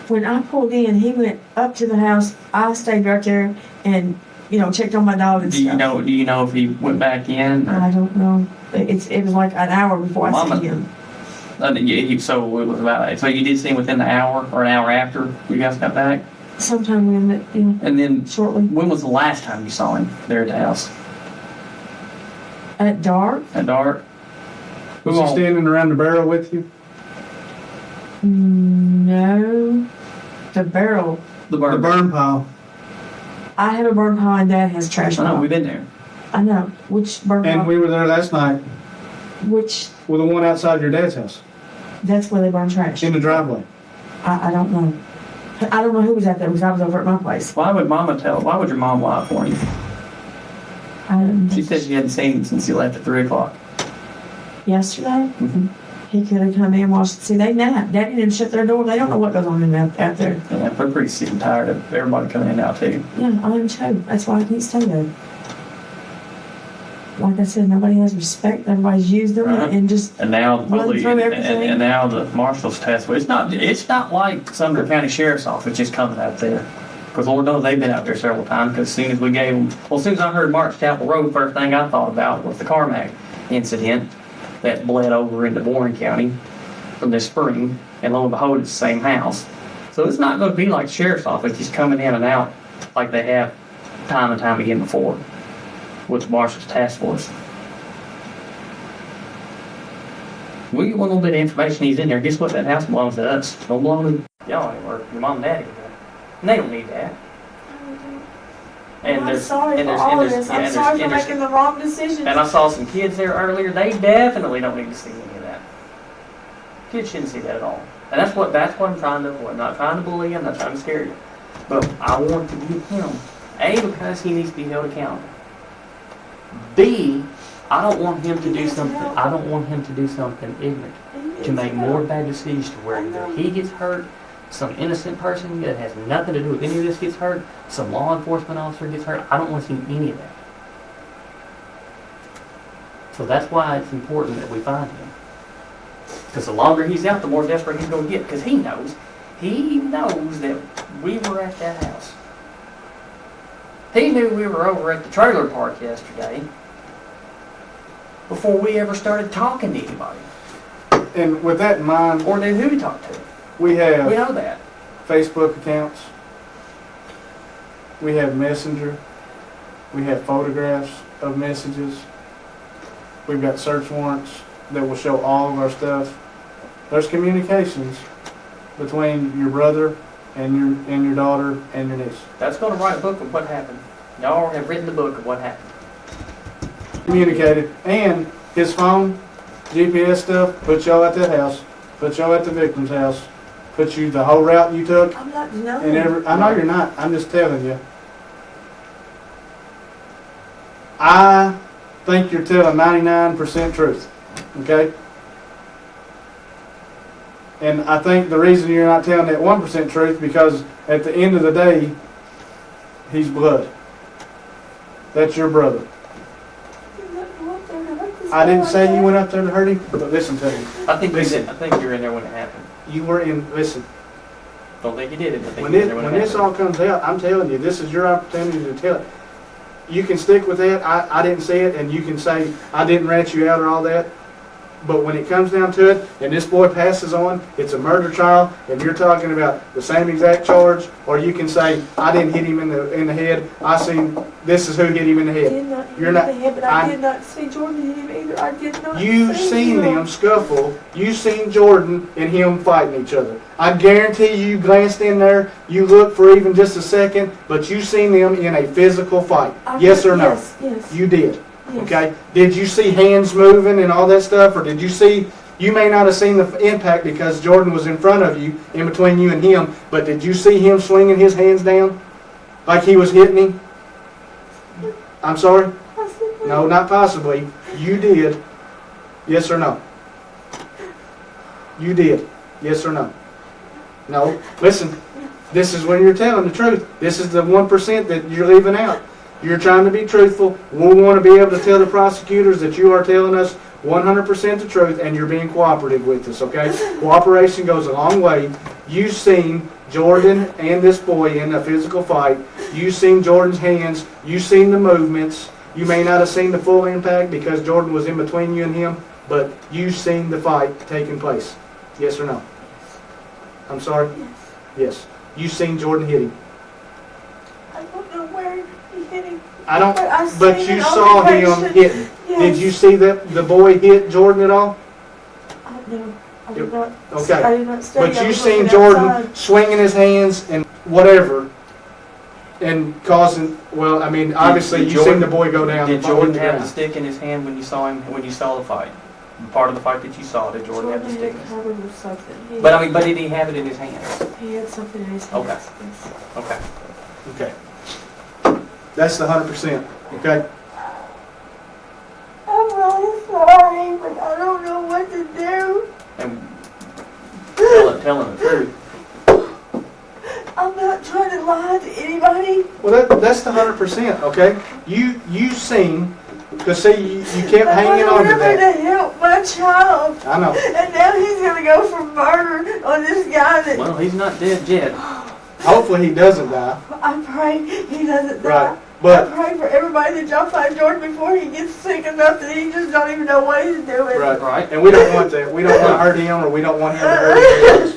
When I pulled in, he went up to the house. I stayed right there and, checked on my dog and Do you stuff. know? Do you know if he went back in? Or? I don't know. It was like an hour before I Mama. seen him. So it was about. So you did see him within the hour or an hour after you guys got back, Sometime in the, and then shortly. when was the last time you saw him there at the house? At dark? At dark. Was he all- standing around the barrel with you? No. The barrel. The The burn. burn pile. I have a burn pile and Dad has trash I know pile. we've been there. I know. Which burn And pile? we were there last night Which, with the one outside your dad's house that's where they burn trash. in the driveway. I don't know. I don't know who was out there because I was over at my place. Why would Mama tell? Why would your mom lie for you? I didn't She said she hadn't seen him since he left at 3:00. Yesterday, Mm-hmm. he could have come in and watched. See, they nap. Daddy didn't shut their door. They don't know what goes on out there. Yeah, they're pretty sick and tired of everybody coming in now too. Yeah, I am too. That's why I can't stay there. Like I said, nobody has respect. Everybody's used them Right. and just And now the Run police, through and, everything. and now the marshal's task force. It's not like Sumner County Sheriff's Office just coming out there. Because Lord knows they've been out there several times. Because as soon as we gave them, as soon as I heard March Chapel Road, first thing I thought about was the Carmack incident that bled over into Warren County from this spring. And lo and behold, it's the same house. So it's not going to be like the Sheriff's Office just coming in and out like they have time and time again before with the marshal's task force. We get one little bit of information he's in there. Guess what? That house belongs to us. Don't belong to y'all anymore. Your mom and daddy. And they don't need that. And I'm there's, sorry and for there's, all and of there's, this. I'm and sorry there's, for and there's, making the wrong decisions. and I saw some kids there earlier. They definitely don't need to see any of that. Kids shouldn't see that at all. And that's what I'm trying to avoid. I'm not trying to bully you. I'm not trying to scare you. But I want to give him, A, because he needs to be held accountable. B, I don't want him to do something. I don't want him to do something ignorant, to make more bad decisions to where either he gets hurt, some innocent person that has nothing to do with any of this gets hurt, some law enforcement officer gets hurt. I don't want to see any of that. So that's why it's important that we find him. Because the longer he's out, the more desperate he's going to get. Because he knows that we were at that house. He knew we were over at the trailer park yesterday before we ever started talking to anybody. And with that in mind, Or knew who to talk to. we We have know that. Facebook accounts. We have Messenger. We have photographs of messages. We've got search warrants that will show all of our stuff. There's communications between your brother and your daughter and your niece. That's going to write a book of what happened. Y'all have written the book of what happened. Communicated, and his phone, GPS stuff, put y'all at that house, put y'all at the victim's house, put you the whole route you took, I'm not and denying. I know you're not. I'm just telling you. I think you're telling 99% truth. Okay? And I think the reason you're not telling that 1% truth because at the end of the day, he's blood. That's your brother. I didn't say you went up there to hurt him, but listen to me. I think Listen. you were in there when it happened. You were in, listen, Don't think you did it. I think when you were in there when it this happened. all comes out, I'm telling you, this is your opportunity to tell it. You can stick with that, I didn't say it, and you can say, I didn't rat you out or all that. But when it comes down to it, and this boy passes on, it's a murder trial, and you're talking about the same exact charge, or you can say, I didn't hit him in the head, I seen, this is who hit him in the I head. did not hit You're him not- in the head, but I I'm- did not see Jordan hit him either. I did not You see seen him. them scuffle. You seen Jordan and him fighting each other. I guarantee you glanced in there, you looked for even just a second, but you seen them in a physical fight. Yes or no? Yes, yes. You did. Yes. Okay? Did you see hands moving and all that stuff, or did you see, you may not have seen the impact because Jordan was in front of you, in between you and him, but did you see him swinging his hands down like he was hitting him? I'm sorry? Possibly. No, not possibly. You did. Yes or no? You did. Yes or no? No. Listen, this is when you're telling the truth. This is the 1% that you're leaving out. You're trying to be truthful. We want to be able to tell the prosecutors that you are telling us 100% the truth and you're being cooperative with us, okay? Cooperation goes a long way. You've seen Jordan and this boy in a physical fight. You've seen Jordan's hands. You've seen the movements. You may not have seen the full impact because Jordan was in between you and him, but you've seen the fight taking place. Yes or no? I'm sorry? Yes. Yes. You've seen Jordan hit him. I don't know where he hit him. I don't, But I but seen you it on saw the him patient. hitting. Yes. Did you see that the boy hit Jordan at all? No, I did not. Okay. I did not study. But I you was seen looking Jordan outside. swinging his hands and whatever, and causing. Well, I mean, obviously Did you seen the boy go down. Did and fall Jordan to the have the ground. stick in his hand when you saw him? When you saw the fight? Part of the fight that you saw, did Jordan have the stick? had it covered with something. But did he have it in his hands? He had something in his hands. Okay. Yes. Okay. Okay. That's the 100%. Okay. I'm really sorry, but I don't know what to do. And tell him the truth. I'm not trying to lie to anybody. Well, that's the 100%. Okay. You seen, because see you kept I hanging on to remember that. to help my child. I know. And now he's gonna go for murder on this guy that Well, he's not dead yet. Hopefully he doesn't die. I pray he doesn't die. Right. But I pray for everybody that y'all find Jordan before he gets sick enough that he just don't even know what he's doing. right. Right. And we don't want that. We don't want to hurt him, or we don't want him to hurt anyone else.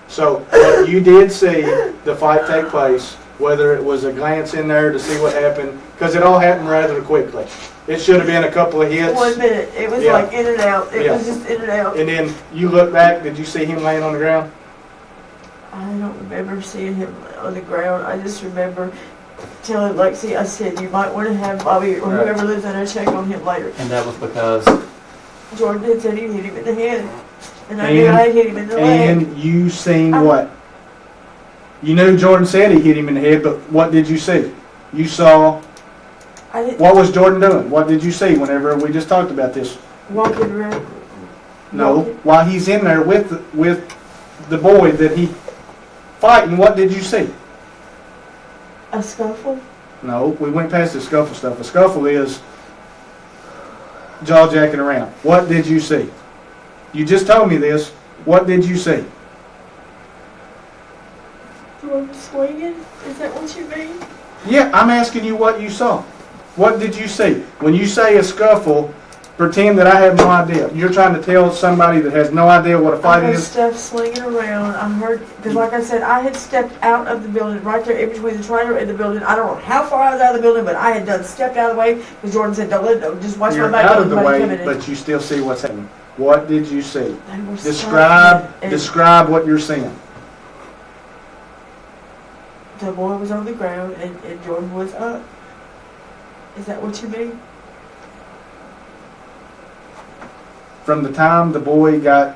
So, but you did see the fight take place, whether it was a glance in there to see what happened, because it all happened rather quickly. It should have been a couple of hits. 1 minute. It was Yeah. like in and out. It Yeah. was just in and out. And then you look back, did you see him laying on the ground? I don't remember seeing him on the ground. I just remember telling Lexi, I said, you might want to have Bobby or Right. whoever lives in there check on him later. And that was because Jordan had said he hit him in the head. And I knew I had hit him in the leg. And you seen what? You knew Jordan said he hit him in the head, but what did you see? You saw, I didn't what was Jordan doing? What did you see whenever we just talked about this? walking around. No, Walking. while he's in there with the boy that he fighting, what did you see? A scuffle. No, we went past the scuffle stuff. A scuffle is jaw jacking around. What did you see? You just told me this. What did you see? Jordan swinging. Is that what you mean? Yeah, I'm asking you what you saw. What did you see? When you say a scuffle, pretend that I have no idea. You're trying to tell somebody that has no idea what a I fight heard is. stuff slinging around. I heard, because like I said, I had stepped out of the building, right there in between the trailer and the building. I don't know how far I was out of the building, but I had done stepped out of the way, because Jordan said, don't let it, just watch my You're back. out of the nobody way, coming in. but you still see what's happening. What did you see? They were Describe, stuck, and describe what you're seeing. the boy was on the ground and Jordan was up. Is that what you mean? From the time the boy got,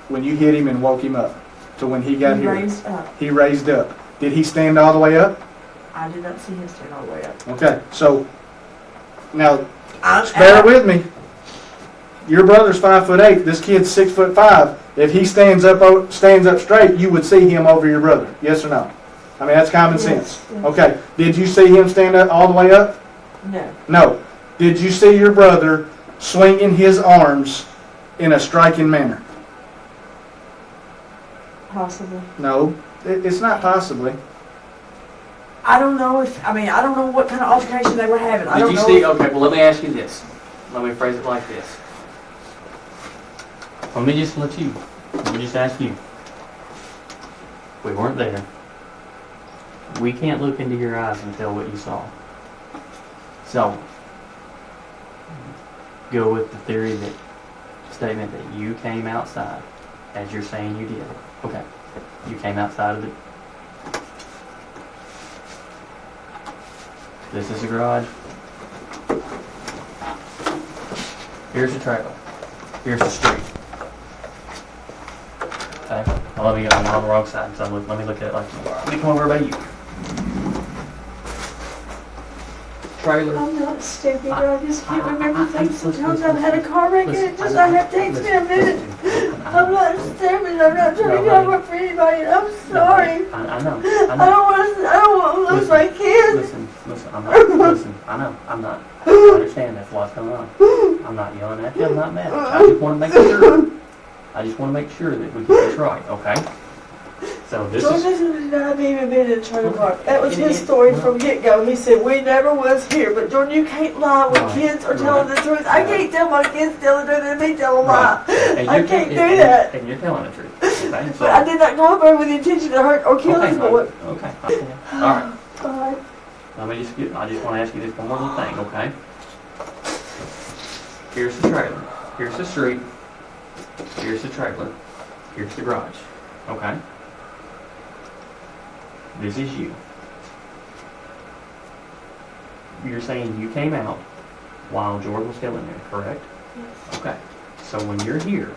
when you hit him and woke him up, to when he got He here. raised up. He raised up. Did he stand all the way up? I did not see him stand all the way up. Okay, so now I'm bear out. with me. Your brother's 5'8". This kid's 6'5". If he stands up straight, you would see him over your brother. Yes or no? I mean, that's common Yes, sense. yes. Okay. Did you see him stand up all the way up? No. No. Did you see your brother swinging his arms in a striking manner? Possibly. No. It's not possibly. I don't know I don't know what kind of altercation they were having. I did don't you know. see? Okay, well let me ask you this. Let me phrase it like this. Let me just ask you. We weren't there. We can't look into your eyes and tell what you saw. So, go with the theory that statement that you came outside, as you're saying you did. Okay, you came outside of it. This is the garage. Here's the trailer. Here's the street. Okay, now let me go. I'm on the wrong side, so let me look at it like you are. Let me come over by you. Trailer. I'm not stupid. I just can't remember things. Listen, Sometimes I've had a car wreck and it just I have takes me a minute. I'm not stupid. I'm not trying to cover for anybody. I'm sorry. I know. I don't want to lose my kids. Listen, I'm not, listen, I know, I'm not, I understand that's what's going on. I'm not yelling at you, I'm not mad. I just want to make sure, that we get this right, okay? So this George is, doesn't have even been in the trailer park. That was his story from get-go. He said, we never was here. But Jordan, you can't lie when Right, kids are telling the truth. I can't tell my kids tell the truth and they tell a lie. and I you're- can't do and- that. And you're telling the truth, okay? So, But I did not go up there with the intention to hurt or kill okay, this boy. okay, alright. God. I just want to ask you this one more little thing, okay? Here's the trailer. Here's the street. Here's the trailer. Here's the garage, okay? This is you. You're saying you came out while Jordan was still in there, correct? Yes. Okay. So when you're here,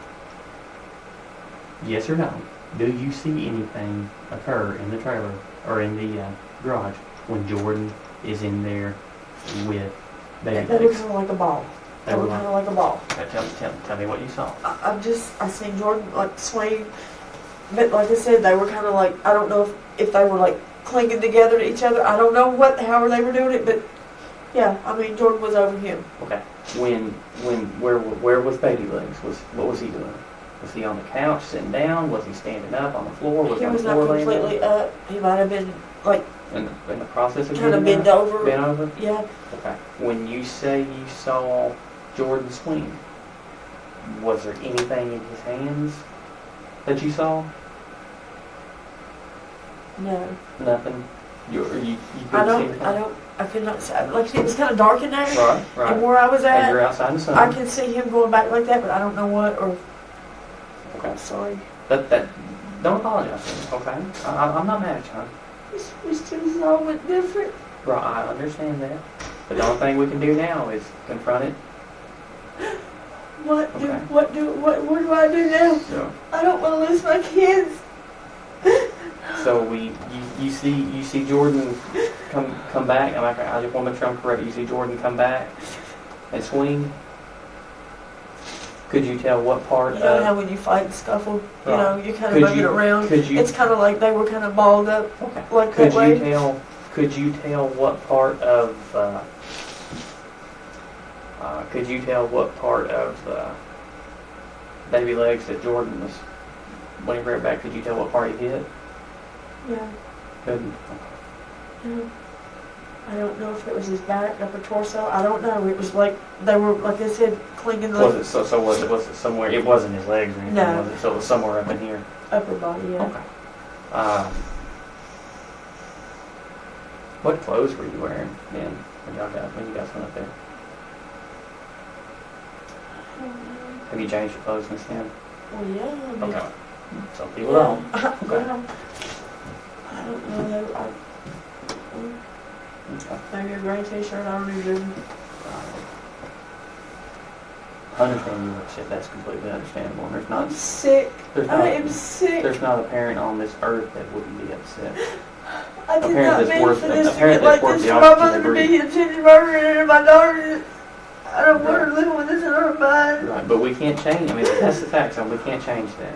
yes or no, do you see anything occur in the trailer or in the garage when Jordan is in there with baby They were legs? kind of like a ball. They were kind of like a ball. Okay, tell me what you saw. I seen Jordan like swing, but like I said, they were kind of like, I don't know if they were like clinging together to each other. I don't know however they were doing it, but yeah, I mean Jordan was over him. Okay. Where was baby legs? What was he doing? Was he on the couch sitting down? Was he standing up on the floor? Was He on was the not floor laying down? completely up. He might have been like In the process of kind of getting bent up? over. Bent over? Yeah, Okay. When you say you saw Jordan swing, was there anything in his hands that you saw? no. Nothing? You I couldn't see don't, anything? I don't, I could not see, like, it was kind of dark in there. Right, right. And where I was And you're at, outside in the I sun. could see him going back like that, but I don't know what, or, Okay. I'm sorry. That, don't apologize, okay? I'm not mad at you. We still all went different. Right, I understand that. But the only thing we can do now is confront it. What Okay. what do I do now? So, I don't want to lose my kids. so you see Jordan come back. I just want to make sure I'm correct. You see Jordan come back and swing. Could you tell what part You know how of? when you fight and scuffle, you Right. know, you kind Could of move it you- around. could you- It's kind of like they were kind of balled up Okay. like Could that way. you tell? Could you tell what part of? Could you tell what part of baby legs that Jordan was when he brought it back? Could you tell what part he hit? Yeah. Couldn't. Yeah. I don't know if it was his back, upper torso. I don't know. It was like they were, like I said, clinging Was the it so? Was it somewhere? It wasn't his legs or anything, No. was it? So it was somewhere up in here. upper body. Yeah. Okay. What clothes were you wearing then when you guys went up there? Have you changed your clothes since then? Well, yeah. I mean, Okay. Some people don't. Yeah. I don't know. Okay. Maybe a gray t-shirt. I don't even. I understand you upset. That's completely understandable. And I'm sick. there's I not, am sick. there's not a parent on this earth that wouldn't be upset. I did parent not that's mean worth- for this a to parent get like that's worth this. the For my opportunity mother to to be breathe. attended murder and my daughter. I don't want her Right. living with this in her mind. Right, but we can't change. I mean, that's the fact, so we can't change that.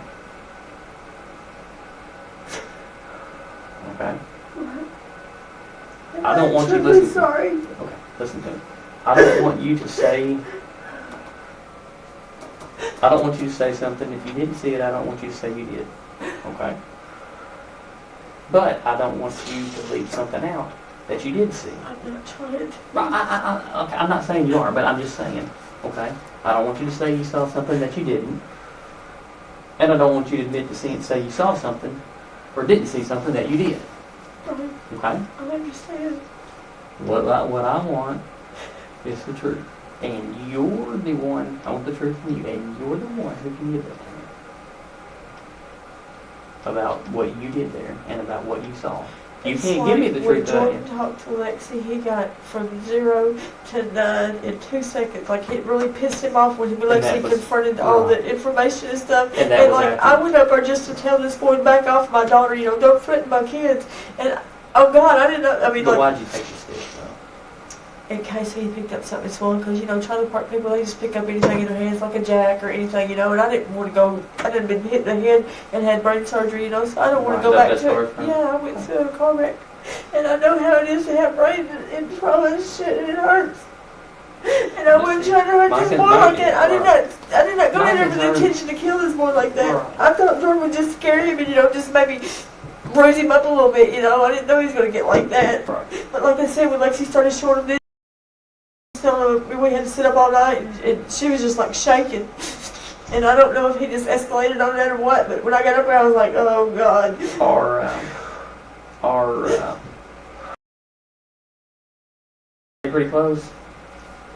Okay? I don't want you to truly listen. sorry. Okay, listen to me. I don't want you to say. I don't want you to say something. If you didn't see it, I don't want you to say you did. Okay? But I don't want you to leave something out that you did see. I'm not trying. Okay, I'm not saying you are, but I'm just saying. Okay? I don't want you to say you saw something that you didn't. And I don't want you to admit to say you saw something or didn't see something that you did. Okay? I understand. What I want is the truth. And you're the one, I want the truth from you, and you're the one who can give that to me. About what you did there and about what you saw. You It's can't like give me the truth when about Jordan it. talked to Lexi, he got from 0 to 9 in 2 seconds. Like, it really pissed him off when that Lexi was- confronted all right. the information and stuff. And that was like, after- I went up there just to tell this boy to back off my daughter, you know, don't threaten my kids. And, oh God, I didn't know, I mean, But like, why'd you take your stick though? in case he picked up something swollen, because, you know, trailer park people, they just pick up anything in their hands, like a jack or anything, you know, and I didn't want to go, I didn't been hit in the head and had brain surgery, you know, so I don't want Right, to go that- back that's to where it. it's from? Yeah, I went through a car wreck, and I know how it is to have brain in trauma and shit, and it hurts. And I wasn't trying to hurt My this boy concern like is- that. I did not go My in there with the concern- intention to kill this boy like that. Right. I thought Jordan would just scare him and, you know, just maybe bruise him up a little bit, you know. I didn't know he was going to get like that. Right. But like I said, when Lexi started showing him this, telling him we had to sit up all night, and she was just like shaking. And I don't know if he just escalated on that or what, but when I got up there, I was like, oh God. Are they pretty close?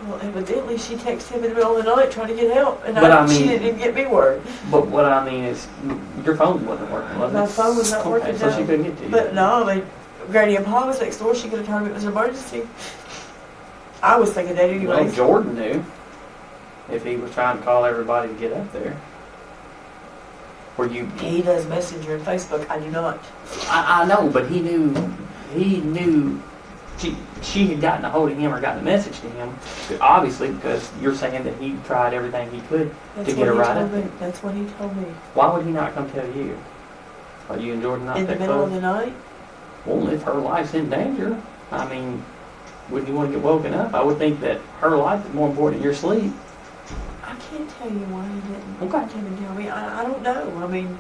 Well, evidently she texted him in the middle of the night trying to get help, and But I she mean- didn't even get me word. But what I mean is, your phone wasn't working, was it? My phone was not working, Okay, so she no. couldn't get to you. But no, I mean, Granny and Pa was next door. She could have told me it was an emergency. I was thinking that Well, anyway. Jordan knew if he was trying to call everybody to get up there. Were you? He does Messenger and Facebook. I do not. I know, but he knew. He knew. She had gotten a hold of him or gotten a message to him. Obviously, because you're saying that he tried everything he could That's to get her what he right told up me. there. That's what he told me. Why would he not come tell you? Are you and Jordan not In the that middle of close? the night. Well, if her life's in danger, I mean, wouldn't you want to get woken up? I would think that her life is more important than your sleep. I can't tell you why he didn't. Okay. Come and tell me. I don't know. I mean,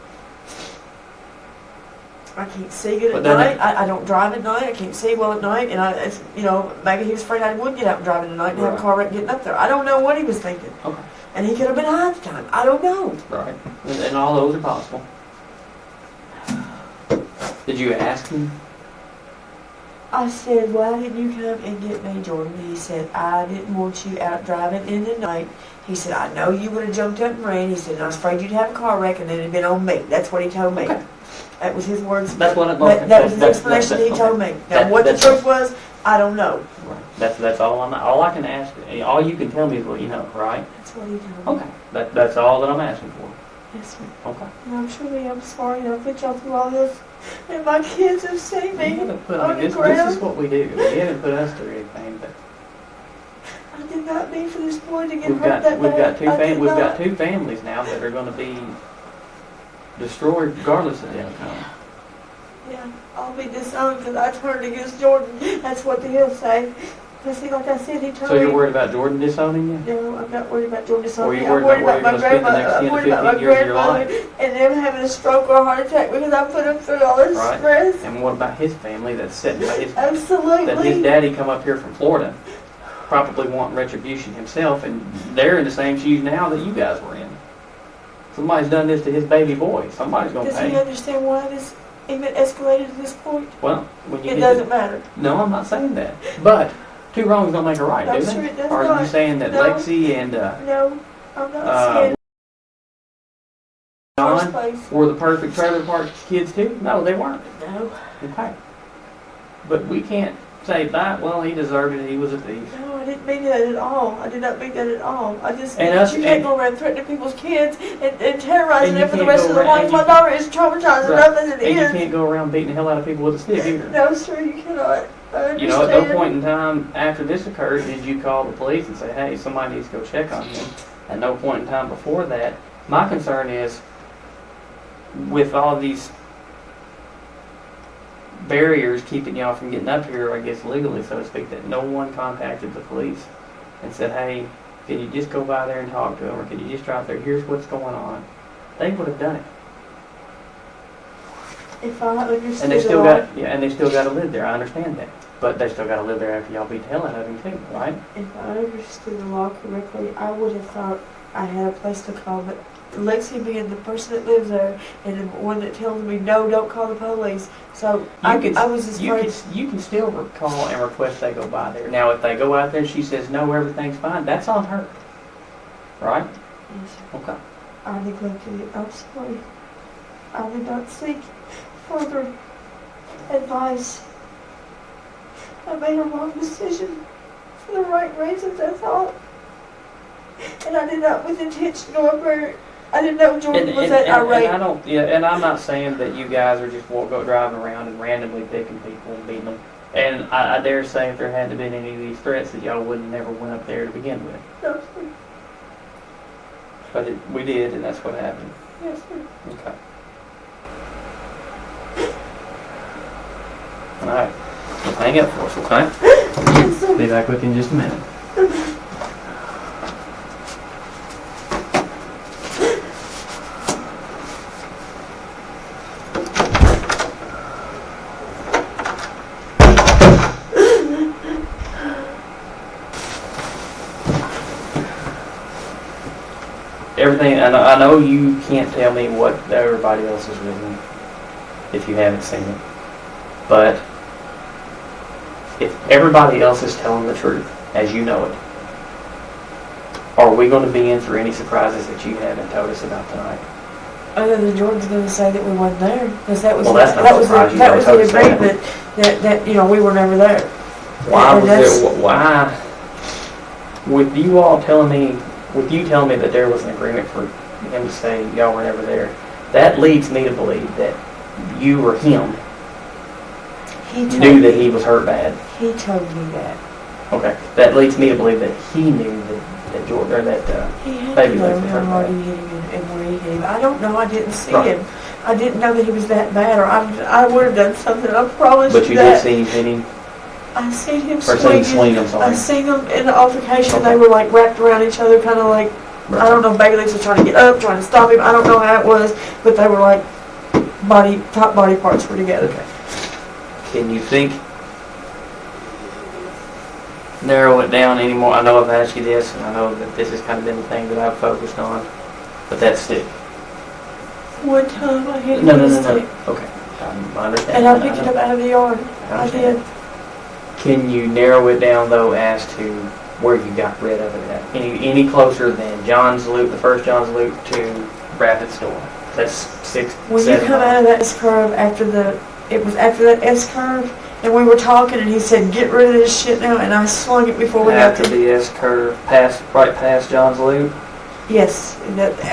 I can't see good But at then night. I don't drive at night. I can't see well at night. And it's, you know, maybe he was afraid I would get out and drive in the night and have a Right. car wreck getting up there. I don't know what he was thinking. Okay. And he could have been high at the time. I don't know. Right. And all those are possible. Did you ask him I said, why didn't you come and get me, Jordan? He said, I didn't want you out driving in the night. He said, I know you would have jumped up and ran. He said, and I was afraid you'd have a car wreck and it'd been on me. That's what he told me. Okay. That was his words. That's what it But that was his that's- explanation he okay. told me. Now, That- what the that's- truth was, I don't know. Right. That's all all I can ask. All you can tell me is what you know, right? That's what he told me. Okay. That's all that I'm asking for. Yes, sir. Okay. And I'm sorry I put y'all through all this. And my kids have seen You me haven't put, on the this ground. is what we do. You haven't put us through anything, but I did not mean for this boy to get we've hurt got that we've bad. got two I did we've got not. two families now that are going to be destroyed regardless of the outcome. Yeah, I'll be disowned because I turned against Jordan. That's what he'll say. Because see, like I said, he told So me. you're worried about Jordan disowning you? No, I'm not worried about Jordan Or disowning you me. worried I'm worried about about where my you're gonna spend the next grandmother. 10 I'm to worried about my 15 years of your grandmother and them having a stroke or a heart attack because I put them through all this Right. stress. And what about his family that's sitting by his that his Absolutely. daddy come up here from Florida, probably wanting retribution himself, and they're in the same shoes now that you guys were in. Somebody's done this to his baby boy. Somebody's gonna Does he pay. understand why this even escalated to this point? Well, when you It get doesn't matter. no, I'm not saying that. But two wrongs don't make a right, I'm do sure they? it does Or are not. you saying that No. Lexi and No, I'm not Uh, saying first John place. were the perfect trailer park kids too? No, they weren't. No, Okay. But we can't say that. Well, he deserved it. He was a thief. no, I didn't mean that at all. I did not mean that at all. I just And mean us- that you can't and- go around threatening people's kids and terrorizing And you them for the can't rest go of their around- lives. and My you- daughter is traumatized Right. enough as it And you is. can't go around beating the hell out of people with a stick either. No, sir, you cannot. I understand. You know, at no point in time after this occurred did you call the police and say, hey, somebody needs to go check on him. At no point in time before that. My concern is with all these barriers keeping y'all from getting up here, I guess legally, so to speak, that no one contacted the police and said, hey, can you just go by there and talk to them, or can you just drive there? Here's what's going on. They would have done it. If I understood And they still the law, and they still got to live there. I understand that. But they still got to live there after y'all beat the hell out of him too, right? if I understood the law correctly, I would have thought I had a place to call, but Lexi being the person that lives there and the one that tells me, no, don't call the police. So I was just afraid. You can still call and request they go by there. Now, if they go out there and she says, no, everything's fine, that's on her. Right? Yes, sir. Okay. I neglected it. I'm sorry. I did not seek further advice. I made a wrong decision for the right reasons, that's all. And I did not with intention go up there. I didn't know Jordan was that irate. And I don't, yeah, and I'm not saying that you guys are just go driving around and randomly picking people and beating them. And I dare say if there hadn't been any of these threats that y'all wouldn't never went up there to begin with. No, sir. But we did, and that's what happened. Yes, sir. Okay. All right. Well, hang up for us, okay? Yes, sir. Be back with you in just a minute. Everything, I know you can't tell me what everybody else has written if you haven't seen it. But if everybody else is telling the truth, as you know it, are we going to be in for any surprises that you haven't told us about tonight? Other than Jordan's going to say that we weren't there, because that was Well, that's not that was surprising. that You was already the told us that. agreement that you know we were never there. Why And was that's- there? Why? With you all telling me, with you telling me that there was an agreement for him to say y'all were never there, that leads me to believe that you or him He told knew me, that he was hurt bad. he told me that. Okay, that leads me to believe that he knew that Jordan or that He had Baby to know Lex was how hurt hard bad. he hit him and where he hit him. I don't know. I didn't see Right. him. I didn't know that he was that bad, or I would have done something. I promise But you that. did see him hit him, I seen him or seen him swinging. swing. I'm I sorry. seen them in the altercation. Okay. They were like wrapped around each other, kind of like, I don't know if Baby Lex was trying to get up, trying to stop him. I don't know how it was, but they were like top body parts were together. Okay. Can you think? Narrow it down anymore. I know I've asked you this, and I know that this has kind of been the thing that I've focused on, but that stick. One time I hit him No. with a stick, Okay, I understand. and I picked it up out of the yard. I understand. did. Can you narrow it down though as to where you got rid of it at? Any closer than John's Loop, the first John's Loop, to Rapid Store? That's 6, When you 7 come out of that S curve it was after that S curve, and we were talking, and he said, "Get rid of this shit now," and I slung it before we got after there. the S curve, right past John's Loop. Yes,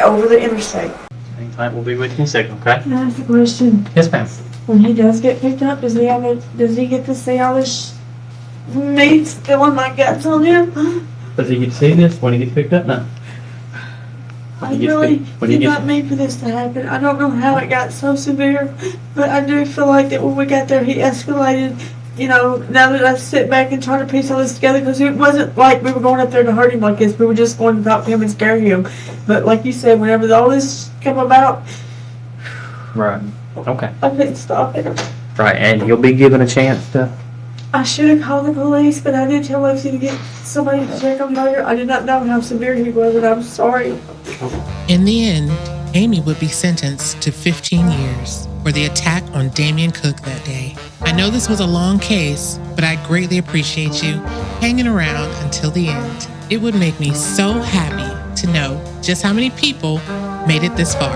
over the interstate. Hang tight, we'll be with you in a second, okay? Can I ask a question? Yes, ma'am. When he does get picked up, does he get to see all this meat spilling my guts on him? Does he get to see this when he gets picked up? No. I He gets really picked- when he did gets- not mean for this to happen. I don't know how it got so severe, but I do feel like that when we got there, he escalated. You know, now that I sit back and try to piece all this together, because it wasn't like we were going up there to hurt him like this. We were just going to talk to him and scare him. But like you said, whenever all this come about, Right. Okay. I couldn't stop it. Right, and you'll be given a chance to. I should have called the police, but I did tell Lucy to get somebody to check on her. I did not know how severe he was, and I'm sorry. In the end, Amy would be sentenced to 15 years for the attack on Damian Cook that day. I know this was a long case, but I greatly appreciate you hanging around until the end. It would make me so happy to know just how many people made it this far.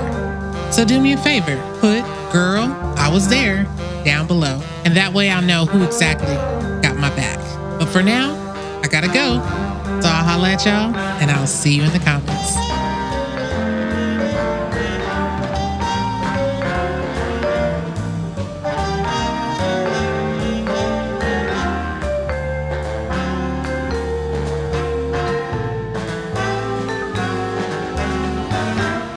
So do me a favor, put "Girl, I was there" down below, and that way I'll know who exactly got my back. But for now, I gotta go. So I'll holla at y'all, and I'll see you in the comments.